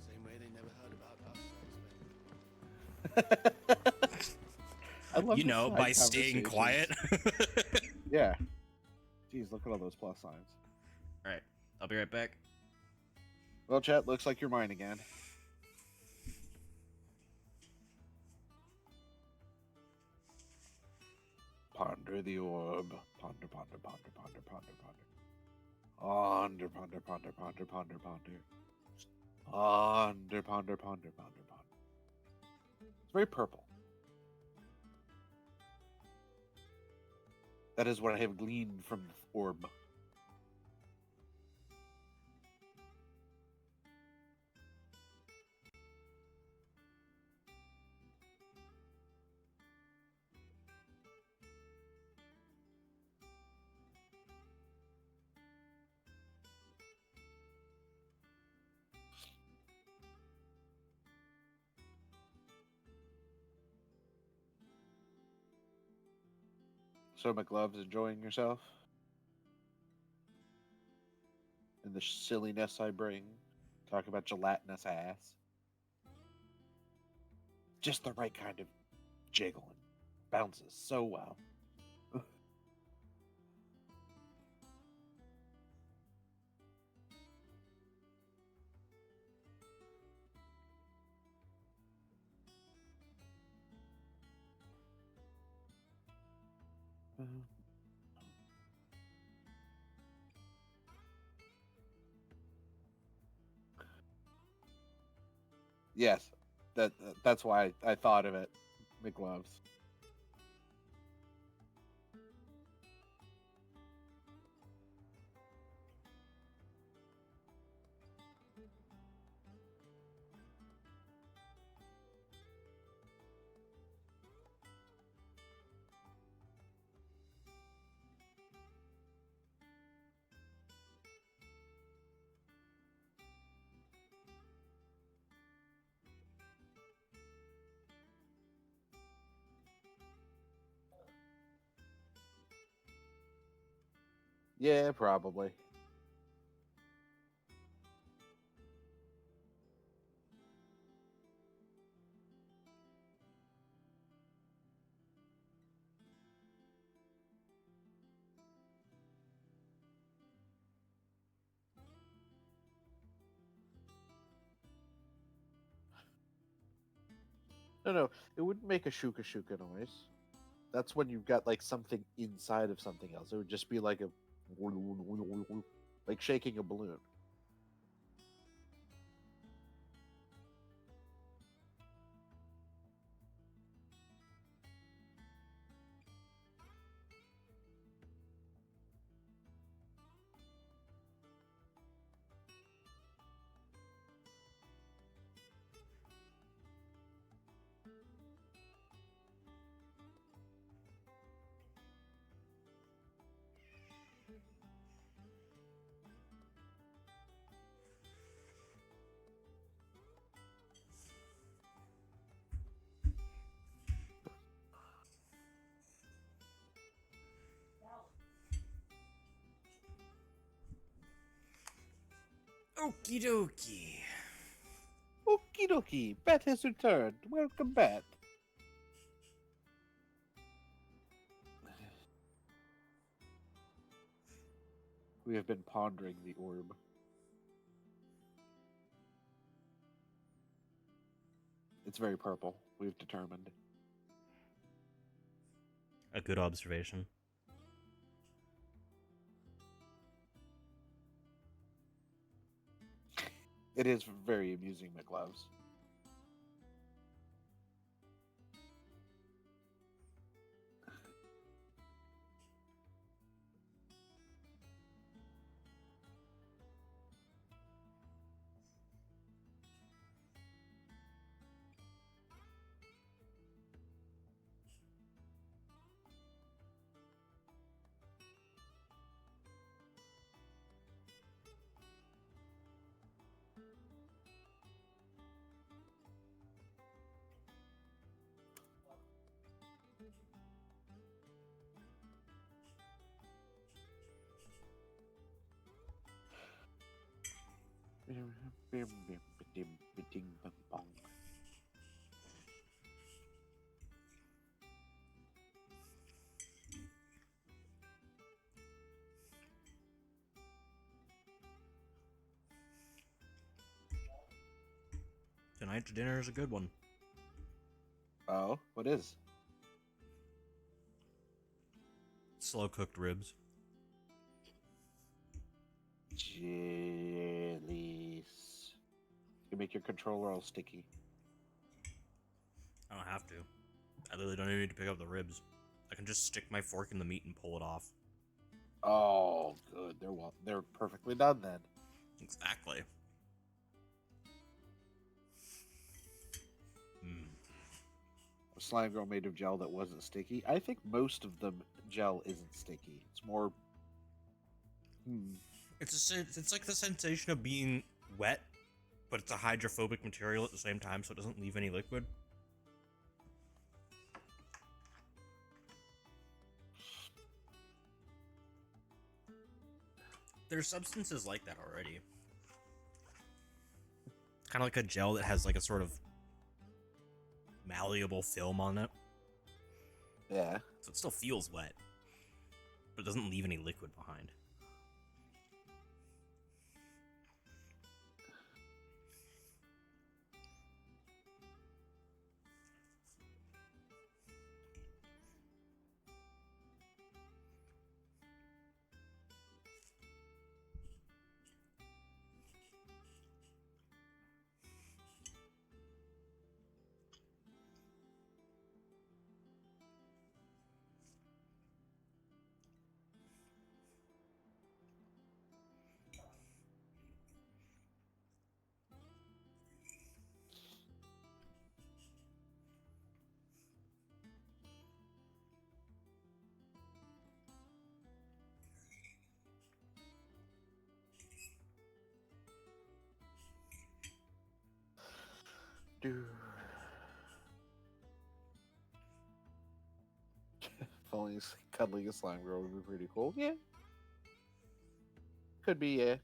Same way they never heard about us. I love You the know, side by staying quiet. conversations. Yeah. Jeez, look at all those plus signs. Alright, I'll be right back. Well, chat, looks like you're mine again. Ponder the orb. Ponder, ponder, ponder, ponder, ponder, ponder. Ponder, ponder, ponder, ponder, ponder, ponder. Ponder, ponder, ponder, ponder, ponder. It's very purple. That is what I have gleaned from the orb. So, McLove's enjoying yourself? And the silliness I bring? Talk about gelatinous ass. Just the right kind of jiggling. Bounces so well. Yes, that's why I thought of it, McLove's. Yeah, probably. No, it wouldn't make a shuka shuka noise. That's when you've got like something inside of something else. It would just be like a like shaking a balloon. Okie dokie. Okie dokie. Bet has returned. Welcome, Bet. We have been pondering the orb. It's very purple, we've determined. A good observation. It is very amusing, McLoves. Tonight's dinner is a good one. Oh, what is? Slow cooked ribs. Jellies. You make your controller all sticky. I don't have to. I literally don't even need to pick up the ribs. I can just stick my fork in the meat and pull it off. Oh, good. They're perfectly done then. Exactly. A slime girl made of gel that wasn't sticky. I think most of them gel isn't sticky. It's more. It's like the sensation of being wet, but it's a hydrophobic material at the same time, so it doesn't leave any liquid. There's substances like that already. Kind of like a gel that has like a sort of malleable film on it. Yeah. So it still feels wet, but it doesn't leave any liquid behind. Falling, cuddling a slime girl would be pretty cool. Yeah. Could be, yeah.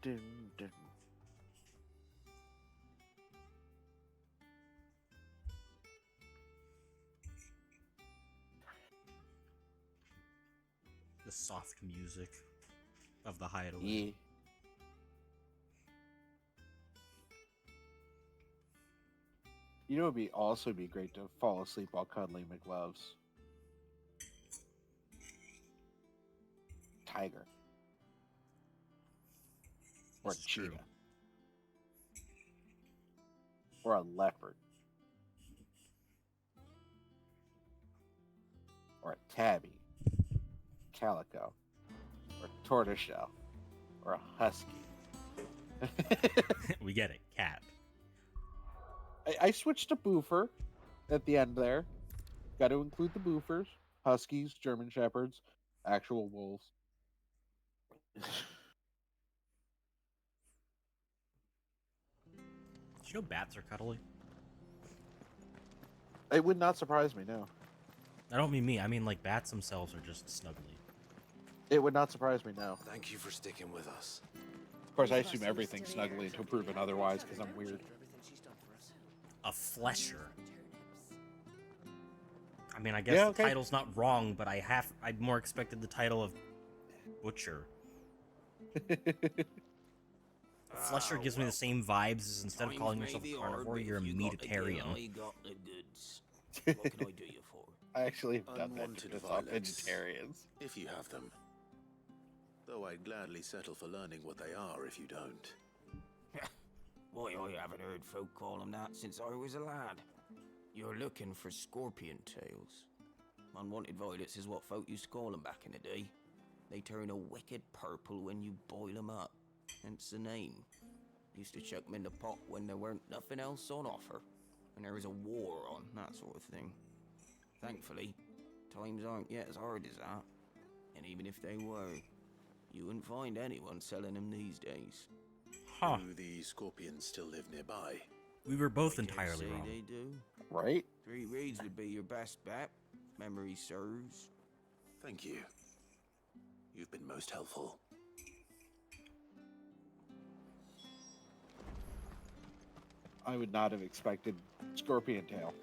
Dun, dun. The soft music of the hideaway. Yeah. You know, it'd be also be great to fall asleep while cuddling McLoves. Tiger. Or a cheetah. True. Or a leopard. Or a tabby. Calico. Or tortoiseshell. Or a husky. We get it, cat. I switched to boofer at the end there. Got to include the boofers. Huskies, German Shepherds, actual wolves. Did you know bats are cuddly? It would not surprise me, no. I don't mean me. I mean like bats themselves are just snuggly. It would not surprise me, no. Thank you for sticking with us. Of course, I assume everything's snuggly until proven otherwise, because I'm weird. A flesher. I mean, I guess the title's not wrong, but I more expected the title of butcher. Flesher gives me the same vibes as instead of calling yourself a carnivore, you're a meatitarian. What can I do you for? I actually have done that Unwanted to violets, vegetarians. if you have them. Though I'd gladly settle for learning what they are if you don't. Why, I haven't heard folk call them that since I was a lad. You're looking for scorpion tails. Unwanted violets is what folk used to call them back in the day. They turn a wicked purple when you boil them up. Hence the name. Used to chuck them in the pot when there weren't nothing else on offer. When there was a war on, that sort of thing. Thankfully, times aren't yet as hard as that. And even if they were, you wouldn't find anyone selling them these days. Huh. Do the scorpions still live nearby? We were both I dare entirely say wrong. They do. Right? 3 Reeds would be your best bet, if memory serves. Thank you. You've been most helpful. I would not have expected scorpion tail.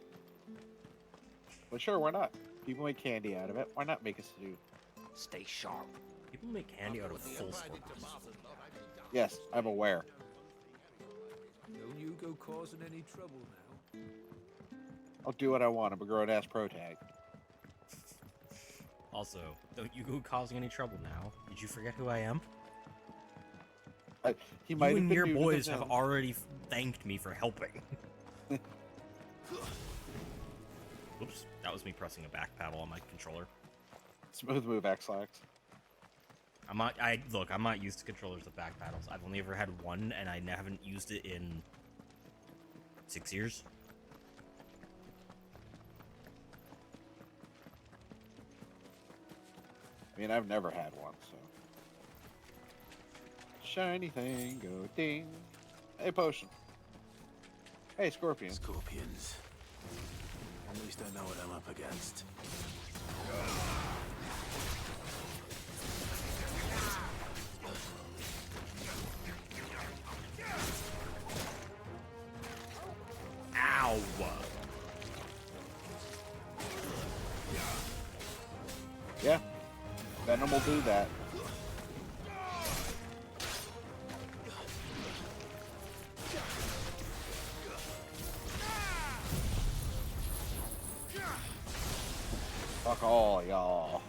But sure, why not? People make candy out of it. Why not make a stew? Stay sharp. People make candy out of full scorpions. Yes, I'm aware. Don't you go causing any trouble now. I'll do what I want. I'm a grown-ass protag. Also, don't you go causing any trouble now. Did you forget who I am? He might you have and been your new to boys the have town. already thanked me for helping. Oops, that was me pressing a back paddle on my controller. Smooth move, X-Lax. I'm not used to controllers with back paddles. I've only ever had one, and I haven't used it in 6 years. I mean, I've never had one, so. Shiny thing, go ding. Hey, potion. Hey, scorpion. Scorpions. At least I know what I'm up against. Ow! Yeah. Venom will do that. Fuck all y'all.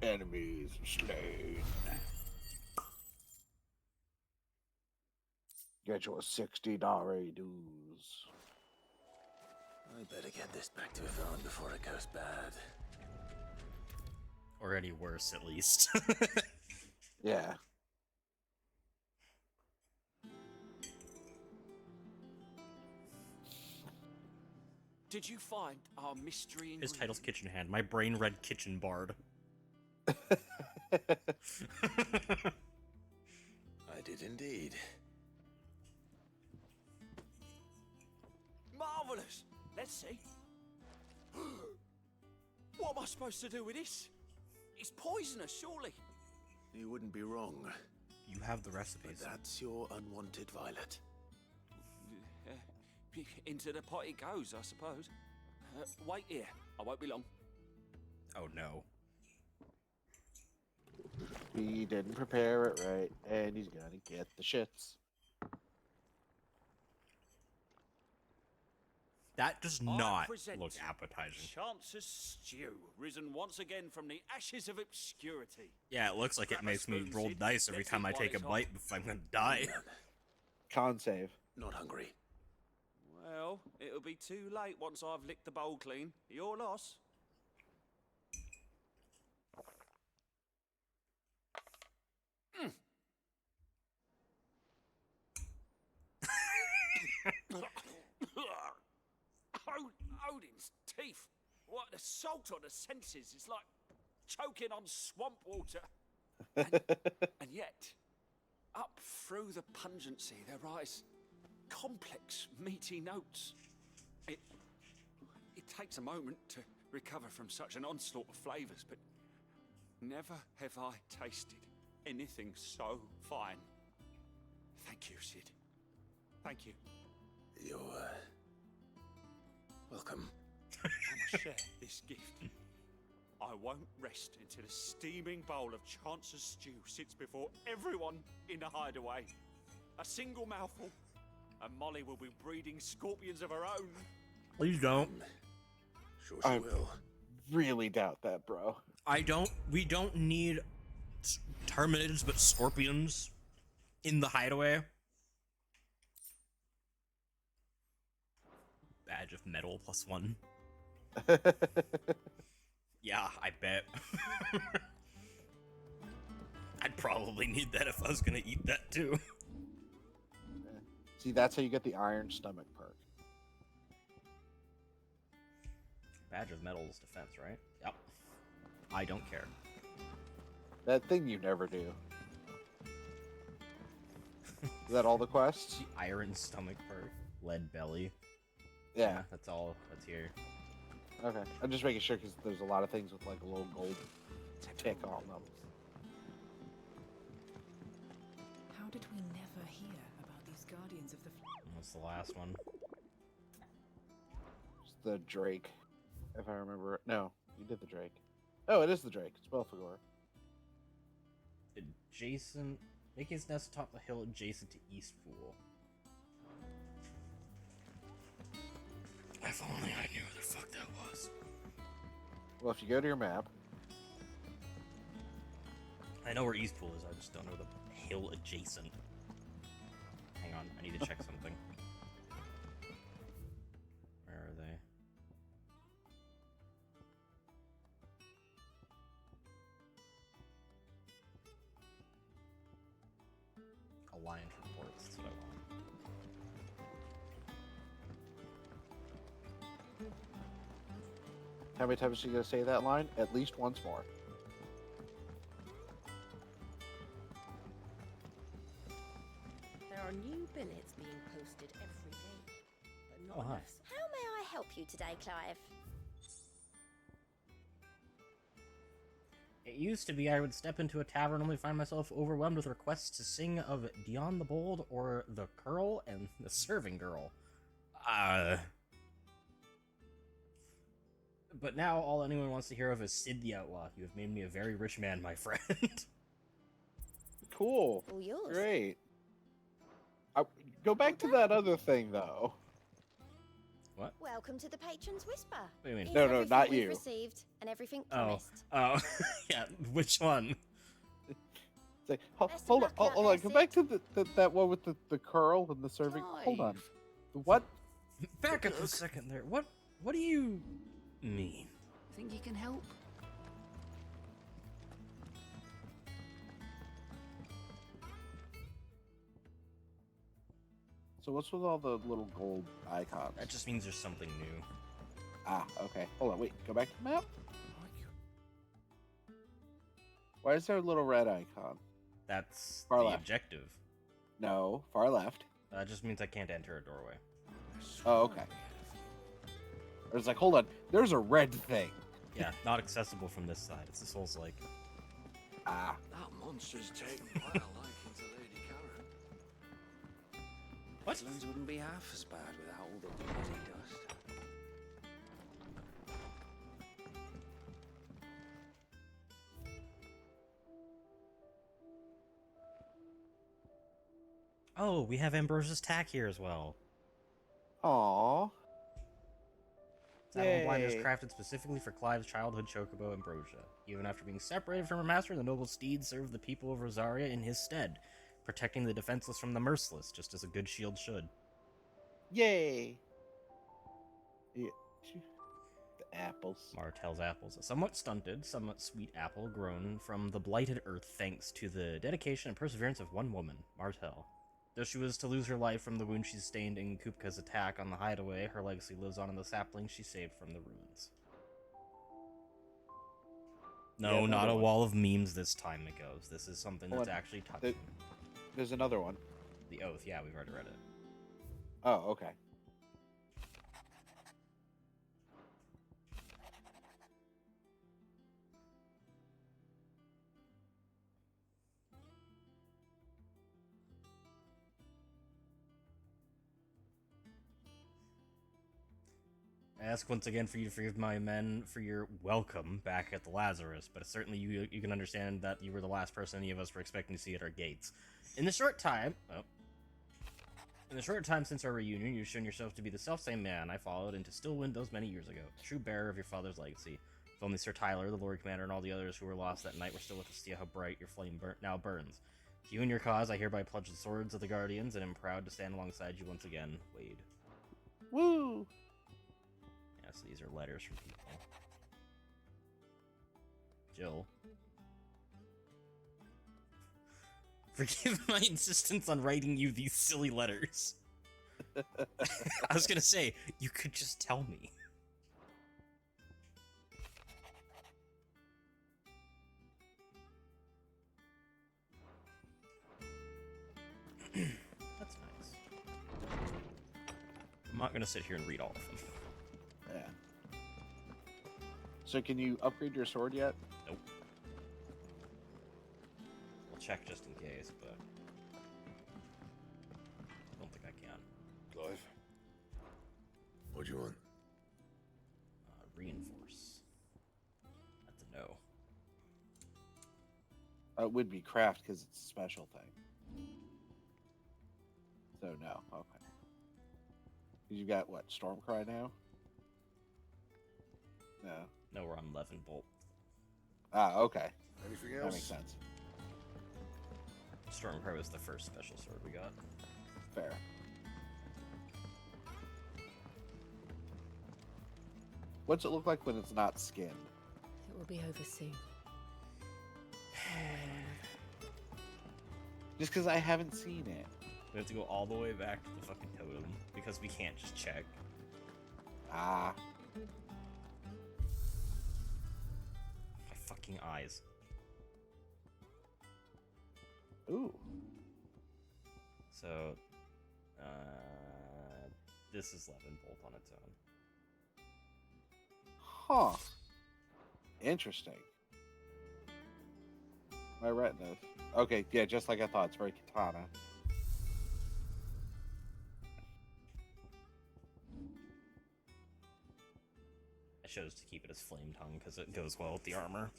Enemies slain. Get your $60 dues. I better get this back to Yvonne before it goes bad. Or any worse, at least. Yeah. Did you find our mystery His ingredient? title's Kitchen Hand. My brain read Kitchen Bard. I did indeed. Marvelous! Let's see. What am I supposed to do with this? It's poisonous, surely. You wouldn't be wrong. You have the recipes. But that's your unwanted violet. Into the pot it goes, I suppose. Wait here. I won't be long. Oh no. He didn't prepare it right, and he's gonna get the shits. That does I not present look appetizing. Chance's stew, risen once again from the ashes of obscurity. Yeah, it looks like it Grab a makes me spoon, roll Sid. dice every Let's time eat I while take a it's hot. bite before I'm gonna die. Con save. Not hungry. Well, it'll be too late once I've licked the bowl clean. Your loss. Odin's teeth. What the salt on the senses is like choking on swamp water. And yet, up through the pungency, there rise complex, meaty notes. It takes a moment to recover from such an onslaught of flavors, but never have I tasted anything so fine. Thank you, Sid. Thank you. You're welcome. I must share this gift. I won't rest until a steaming bowl of Chance's stew sits before everyone in the hideaway. A single mouthful, and Molly will be breeding scorpions of her own. Please don't. Sure I really doubt that, bro. We don't need terminids, but scorpions in the hideaway. Badge of metal +1. Yeah, I bet. I'd probably need that if I was gonna eat that too. See, that's how you get the iron stomach perk. Badge of metal is defense, right? Yep. I don't care. That thing you never do. Is that all the quests? The iron stomach perk, lead belly. Yeah. That's all that's here. Okay. I'm just making sure because there's a lot of things with like a little gold tick on them. How did we never hear about these guardians of the What's the last one? It's the Drake, if I remember. No, you did the Drake. Oh, it is the Drake. It's Belphegor. Adjacent, making his nest atop the hill adjacent to Eastpool. If only I knew where the fuck that was. Well, if you go to your map, I know where Eastpool is. I just don't know the hill adjacent. Hang on, I need to check something. Where are they? Alliance reports. That's what I want. how many times are you going to say that line? At least once more. There are new billets being posted every day, but not Oh, hi. enough. How may I help you today, Clive? It used to be I would step into a tavern only find myself overwhelmed with requests to sing of Dion the Bold or The Curl and The Serving Girl. But now all anyone wants to hear of is Sid the Outlaw. You have made me a very rich man, my friend. Cool. All yours. Great. Go back to that other thing, though. What? Welcome to the Patron's Whisper. What do you mean? Here's No, everything not we've you. received and everything Oh. promised. Oh. Yeah, which one? It's like, hold Best of on, luck out hold there, on. Go back to that one with the curl and the serving. Hold on. What? Back up a second there. What do you mean? Think you can help? So what's with all the little gold icons? That just means there's something new. Ah, okay. Hold on, wait. Go back to the map. Why is there a little red icon? That's Far the left. objective. No, far left. That just means I can't enter a doorway. Oh, okay. I was like, hold on. There's a red thing. Yeah, not accessible from this side. It's this whole like. Ah. That monster's taken quite a liking to Lady Karen. What? Midlands wouldn't be half as bad without all the bloody dust. Oh, we have Ambrose's tack here as well. Aww. Saddle blind is Yay. crafted specifically for Clive's childhood chocobo, Ambrosia. Even after being separated from her master, the noble steed served the people of Rosaria in his stead, protecting the defenseless from the merciless, just as a good shield should. Yay! Yeah. The apples. Martell's apples. A somewhat stunted, somewhat sweet apple grown from the blighted earth thanks to the dedication and perseverance of one woman, Martell. Though she was to lose her life from the wound she sustained in Kupka's attack on the hideaway, her legacy lives on in the saplings she saved from the ruins. No, Yeah, not another a one. wall of memes this time, Mikos. This is something that's actually touching. There's another one. The Oath, yeah, we've already read it. Oh, okay. I ask once again for you to forgive my men for your welcome back at the Lazarus, but certainly you can understand that you were the last person any of us were expecting to see at our gates. In the short time since our reunion, you've shown yourself to be the selfsame man I followed into Stillwind those many years ago, true bearer of your father's legacy. If only Sir Tyler, the Lord Commander, and all the others who were lost that night were still with us to see how bright your flame now burns. To you and your cause, I hereby pledge the swords of the Guardians, and am proud to stand alongside you once again, Wade. Woo! Yes, these are letters from people. Jill. Forgive my insistence on writing you these silly letters. I was gonna say, you could just tell me. That's nice. I'm not gonna sit here and read all of them. Yeah. So can you upgrade your sword yet? Nope. I'll check just in case, but I don't think I can. Clive? What do you want? Reinforce. That's a no. It would be craft because it's a special thing. So no, okay. You got what? Stormcry now? No. No, we're on Bolt. Ah, okay. Anything That else? makes sense. Stormcry was the first special sword we got. Fair. What's it look like when it's not skinned? It will be over soon. Just because I haven't seen it. We have to go all the way back to the fucking totem because we can't just check. Ah. My fucking eyes. Ooh. So, this is Bolt on its own. Huh. Interesting. My retinas. Okay, yeah, just like I thought. It's very katana. I chose to keep it as Flame Tongue because it goes well with the armor.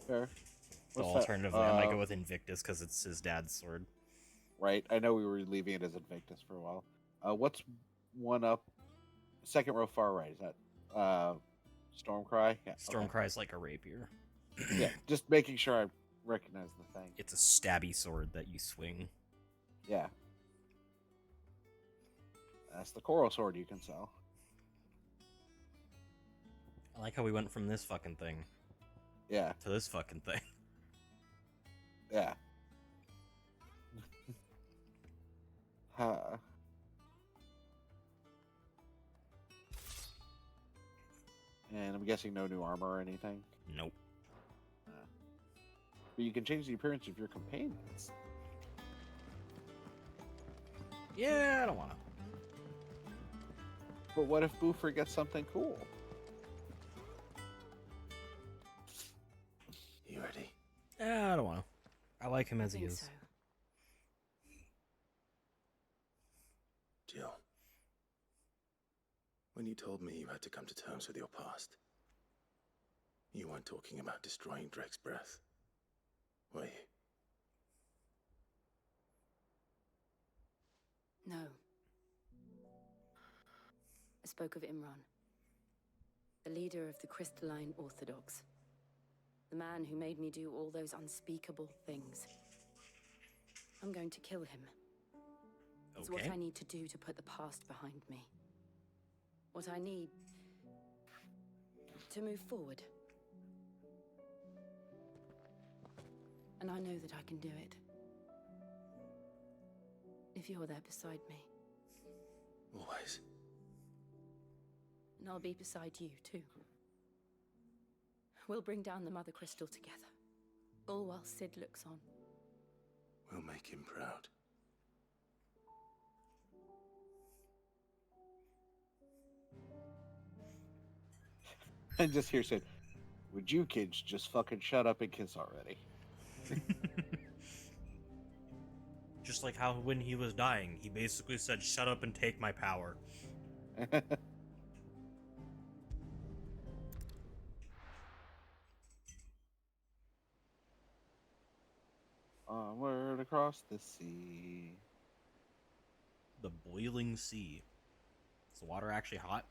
Fair. So What's that? alternatively, I might go with Invictus because it's his dad's sword. Right. I know we were leaving it as Invictus for a while. What's one up? Second row far right. Is that Stormcry? Yeah. Stormcry's like a rapier. Yeah. Just making sure I recognize the thing. It's a stabby sword that you swing. Yeah. That's the coral sword you can sell. I like how we went from this fucking thing. Yeah. To this fucking thing. Yeah. Huh. And I'm guessing no new armor or anything. Nope. But you can change the appearance of your companions. Yeah, I don't want to. But what if Boofer gets something cool? You ready? I don't want to. I like him as he think is. so. Jill, when you told me you had to come to terms with your past, you weren't talking about destroying Drake's breath, were you? No. I spoke of Imran. The leader of the Crystalline Orthodox. The man who made me do all those unspeakable things. I'm going to kill him. It's what Okay. I need to do to put the past behind me. What I need to move forward. And I know that I can do it. If you're there beside me. Always. And I'll be beside you, too. We'll bring down the Mother Crystal together. All while Sid looks on. We'll make him proud. And just here said, would you kids just fucking shut up and kiss already? Just like how when he was dying, he basically said, "Shut up and take my power." Onward across the sea. The boiling sea. Is the water actually hot?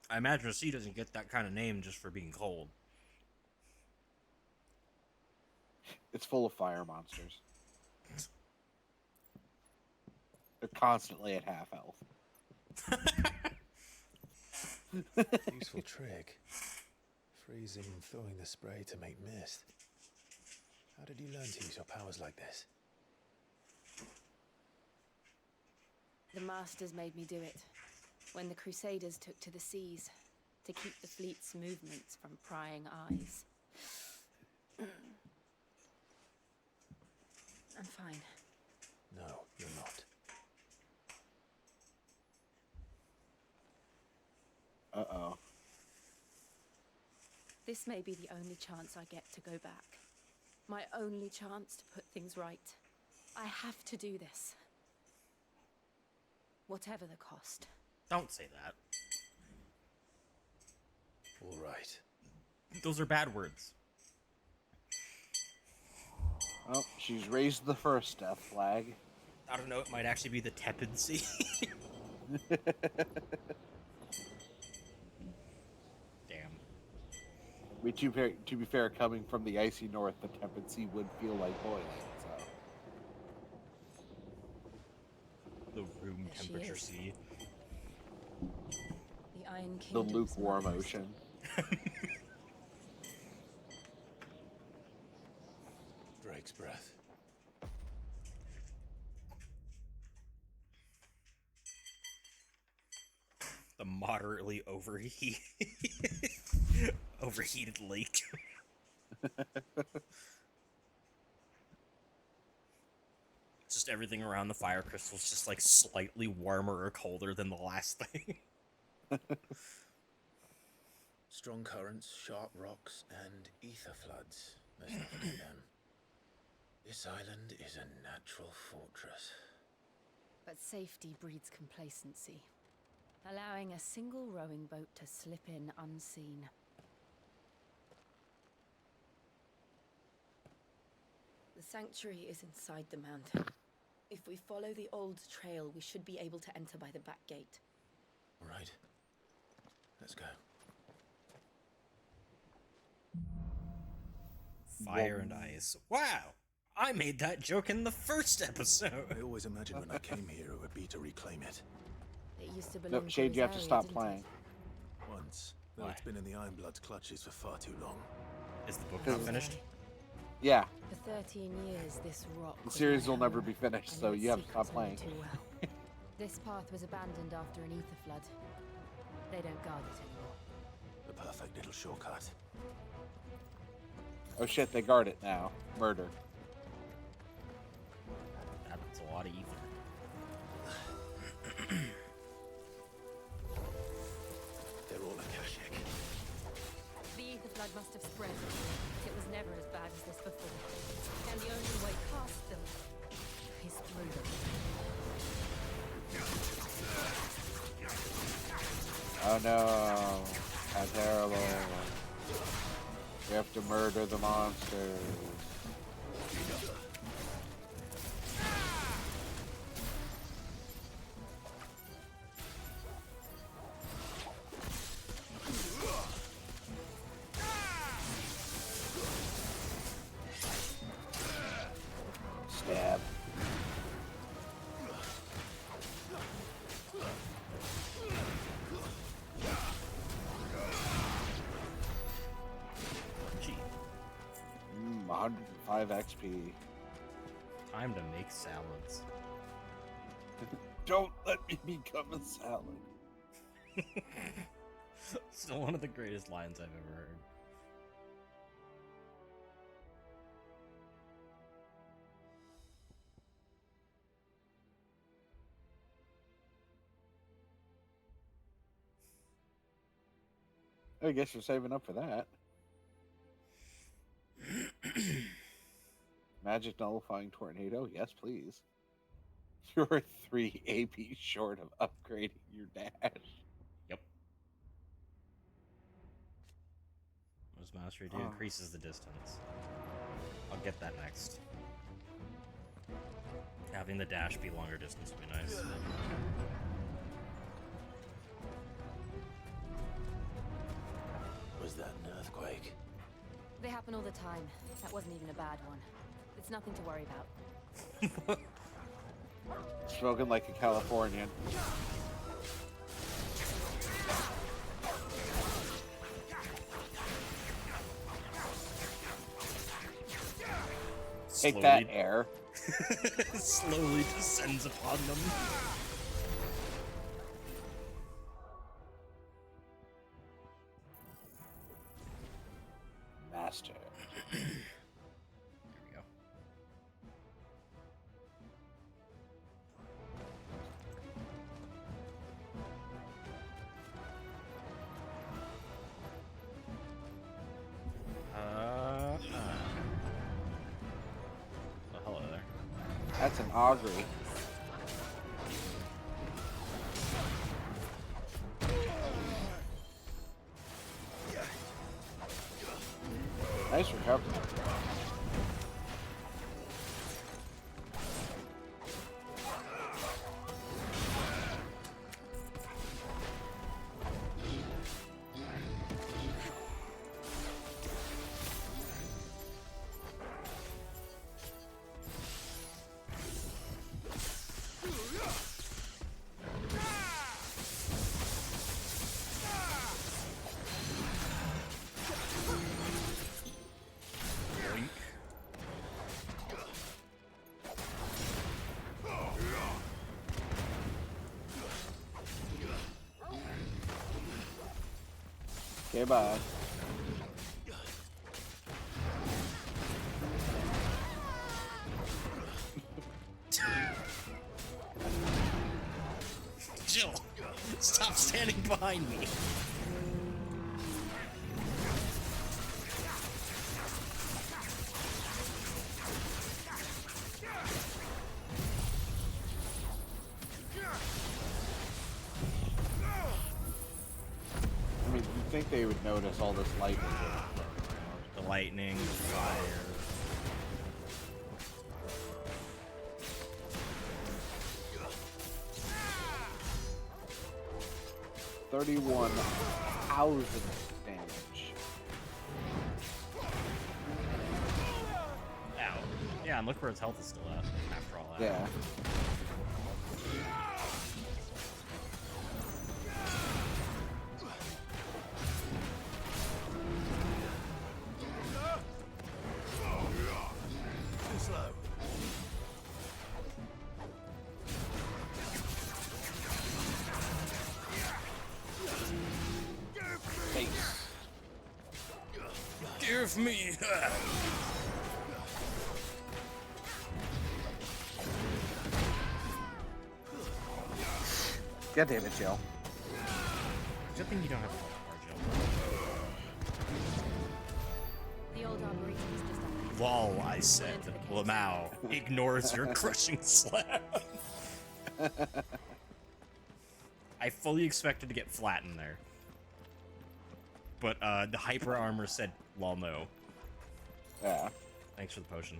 I imagine the sea doesn't get that kind of name just for being cold. It's full of fire monsters. They're constantly at half health. Useful trick. Freezing and throwing the spray to make mist. How did you learn to use your powers like this? The Masters made me do it. When the Crusaders took to the seas, to keep the fleet's movements from prying eyes. I'm fine. No, you're not. Uh-oh. This may be the only chance I get to go back. My only chance to put things right. I have to do this. Whatever the cost. Don't say that. All right. Those are bad words. Well, she's raised the first death flag. I don't know, it might actually be the tepid sea. Damn. To be fair, coming from the icy north, the tepid sea would feel like boiling, so. The room There she temperature is. sea. The Iron The Kingdom's lukewarm Mother ocean. Drake's breath. The moderately overheated lake. Just everything around the fire crystal is just like slightly warmer or colder than the last thing. Strong currents, sharp rocks, and ether floods. There's nothing in them. This island is a natural fortress. But safety breeds complacency. Allowing a single rowing boat to slip in unseen. The sanctuary is inside the mountain. If we follow the old trail, we should be able to enter by the back gate. All right. Let's go. Fire and ice. Wow! I made that joke in the first episode. I always imagined when I came here it would be to reclaim it. It used to belong Nope, to Shade, you have to Rosaria, stop didn't playing. it? Once, though Why? it's been in the Ironblood's clutches for far too long. Is the book not finished? Yeah, For 13 years, this rock the was series my will never home. be finished, I so knew you have to its stop secrets playing. only too well. This path was abandoned after an ether flood. They don't guard it anymore. The perfect little shortcut. Oh shit, they guard it now. Murder. That's a lot of ether. They're all Akashic. The ether flood must have spread. It was never as bad as this before. And the only way past them is through them. Oh no. How terrible. We have to murder the monsters. 105 XP. Time to make salads. Don't let me become a salad. Still one of the greatest lines I've ever heard. I guess you're saving up for that. Magic nullifying tornado? Yes, please. You're 3 AP short of upgrading your dash. Yep. What does mastery do? Oh. Increases the distance. I'll get that next. Having the dash be longer distance would be nice. Was that an earthquake? They happen all the time. That wasn't even a bad one. It's nothing to worry about. Spoken like a Californian. Take that, air. Slowly descends upon them. Master. There we go. Oh, hello there. That's an augury. Nice recovery. Okay, bye. Jill, stop standing behind me. I mean, you'd think they would notice all this lightning. The lightning, the fire. $31,000 damage. Ow. Yeah, and look where its health is still at after all that. Yeah. Too slow. Give me that. God damn it, Jill. Good thing you don't have a bar, Jill. The old arboretum is just up ahead. Lol, I said. Lamau ignores your crushing slap. I fully expected to get flattened there. But the hyper armor said, lol, no. Yeah. Thanks for the potion.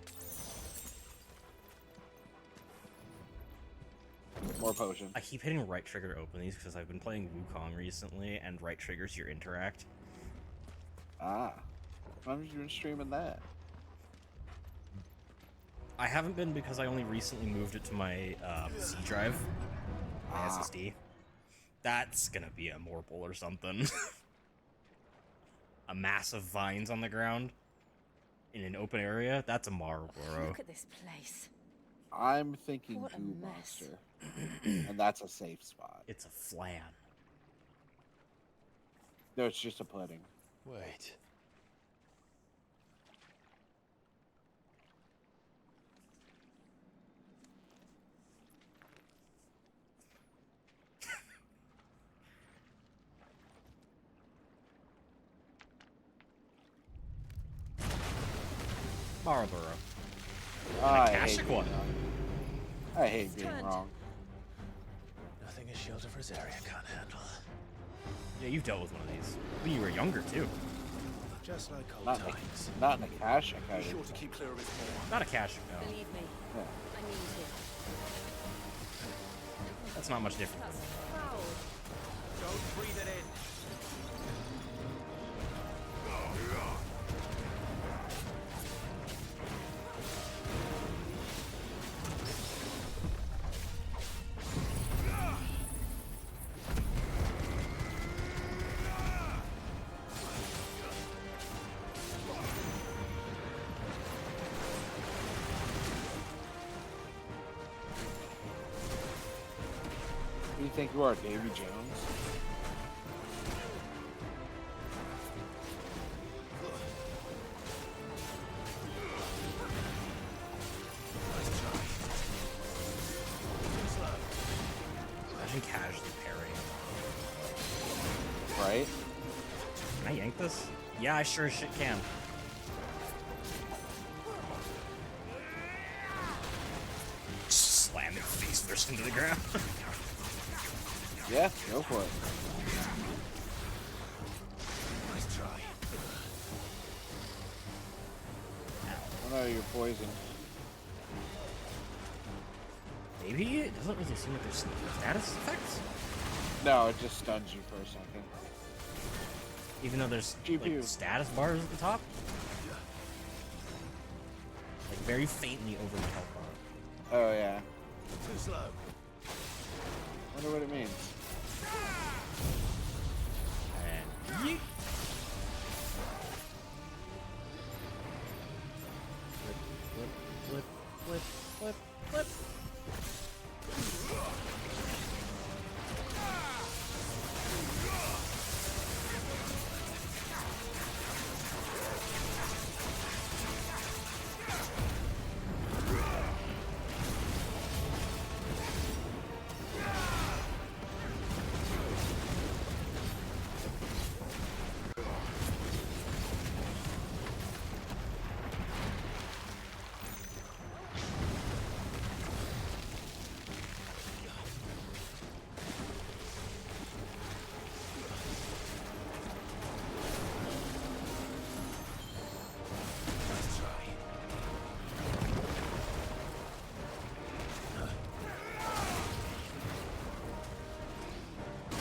More potion. I keep hitting right trigger to open these because I've been playing Wukong recently, and right triggers your interact. Ah. Why haven't you been streaming that? I haven't been because I only recently moved it to my C drive, my SSD. That's gonna be a Morphle or something. A mass of vines on the ground. in an open area, that's a Marlboro. Look at this place. I'm thinking What a Goo mess. Monster. And that's a safe spot. It's a flan. No, it's just a pudding. Wait. Marlboro. I Akashic hate being one. wrong. I hate being wrong. Nothing a shield of Rosaria can't handle. Yeah, you've dealt with one of these when you were younger too. Just like old Not in times. not in Akashic, I Be sure didn't to think. keep clear of his paw. Not a cash. No, Believe me, Yeah. I mean to. that's not much different. That's foul. Don't breathe it in. Who do you think you are, Davy Jones? Imagine casually parrying. Right? Can I yank this? Yeah, I sure as shit can. Slam it face first into the ground. Yeah, go for it. Nice try. Oh no, you're poisoned. Maybe it doesn't really seem like there's status effects. No, it just stuns you for a second. Even though there's GPU. like status bars at the top. Like very faintly over the health bar. Oh yeah. Too slow. Wonder what it means. And yeet. Flip, flip, flip, flip, flip.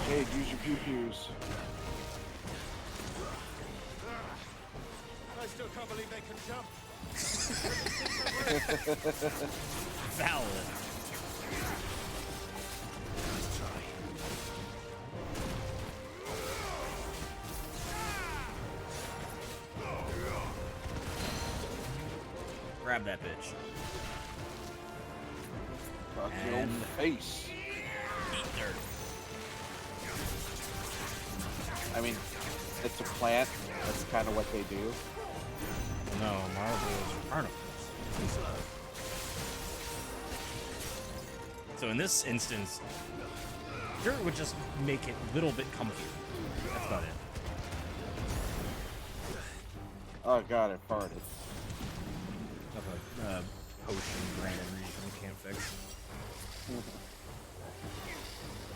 Jade, use your pew-pews. I still can't believe they can jump. Valid. Nice try. Grab that bitch. Fuck your own And- face. Eat dirt. I mean, it's a plant. That's kind of what they do. No, Marlboro's are carnivores. So in this instance, dirt would just make it a little bit comfier. That's about it. Oh god, it farted. Of a potion branded reason we can't fix.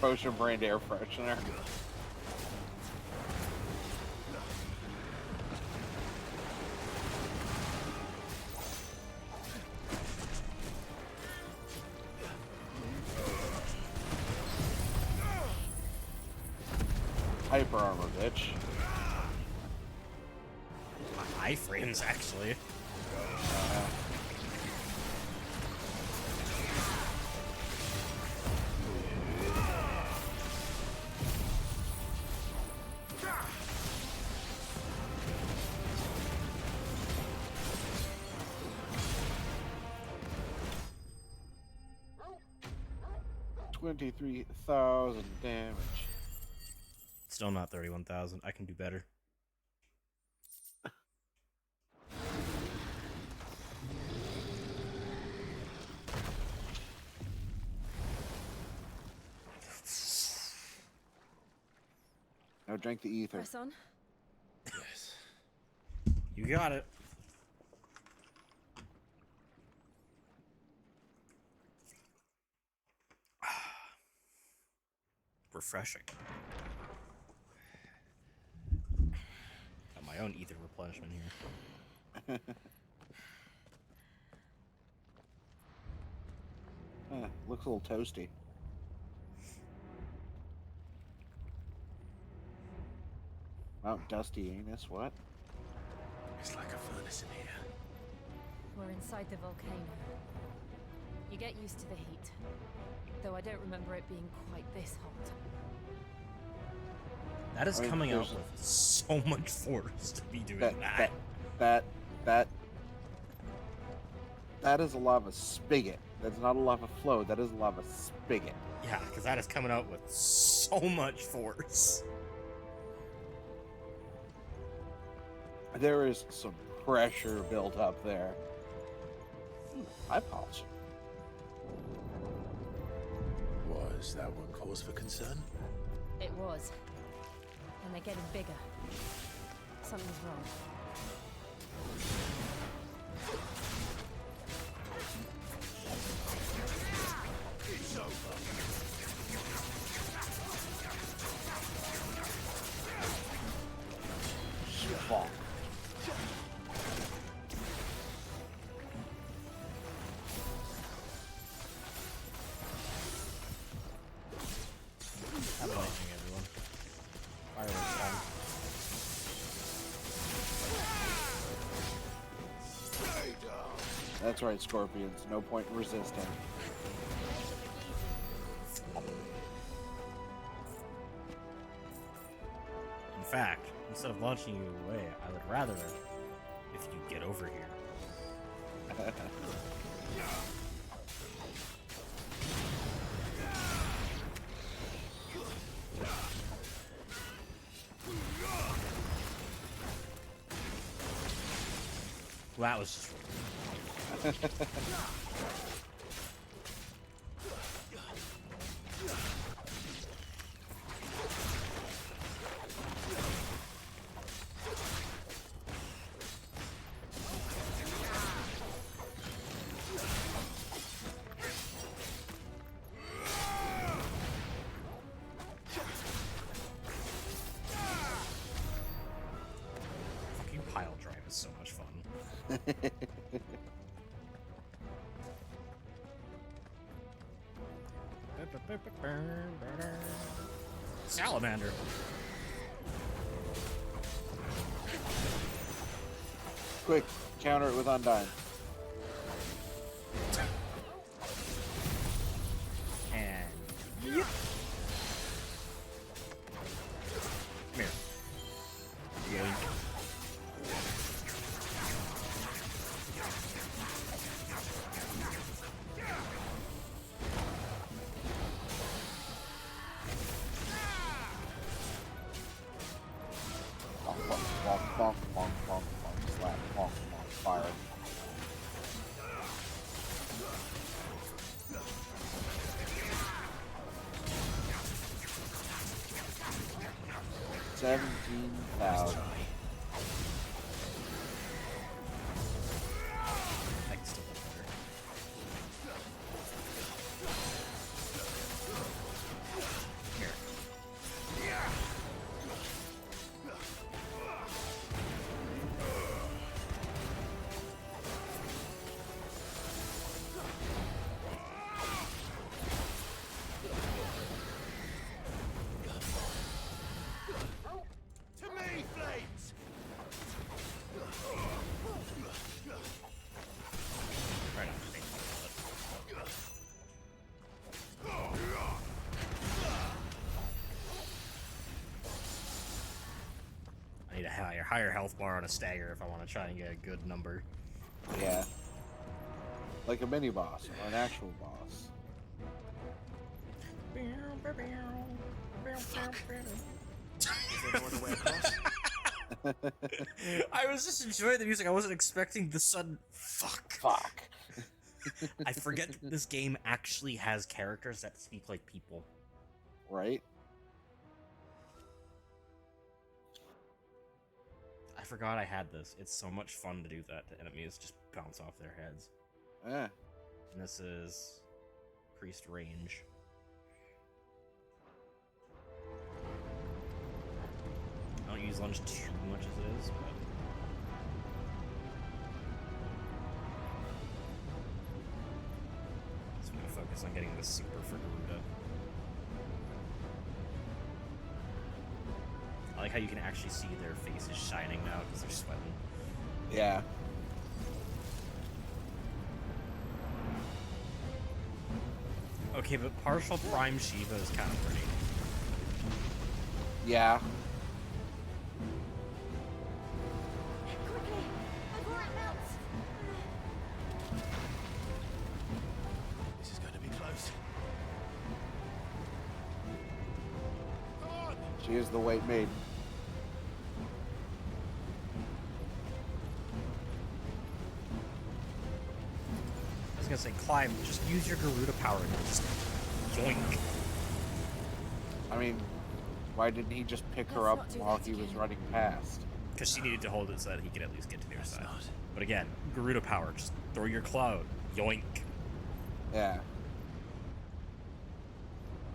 Potion brand air freshener. Hyper armor, bitch. My iframes, actually. 23,000 damage. Still not 31,000. I can do better. Now drink the ether. Press on. Yes. You got it. Refreshing. Got my own ether replenishment here. Looks a little toasty. Mount Dusty Anus, what? It's like a furnace in here. We're inside the volcano. You get used to the heat. Though I don't remember it being quite this hot. That is I mean, coming out there's- with so much force to be doing that. That is a lava spigot. That's not a lava flow. That is a lava spigot. Yeah, because that is coming out with so much force. There is some pressure built up there. I apologize. Was that one cause for concern? It was. And they're getting bigger. Something's wrong. It's over. Fuck. Happy lightning, everyone. Fireworks time. That's right, Scorpions. No point in resisting. In fact, instead of launching you away, I would rather if you get over here. Well, that was just fucking pile drive is so much fun. Salamander. Quick, counter it with Undyne. And yep. Come here. Yoink. Bonk, bonk, bonk, bonk, bonk, bonk, bonk, slap, bonk, bonk, fire. $17,000. I can still get better. Here. To me, Flames! Right on. I need a higher health bar on a stagger if I want to try and get a good number. Yeah. Like a mini boss or an actual boss. Fuck. Is there no other way across? I was just enjoying the music. I wasn't expecting the sudden fuck. I forget that this game actually has characters that speak like people. Right? I forgot I had this. It's so much fun to do that to enemies. Just bounce off their heads. Yeah. And this is increased range. I don't use lunge too much as it is, but so I'm gonna focus on getting this super for Garuda. I like how you can actually see their faces shining now because they're sweating. Yeah. Okay, but partial Prime Shiva is kind of pretty. Yeah. This is going to be close. She is the White Maiden. I was gonna say, Clive, just use your Garuda power and just yoink. I mean, why didn't he just pick her up while he was running past? Because she needed to hold it so that he could at least get to the other side. But again, Garuda power, just throw your cloud, yoink. Yeah.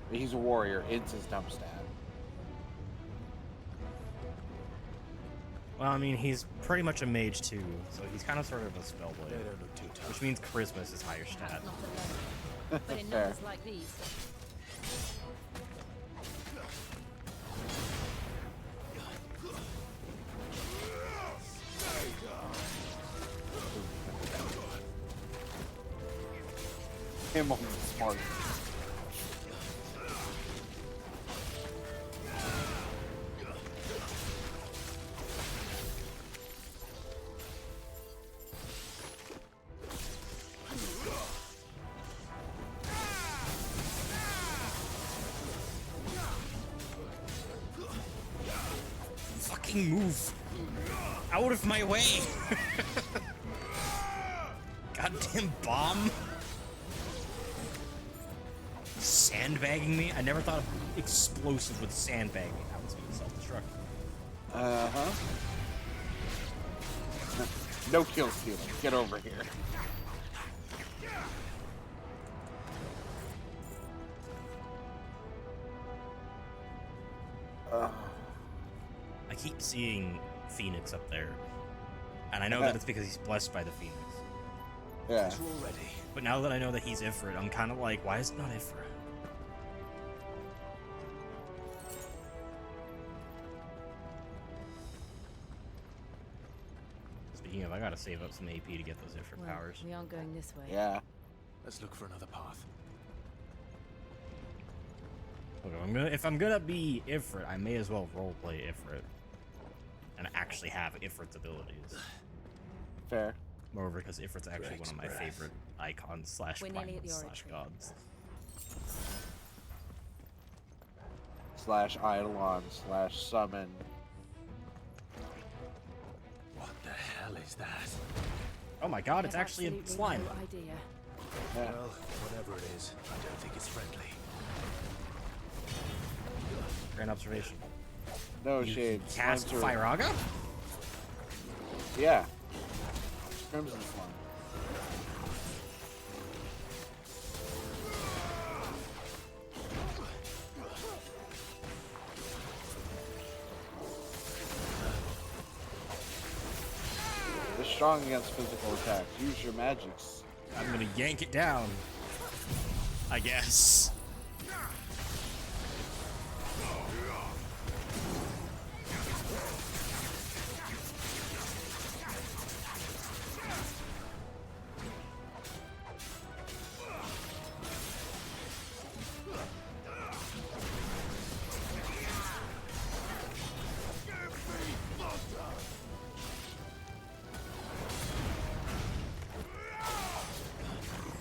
But he's a warrior. It's his dumb stab. Well, I mean, he's pretty much a mage too, so he's kind of sort of a spellblade. They don't look too tough. Which means charisma is his higher stat. But in numbers like these. Him on smart. Fucking move! Out of my way! Goddamn bomb! Sandbagging me? I never thought of explosive with sandbagging. That was being self-destructive. Uh-huh. No kill stealing. Get over here. I keep seeing Phoenix up there. And I know that it's because he's blessed by the Phoenix. Yeah. But now that I know that he's Ifrit, I'm kind of like, why is it not Ifrit? Speaking of, I gotta save up some AP to get those Ifrit Well, powers. we aren't going this way. Yeah. Let's look for another path. Look, if I'm gonna be Ifrit, I may as well roleplay Ifrit. And actually have Ifrit's abilities. Fair. Moreover, because Ifrit's actually Drake's one of my breath. favorite icons slash We're nearly at the slash oratory. gods. Slash Eidolon slash summon. What the hell is that? Oh my god, it's I have actually a absolutely slime. No idea. Well, whatever it is, I don't think it's friendly. Grand observation. No You shade. cast Slimes are- Firaga? Yeah. Crimson Slime. They're strong against physical attacks. Use your magics. I'm gonna yank it down. I guess.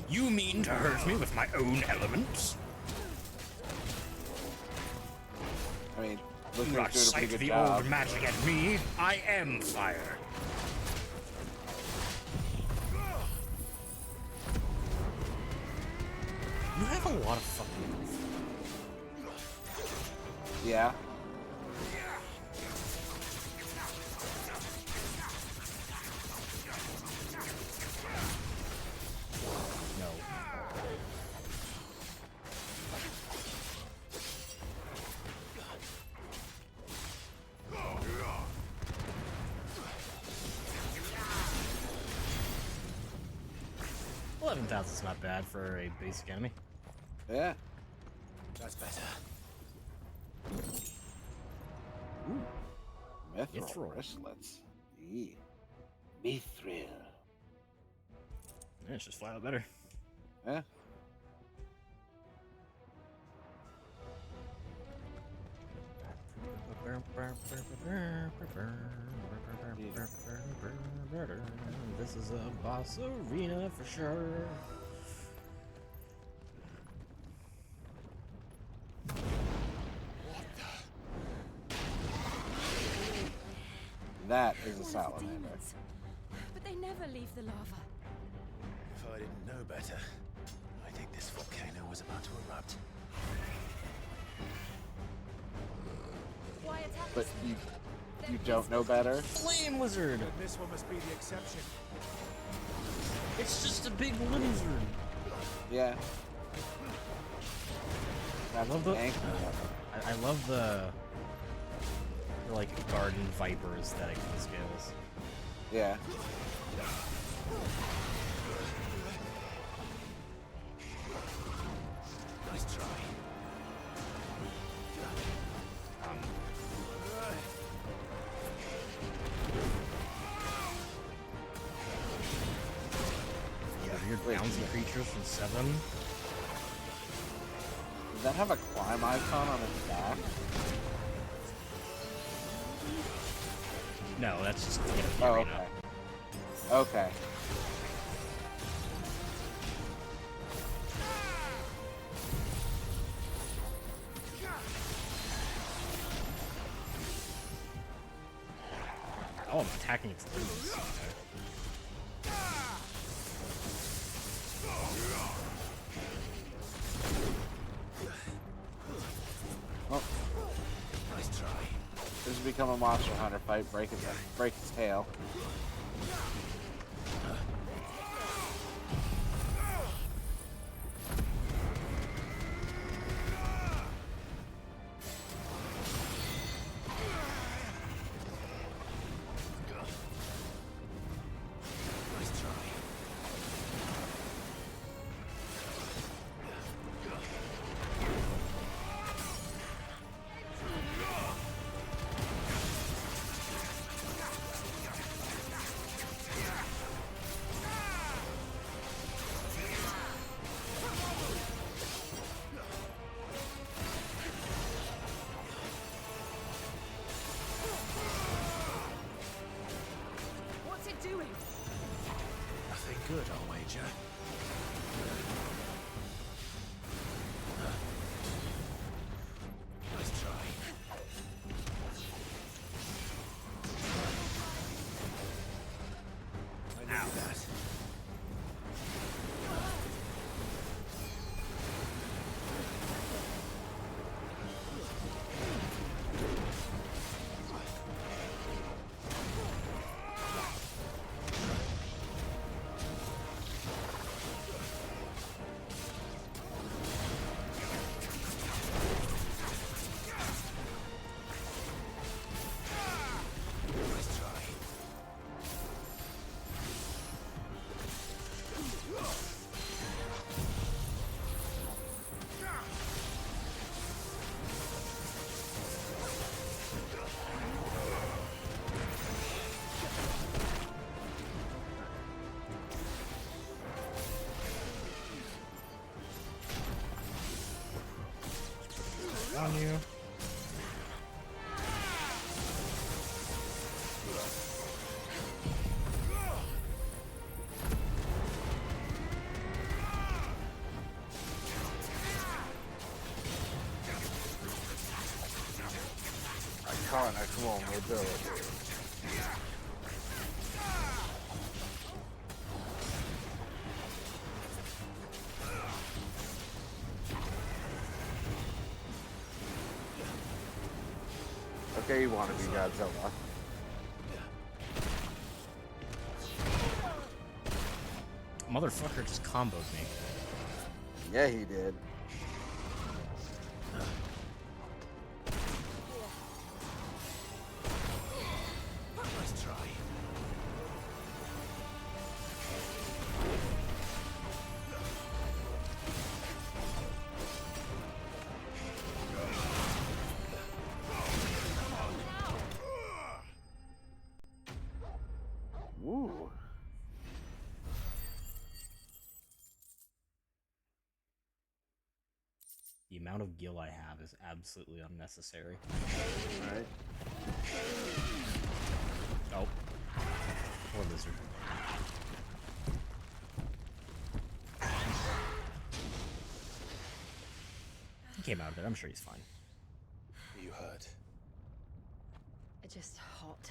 You mean to hurt me with my own elements? I mean, Do Luthier's not doing a pretty cite good the job. old magic at me. I am fire. You have a lot of fucking health. Yeah. No. $11,000's not bad for a basic enemy. Yeah. That's better. Ooh. Mithril Mithril. wristlets. Eee. Mithril. Yeah, it's just flat out better. Yeah. This is a boss arena for sure. That is a Ones are salamander. demons, but they never leave the lava. If I didn't know better, I think this volcano was about to erupt. Why attack But us? you don't know better? Flame lizard! This one must be the exception. It's just a big lizard. Yeah. I love the. I love the like garden viper aesthetic for the scales. Yeah. Nice try. Weird bouncy creatures from 7. Does that have a climb icon on its back? No, that's just to get a Oh, arena. okay. Okay. Oh, I'm attacking its enemies. Oh. Nice try. This has become a Monster Hunter fight. Break its tail. Nice try. What's it doing? Nothing good, I'll wager. Nice try. I knew that. Nice try. On you. iconic vulnerability. Okay, you want to be Godzilla. Motherfucker just comboed me. Yeah, he did. Let's try. Woo. The amount of gil I have is absolutely unnecessary. Right. Oh. Poor lizard. He came out of there. I'm sure he's fine. You hurt? Just hot.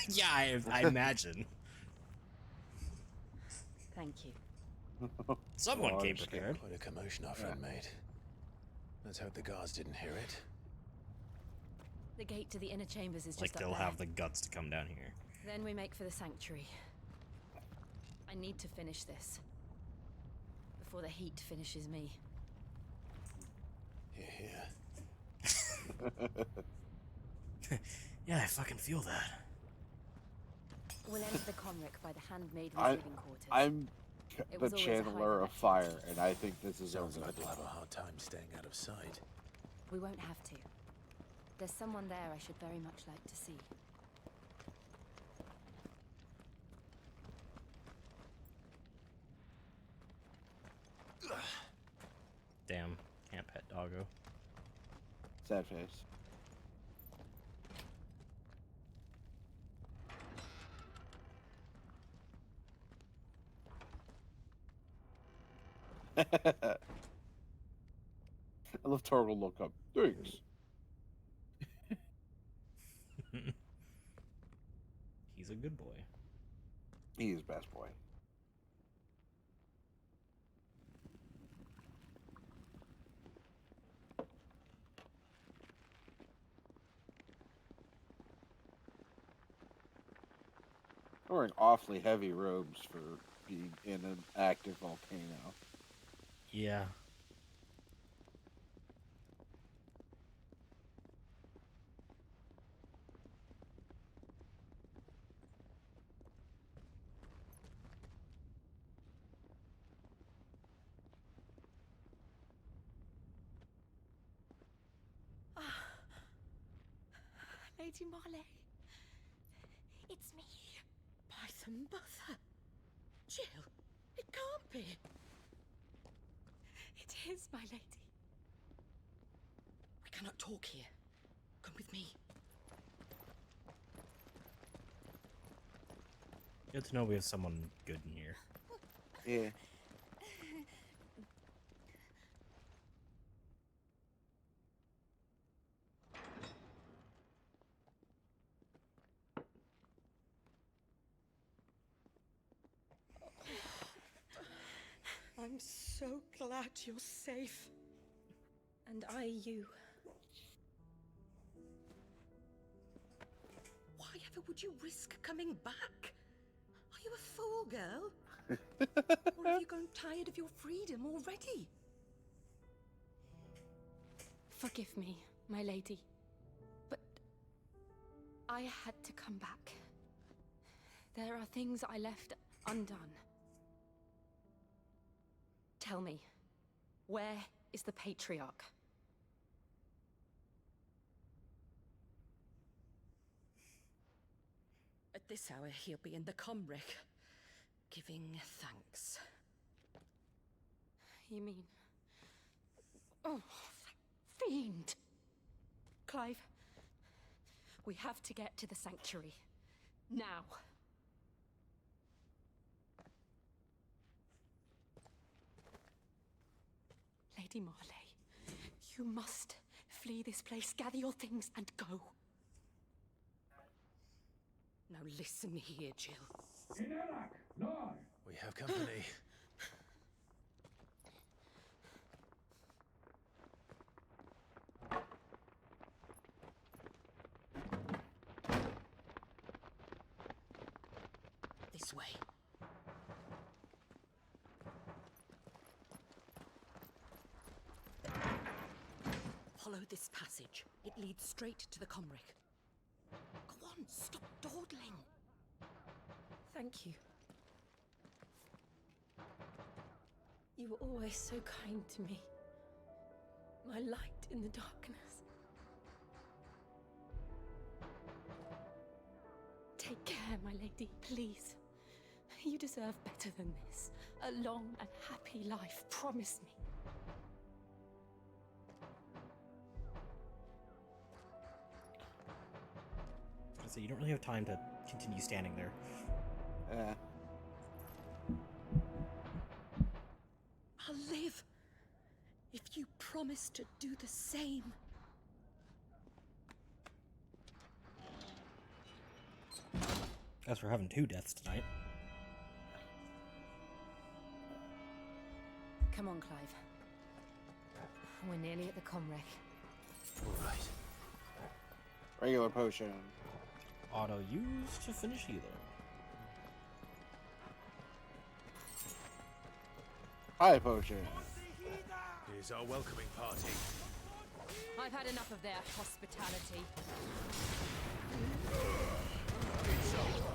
Yeah, I imagine. Thank you. Someone came prepared. Quite a commotion our friend made. Let's hope the guards didn't hear it. The gate to the inner chambers is Like just they'll up there. have the guts to come down here. Then we make for the sanctuary. I need to finish this before the heat finishes me. Here. Yeah, I fucking feel that. We'll enter the Comric by the handmaid I- receiving quarters. I'm It the was always a channeler of fire, and I think this is Sounds over. like we'll have a hard time staying out of sight. We won't have to. There's someone there I should very much like to see. Damn, can't pet doggo. Sad face. I love Torgal look up. Thanks. He's a good boy. He is best boy. Wearing awfully heavy robes for being in an active volcano. Yeah. Lady Marley. It's me. Python Buther. Jill, it can't be. It is, my lady. We cannot talk here. Come with me. Good to know we have someone good in here. Yeah. I'm so glad you're safe. And I you. Why ever would you risk coming back? Are you a fool, girl? Or have you grown tired of your freedom already? Forgive me, my lady, but I had to come back. There are things I left undone. Tell me, where is the Patriarch? At this hour, he'll be in the Comric, giving thanks. You mean... Oh, that fiend! Clive, we have to get to the sanctuary. Now. Lady Marley, you must flee this place, gather your things, and go. Now listen here, Jill. We have company. This way. Follow this passage. It leads straight to the Comric. Go on, stop dawdling. Thank you. You were always so kind to me. My light in the darkness. Take care, my lady, please. You deserve better than this. A long and happy life, promise me. So you don't really have time to continue standing there. I'll live if you promise to do the same. Guess we're having 2 deaths tonight. Come on, Clive. We're nearly at the Comrec. All right. Regular potion. Auto use to finish healing. High potion. Here's our welcoming party. I've had enough of their hospitality. It's over.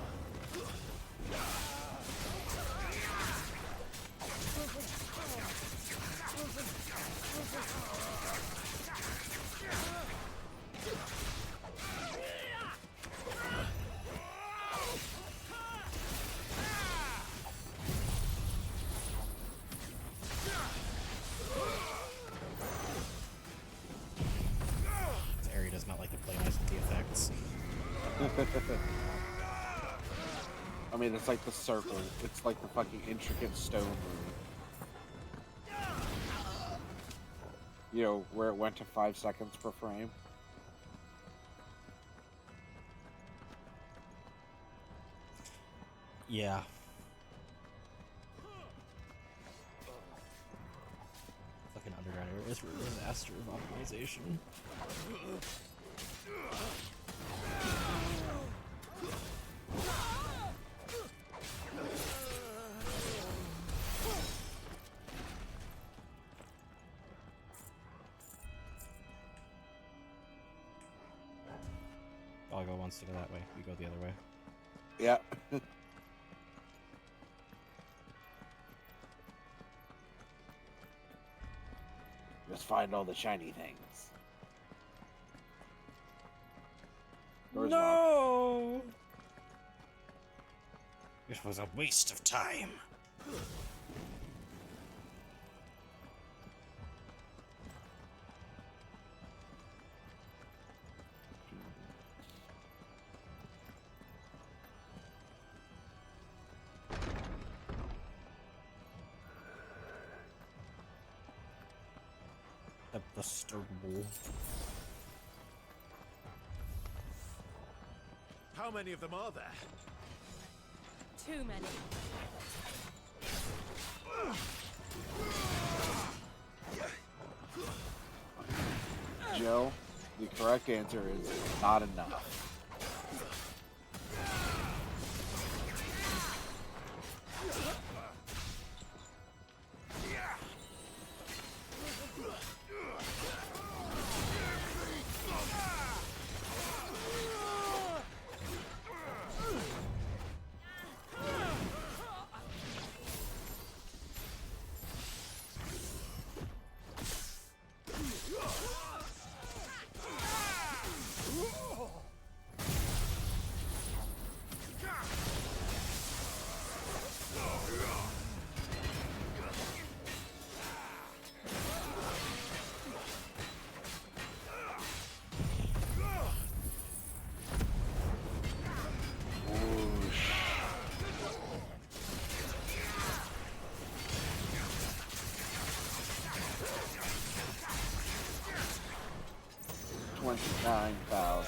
This area does not like to play nice with the effects. I mean, it's like the circle. It's like the fucking intricate stone room. You know, where it went to 5 seconds per frame. Yeah. Fucking underground area is a disaster of optimization. Doggo wants to go that way. We go the other way. Yeah. Just find all the shiny things. Door's locked. No! It was a waste of time. Disturbable. How many of them are there? Too many. Jill, the correct answer is not enough. $29,000.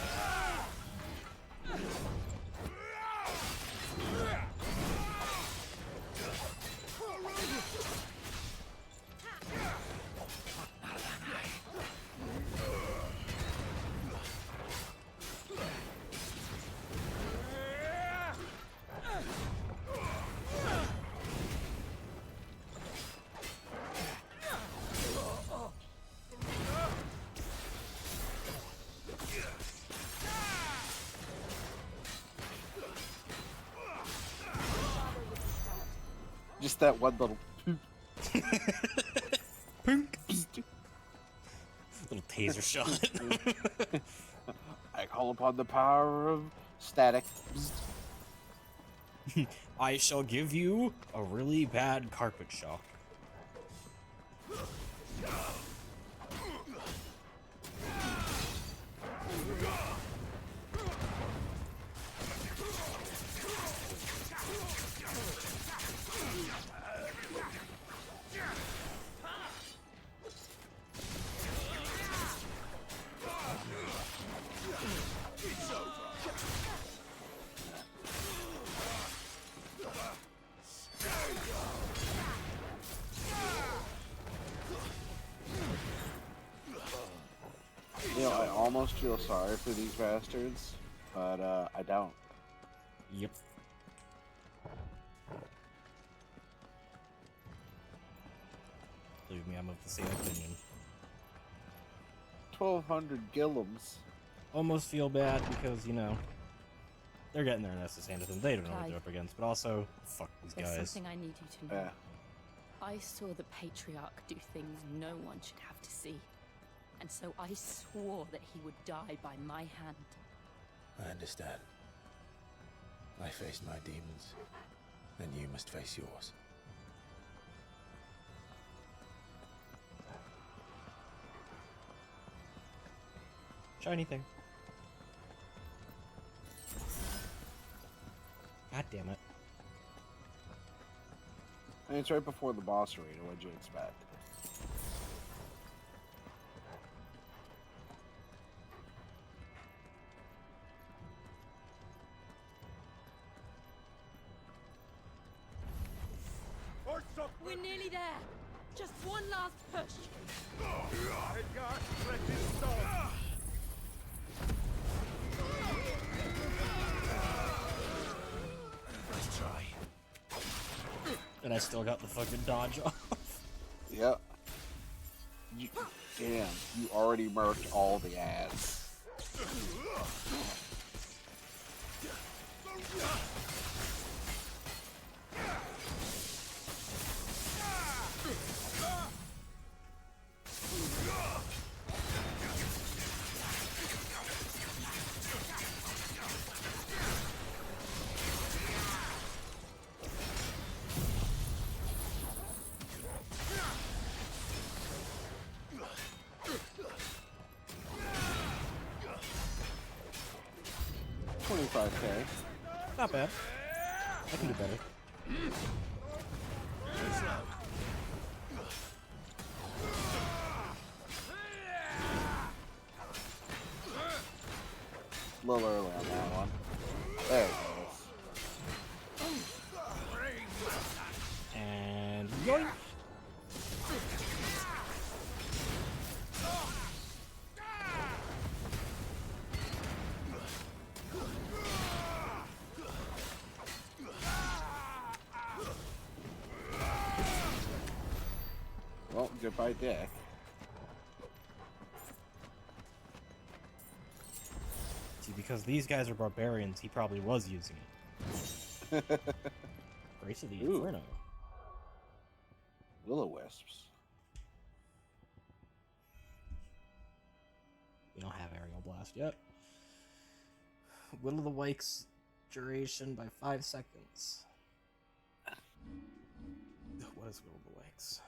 Just that one little poop. Little taser shot. I call upon the power of static. I shall give you a really bad carpet shock. You know, I almost feel sorry for these bastards, but I don't. Yep. Believe me, I'm of the same opinion. 1,200 Gillums. Almost feel bad because, you know, they're getting their asses handed to them. They don't know what they're up against, but also, fuck these There's guys. something I need you to know. I saw the Patriarch do things no one should have to see. And so I swore that he would die by my hand. I understand. I faced my demons, and you must face yours. Shiny thing. God damn it. I mean, it's right before the boss arena. What'd you expect? We're nearly there. Just one last push. Let's try. And I still got the fucking dodge off. Yep. Damn, you already murked all the ads. $25K. Not bad. I can do better. A little early on that one. There it goes. And yoink! Well, goodbye, Dick. See, because these guys are barbarians, he probably was using it. Grace of the Inferno. Will-o-wisps. We don't have Aerial Blast yet. Will of the Wisps duration by 5 seconds. What is Will of the Wisps?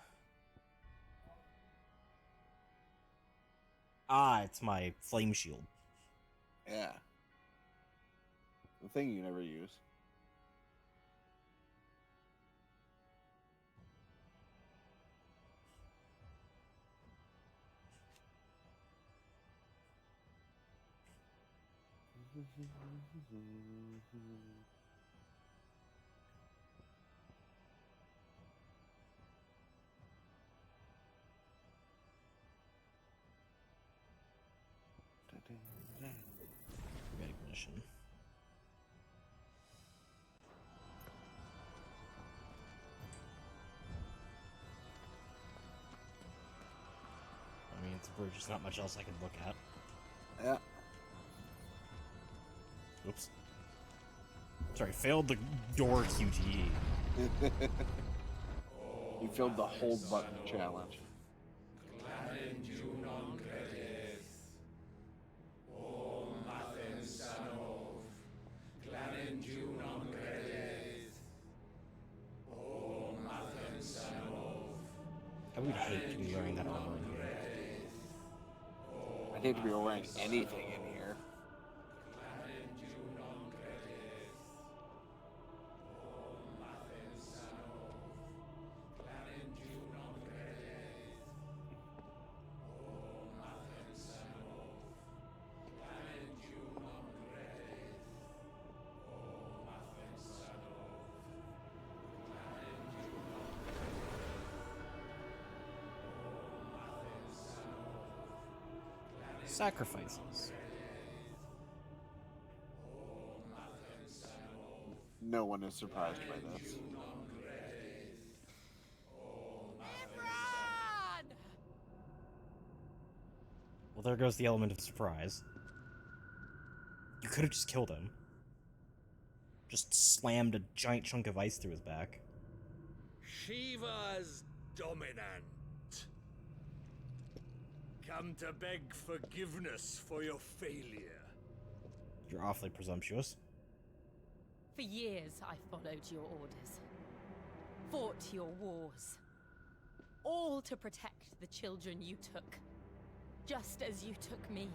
Ah, it's my flame shield. Yeah. The thing you never use. Recognition. I mean, it's a bridge. There's not much else I can look at. Yeah. Oops. Sorry, failed the door QTE. He filled the hold button challenge. I would hate to be wearing that armor in here. I'd hate to be wearing anything in here. Sacrifices. No one is surprised by this. Well, there goes the element of surprise. You could have just killed him. Just slammed a giant chunk of ice through his back. Shiva's dominant. Come to beg forgiveness for your failure. You're awfully presumptuous. For years, I followed your orders, fought your wars, all to protect the children you took, just as you took me.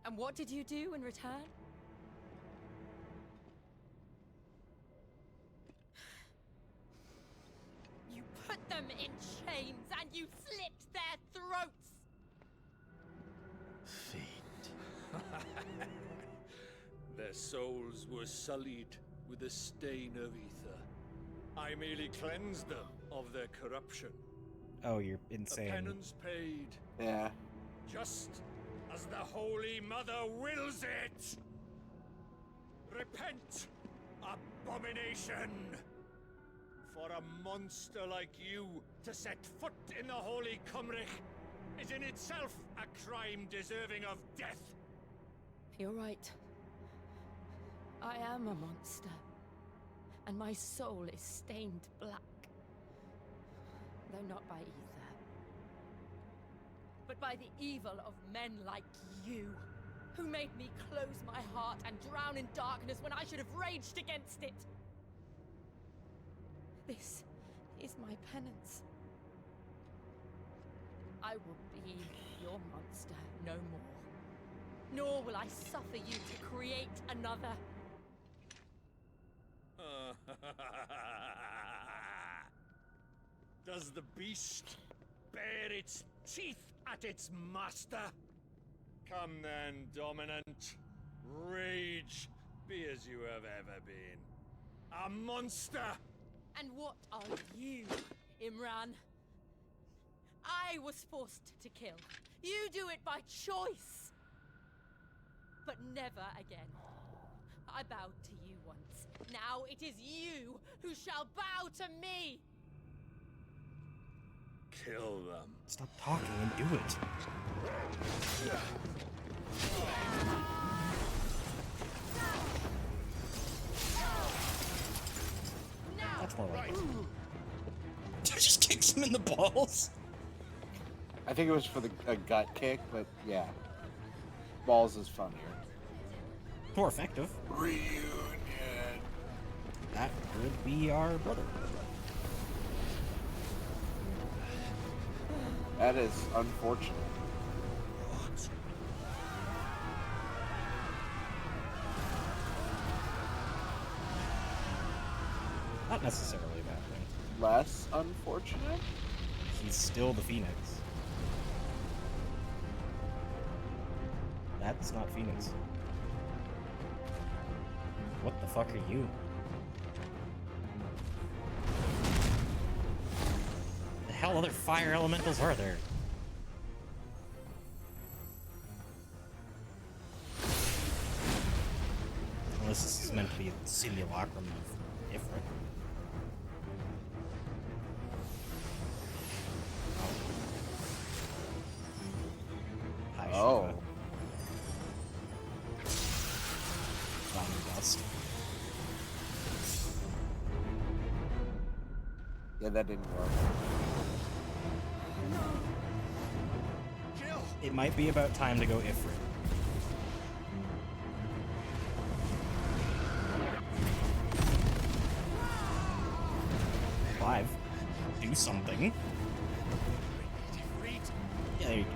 And what did you do in return? You put them in chains and you slit their throats! Their souls were sullied with the stain of ether. I merely cleansed them of their corruption. Oh, you're A insane. penance paid. Yeah. Just as the Holy Mother wills it! Repent, abomination! For a monster like you to set foot in the Holy Cymric is in itself a crime deserving of death. You're right. I am a monster, and my soul is stained black. Though not by ether, but by the evil of men like you, who made me close my heart and drown in darkness when I should have raged against it. This is my penance. I will be your monster no more, nor will I suffer you to create another. Does the beast bare its teeth at its master? Come then, Dominant. Rage, be as you have ever been. A monster! And what are you, Imran? I was forced to kill. You do it by choice. But never again. I bowed to you once. Now it is you who shall bow to me! Kill them. Stop talking and do it. That's more like it. Just kicks him in the balls. I think it was for a gut kick, but yeah. Balls is funnier. More effective. Reunion. That would be our brother. That is unfortunate. Not necessarily a bad thing. Less unfortunate? He's still the Phoenix. That's not Phoenix. What the fuck are you? The hell other fire elementals are there? Unless this is meant to be a simulacrum of Ifrit. Hi, Oh. Shiva. Zombie dust. Yeah, that didn't work. It might be about time to go Ifrit. Clive, do something. Yeah, there you go.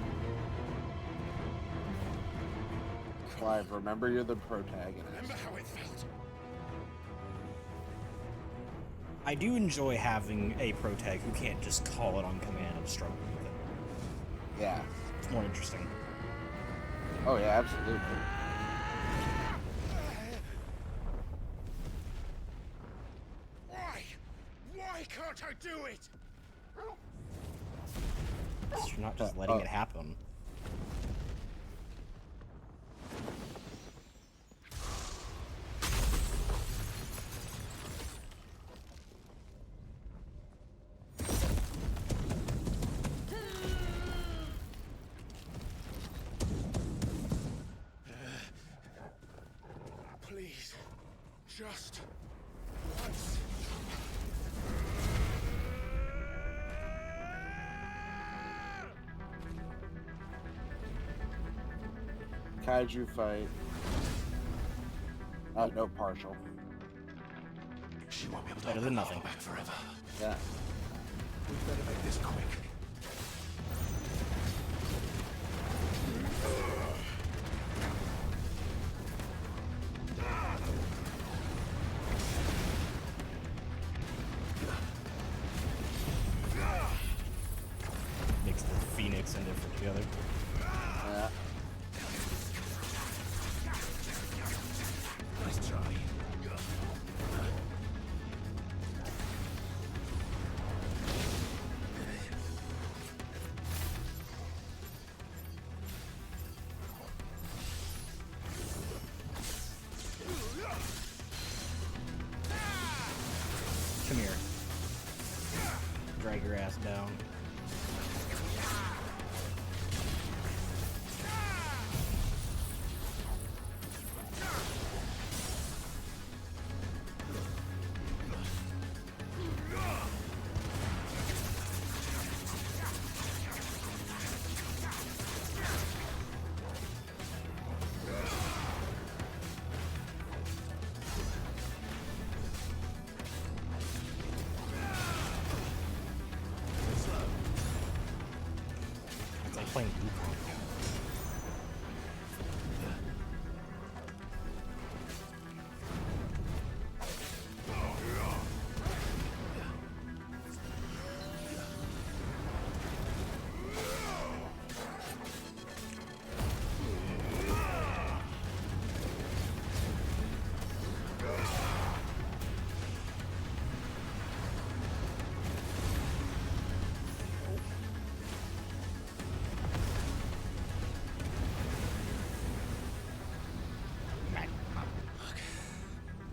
Clive, remember you're the protagonist. Remember how it felt? I do enjoy having a protag who can't just call it on command and struggle with it. Yeah. It's more interesting. Oh yeah, absolutely. Why can't I do it? You're not just letting it happen. Please, just once. Kaiju fight. No partial. She won't be able to Better than nothing. back forever. Yeah. We better make this quick. Makes the Phoenix and Ifrit together. Yeah. Nice try. Come here. Drag your ass down. It's like playing Wukong.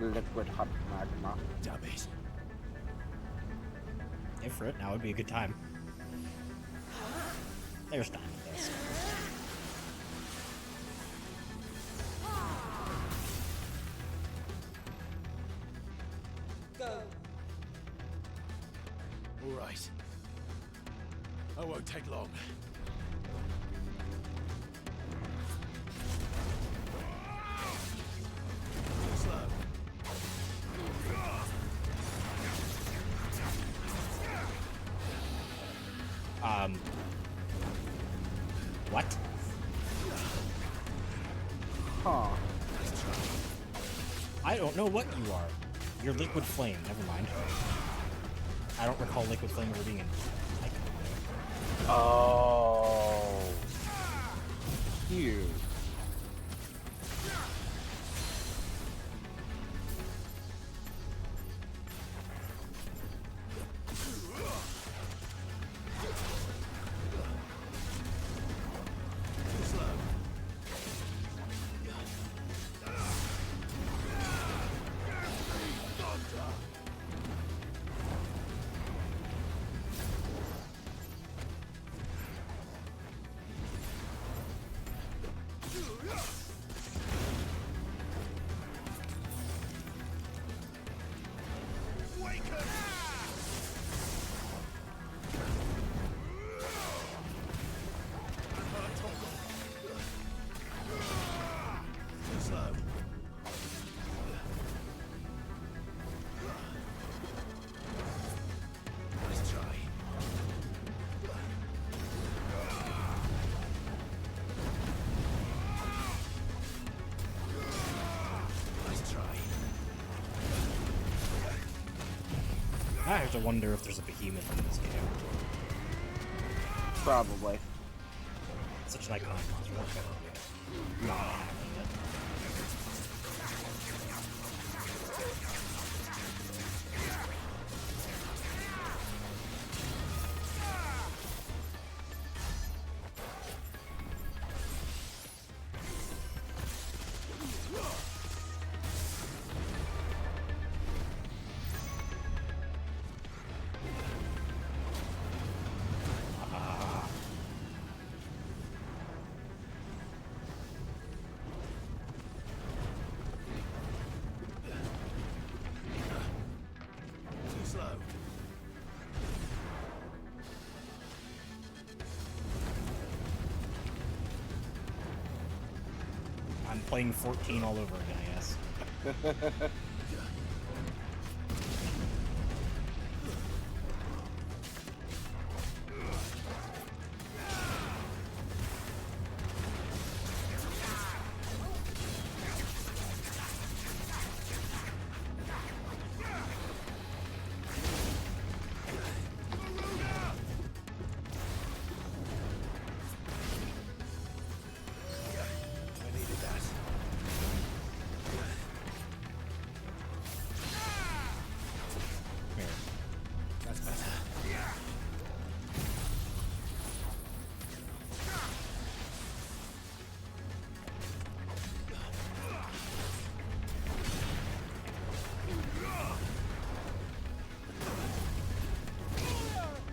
Liquid hot magma. Damn it. Ifrit, now would be a good time. There's time for this. Go. All right. I won't take long. Slow. What? Huh. I don't know what you are. You're Liquid Flame, never mind. I don't recall Liquid Flame ever being in Ico. Oh. Cute. I have to wonder if there's a behemoth in this game. Probably. Such an iconic monster. What kind of not having it? Too slow. I'm playing 14 all over again, I guess. I needed that. Here. That's better.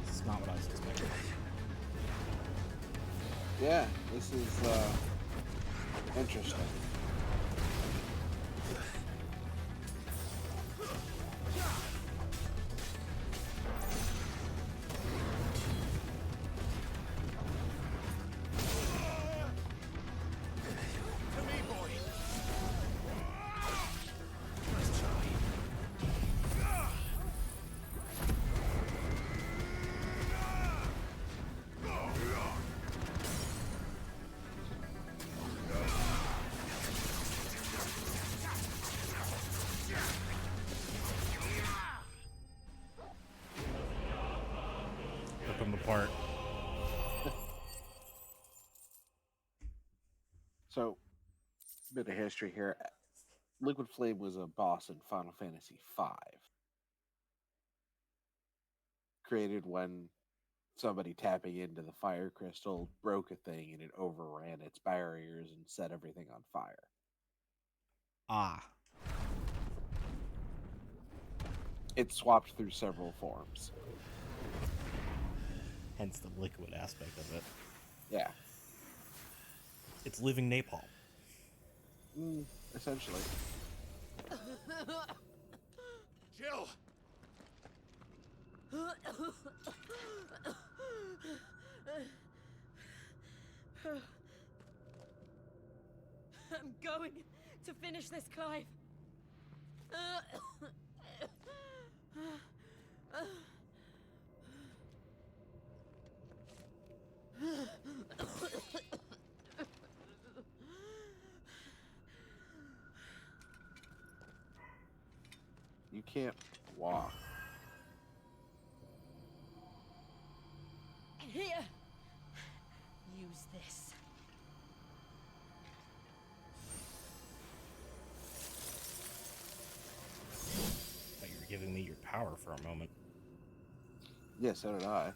This is not what I was expecting. Yeah, this is interesting. To me, boy. Nice try. Rip them apart. So, bit of history here. Liquid Flame was a boss in Final Fantasy V. Created when somebody tapping into the fire crystal broke a thing and it overran its barriers and set everything on fire. Ah. It swapped through several forms. Hence the liquid aspect of it. Yeah. It's living napalm. Essentially. Jill! I'm going to finish this, Clive. You can't walk. Here. Use this. But you're giving me your power for a moment. Yeah, so did I.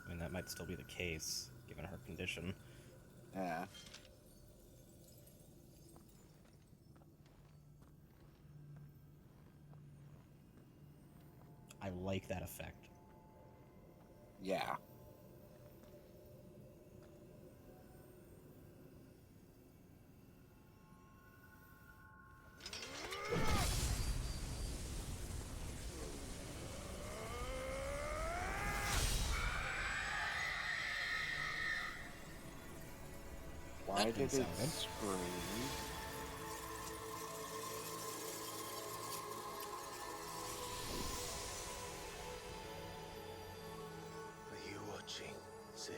I mean, that might still be the case, given her condition. Yeah. I like that effect. Yeah. Why did it sound good. scream? Are you watching, Sid?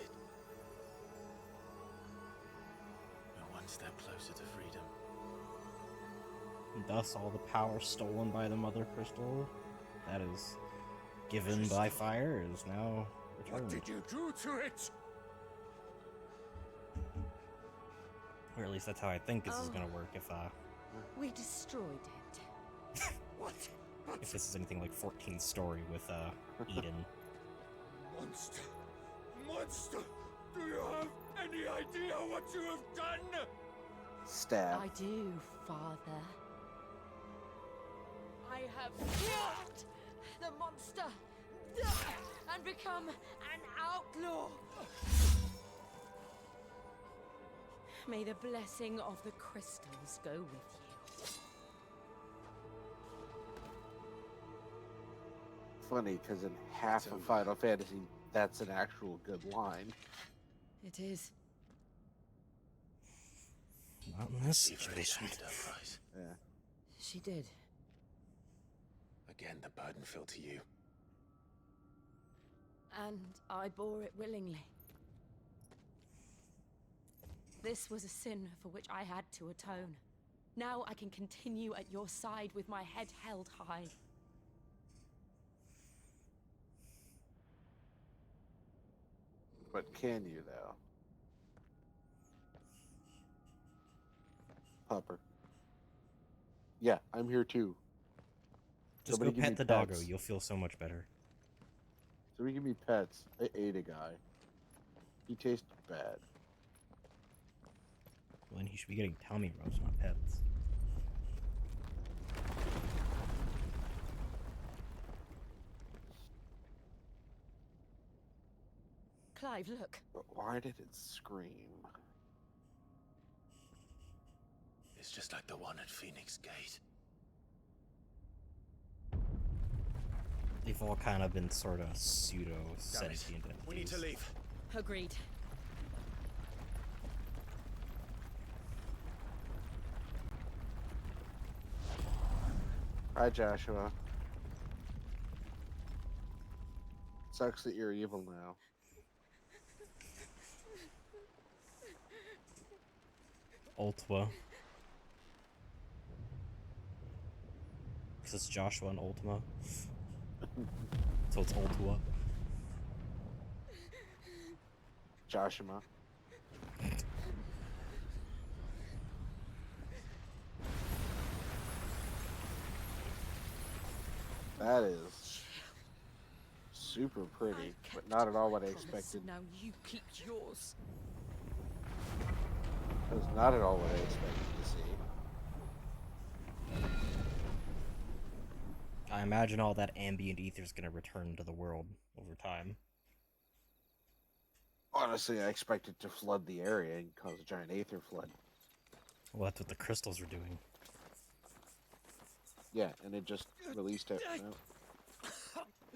We're one step closer to freedom. And thus all the power stolen by the Mother Crystal. That is given by fire is now returned. What did you do to it? Or at least that's how I think this is gonna work We destroyed it. What? if this is anything like 14's story with Eden. Monster! Monster! Do you have any idea what you have done? Stab. I do, Father. I have killed the monster and become an outlaw. May the blessing of the crystals go with you. Funny, because in half of Final Fantasy, that's an actual good line. It is. Not in this situation. Yeah. She did. Again, the burden fell to you. And I bore it willingly. This was a sin for which I had to atone. Now I can continue at your side with my head held high. But can you, though? Hopper. Yeah, I'm here too. Just Somebody go give me pet the doggo, pets. you'll feel so much better. Somebody give me pets. I ate a guy. He tasted bad. Well, then he should be getting tummy rubs, not pets. Clive, look. But why did it scream? It's just like the one at Phoenix Gate. They've all kind of been sort of pseudo-sentient entities. We need to leave. Agreed. Hi, Joshua. Sucks that you're evil now. Ultima. Because it's Joshua and Ultima. So it's Ultima. Joshua. That is super pretty, but not at all what I expected. Now you keep yours. That was not at all what I expected to see. I imagine all that ambient ether is going to return to the world over time. Honestly, I expected to flood the area and cause a giant aether flood. Well, that's what the crystals are doing. Yeah, and it just released it. No.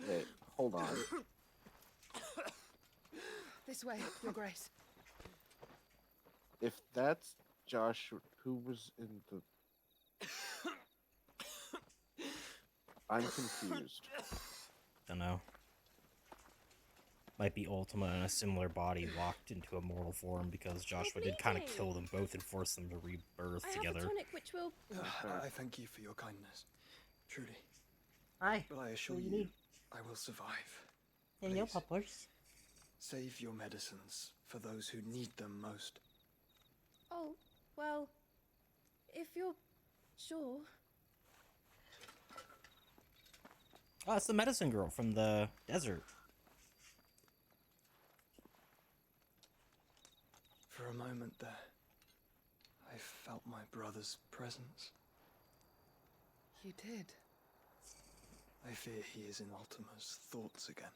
Wait, hold on. This way, Your Grace. If that's Josh, who was in the... I'm confused. Dunno. Might be Ultima in a similar body locked into a mortal form because Joshua did kind of kill them both and force them to rebirth together. which will... I thank you for your kindness. Truly. Aye. But I assure All you you, need. I will survive. And your Please, poppers. save your medicines for those who need them most. Oh, well, if you're sure. Oh, it's the medicine girl from the desert. For a moment there, I felt my brother's presence. You did. I fear he is in Ultima's thoughts again.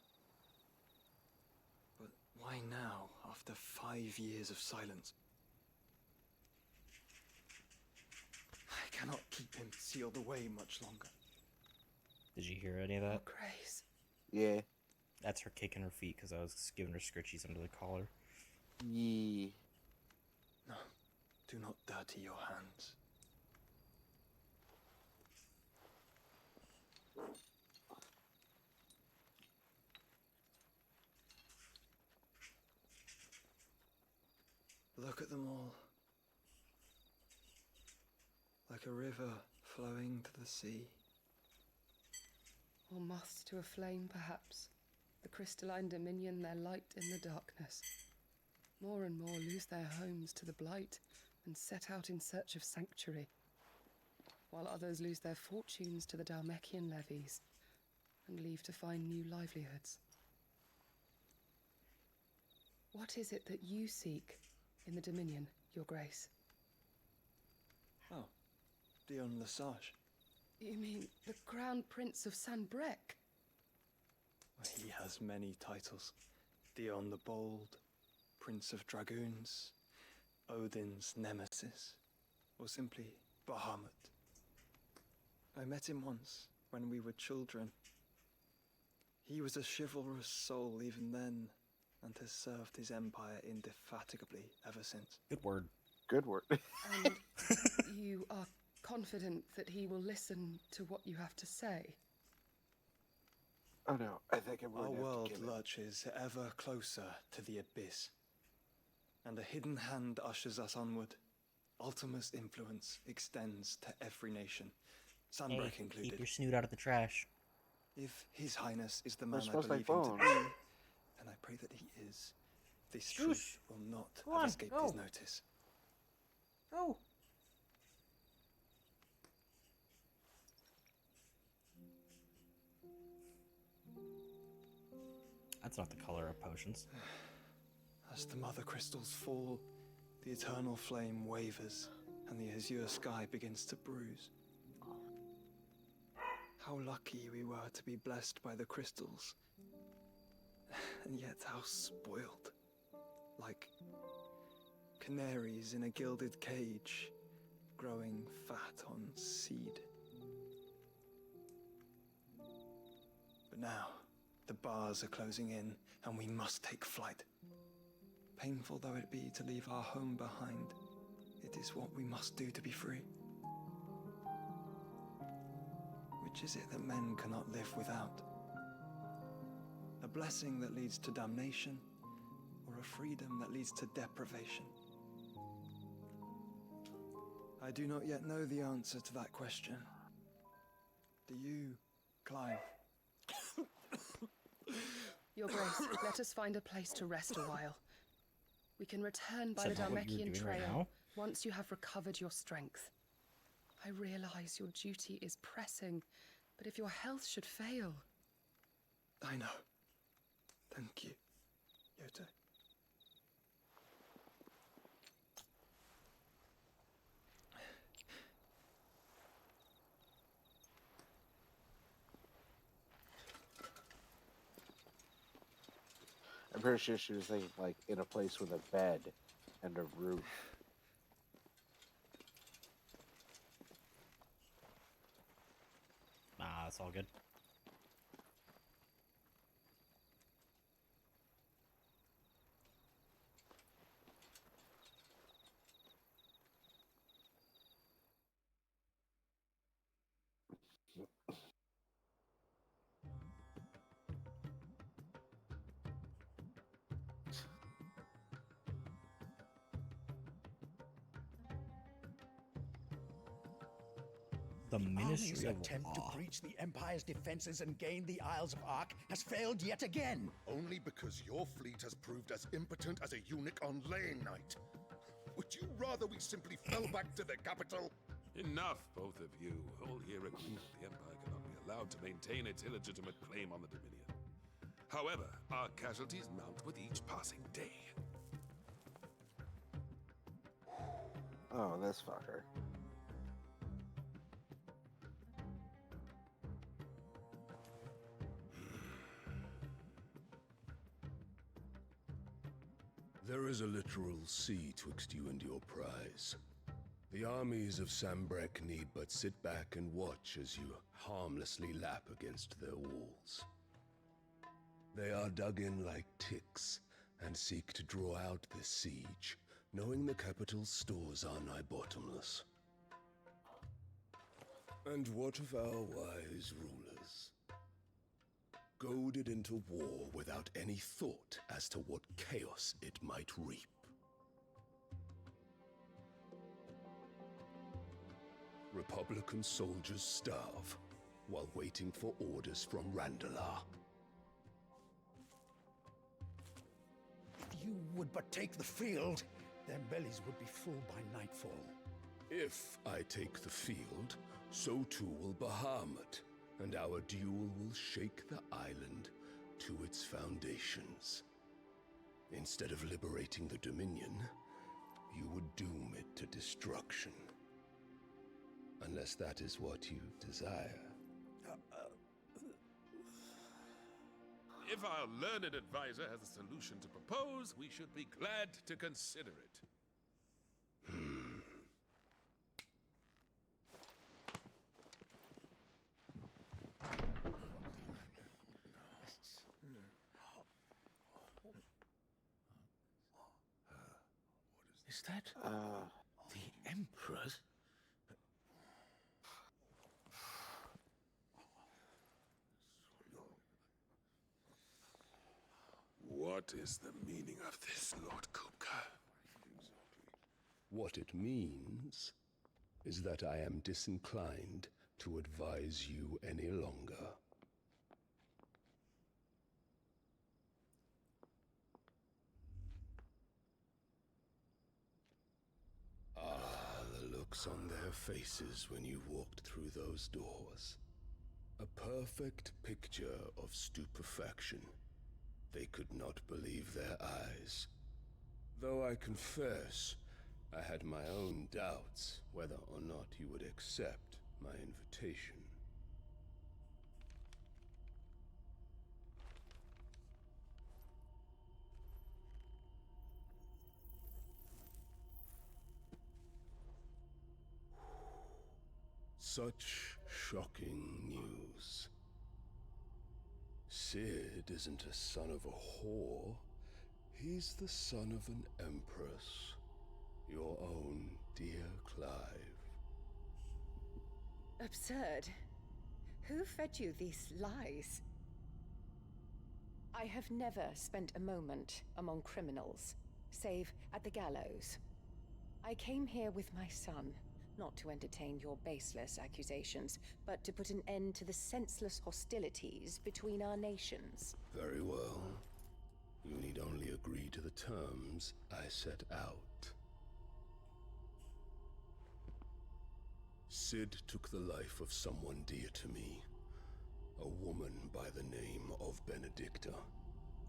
But why now, after 5 years of silence? I cannot keep him sealed away much longer. Did you hear any of that? Grace. Yeah. That's her kicking her feet because I was giving her scritchies under the collar. Yeah. No, do not dirty your hands. Look at them all. Like a river flowing to the sea. Or moths to a flame, perhaps. The crystalline dominion their light in the darkness. More and more lose their homes to the blight and set out in search of sanctuary, while others lose their fortunes to the Dhalmekian levies and leave to find new livelihoods. What is it that you seek in the Dominion, Your Grace? Oh, Dion Lesage. You mean the Crown Prince of Sanbreque? He has many titles. Dion the Bold, Prince of Dragoons, Odin's Nemesis, or simply Bahamut. I met him once, when we were children. He was a chivalrous soul even then, and has served his empire indefatigably ever since. Good word. Good word. And you are confident that he will listen to what you have to say? Oh no, I think I'm Our going to have world to kill it. lurches ever closer to the abyss, and a hidden hand ushers us onward. Ultima's influence extends to every nation, Sanbreque included. Keep your snoot out of the trash. If His Highness is the man I smells like believe him to bones. be, and I pray that he is, this Shush. truth will not Go have on, escaped go. his notice. Go. That's not the color of potions. As the mother crystals fall, the eternal flame wavers, and the azure sky begins to bruise. How lucky we were to be blessed by the crystals, and yet how spoiled. Like canaries in a gilded cage, growing fat on seed. But now, the bars are closing in, and we must take flight. Painful though it be to leave our home behind, it is what we must do to be free. Which is it that men cannot live without? A blessing that leads to damnation, or a freedom that leads to deprivation? I do not yet know the answer to that question. Do you, Clive? Your Grace, let us find a place to rest a while. We can return by Is the that what you're Dhalmekian doing right trail now? once you have recovered your strength. I realize your duty is pressing, but if your health should fail... I know. Thank you, Yote. I'm pretty sure she was thinking like in a place with a bed and a roof. Nah, that's all good. The Army's Ministry of attempt Law. to breach the Empire's defenses and gain the Isles of Ark has failed yet again. Only because your fleet has proved as impotent as a eunuch on Lane Night. Would you rather we simply fell back to the capital? Enough, both of you. All here agree that the Empire cannot be allowed to maintain its illegitimate claim on the Dominion. However, our casualties mount with each passing day. Oh, this fucker. There is a literal sea twixt you and your prize. The armies of Sanbreque need but sit back and watch as you harmlessly lap against their walls. They are dug in like ticks and seek to draw out this siege, knowing the capital's stores are nigh bottomless. And what of our wise rulers? Goaded into war without any thought as to what chaos it might reap. Republican soldiers starve, while waiting for orders from Randalar. If you would but take the field, their bellies would be full by nightfall. If I take the field, so too will Bahamut, and our duel will shake the island to its foundations. Instead of liberating the Dominion, you would doom it to destruction. Unless that is what you desire. If our learned advisor has a solution to propose, we should be glad to consider it. Is that the Emperor's? What is the meaning of this, Lord Kupka? What it means is that I am disinclined to advise you any longer. The looks on their faces when you walked through those doors. A perfect picture of stupefaction. They could not believe their eyes. Though I confess, I had my own doubts whether or not you would accept my invitation. Such shocking news. Sid isn't a son of a whore. He's the son of an empress. Your own dear Clive. Absurd. Who fed you these lies? I have never spent a moment among criminals, save at the gallows. I came here with my son, not to entertain your baseless accusations, but to put an end to the senseless hostilities between our nations. Very well. You need only agree to the terms I set out. Sid took the life of someone dear to me. A woman by the name of Benedicta.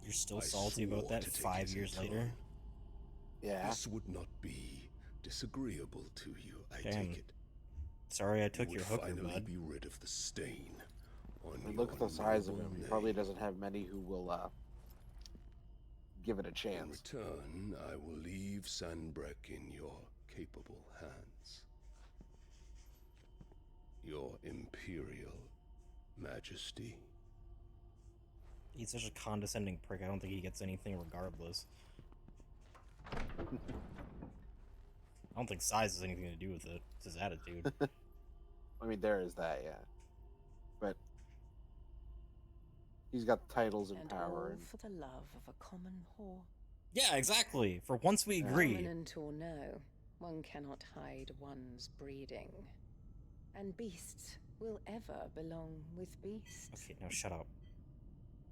You're still salty about that 5 years later? Yeah. This would not be disagreeable to you, I Damn. take it. Sorry I took You your would hooker, finally bud. be rid of the stain on I mean, your look at the size of him. noble He name. probably doesn't have many who will give it a In chance. return, I will leave Sanbreque in your capable hands. Your Imperial Majesty. He's such a condescending prick. I don't think he gets anything regardless. I don't think size has anything to do with it. It's his attitude. I mean, there is that, yeah. But he's got titles and all power. And for the love of a common whore. Yeah, exactly. For once we agree. Dominant or no, one cannot hide one's breeding. And beasts will ever belong with beasts. Okay, now shut up.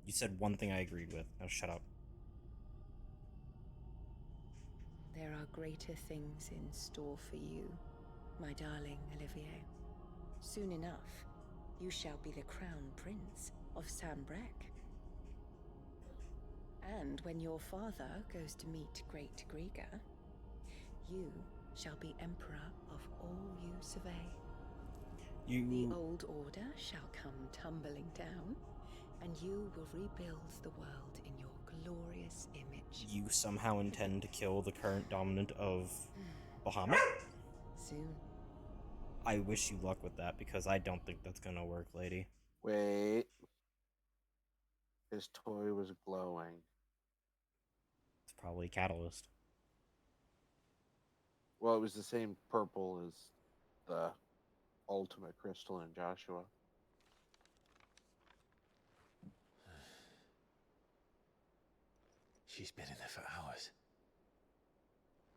You said one thing I agreed with. Now shut up. There are greater things in store for you, my darling Olivier. Soon enough, you shall be the crown prince of Sanbreque. And when your father goes to meet Great Griga, you shall be emperor of all you survey. The old order shall come tumbling down, and you will rebuild the world in your glorious image. You somehow intend to kill the current dominant of Bahamut? Soon. I wish you luck with that, because I don't think that's gonna work, lady. wait. His toy was glowing. It's probably Catalyst. Well, it was the same purple as the ultimate crystal in Joshua. She's been in there for hours.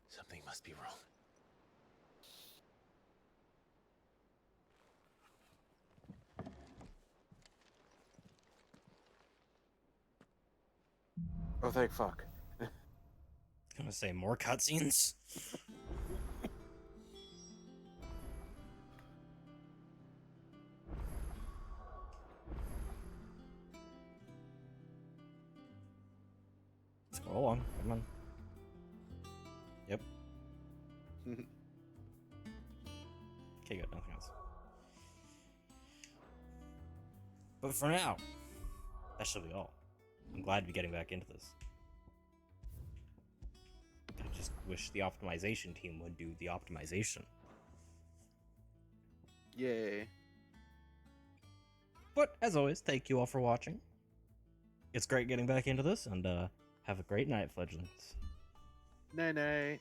Something must be wrong. Oh, thank fuck. Gonna say more cutscenes? Let's go along. Come on. Yep. Okay, good. Nothing else. But for now, that should be all. I'm glad to be getting back into this. I just wish the optimization team would do the optimization. Yay. But as always, thank you all for watching. It's great getting back into this, and have a great night, fledglings. Night night.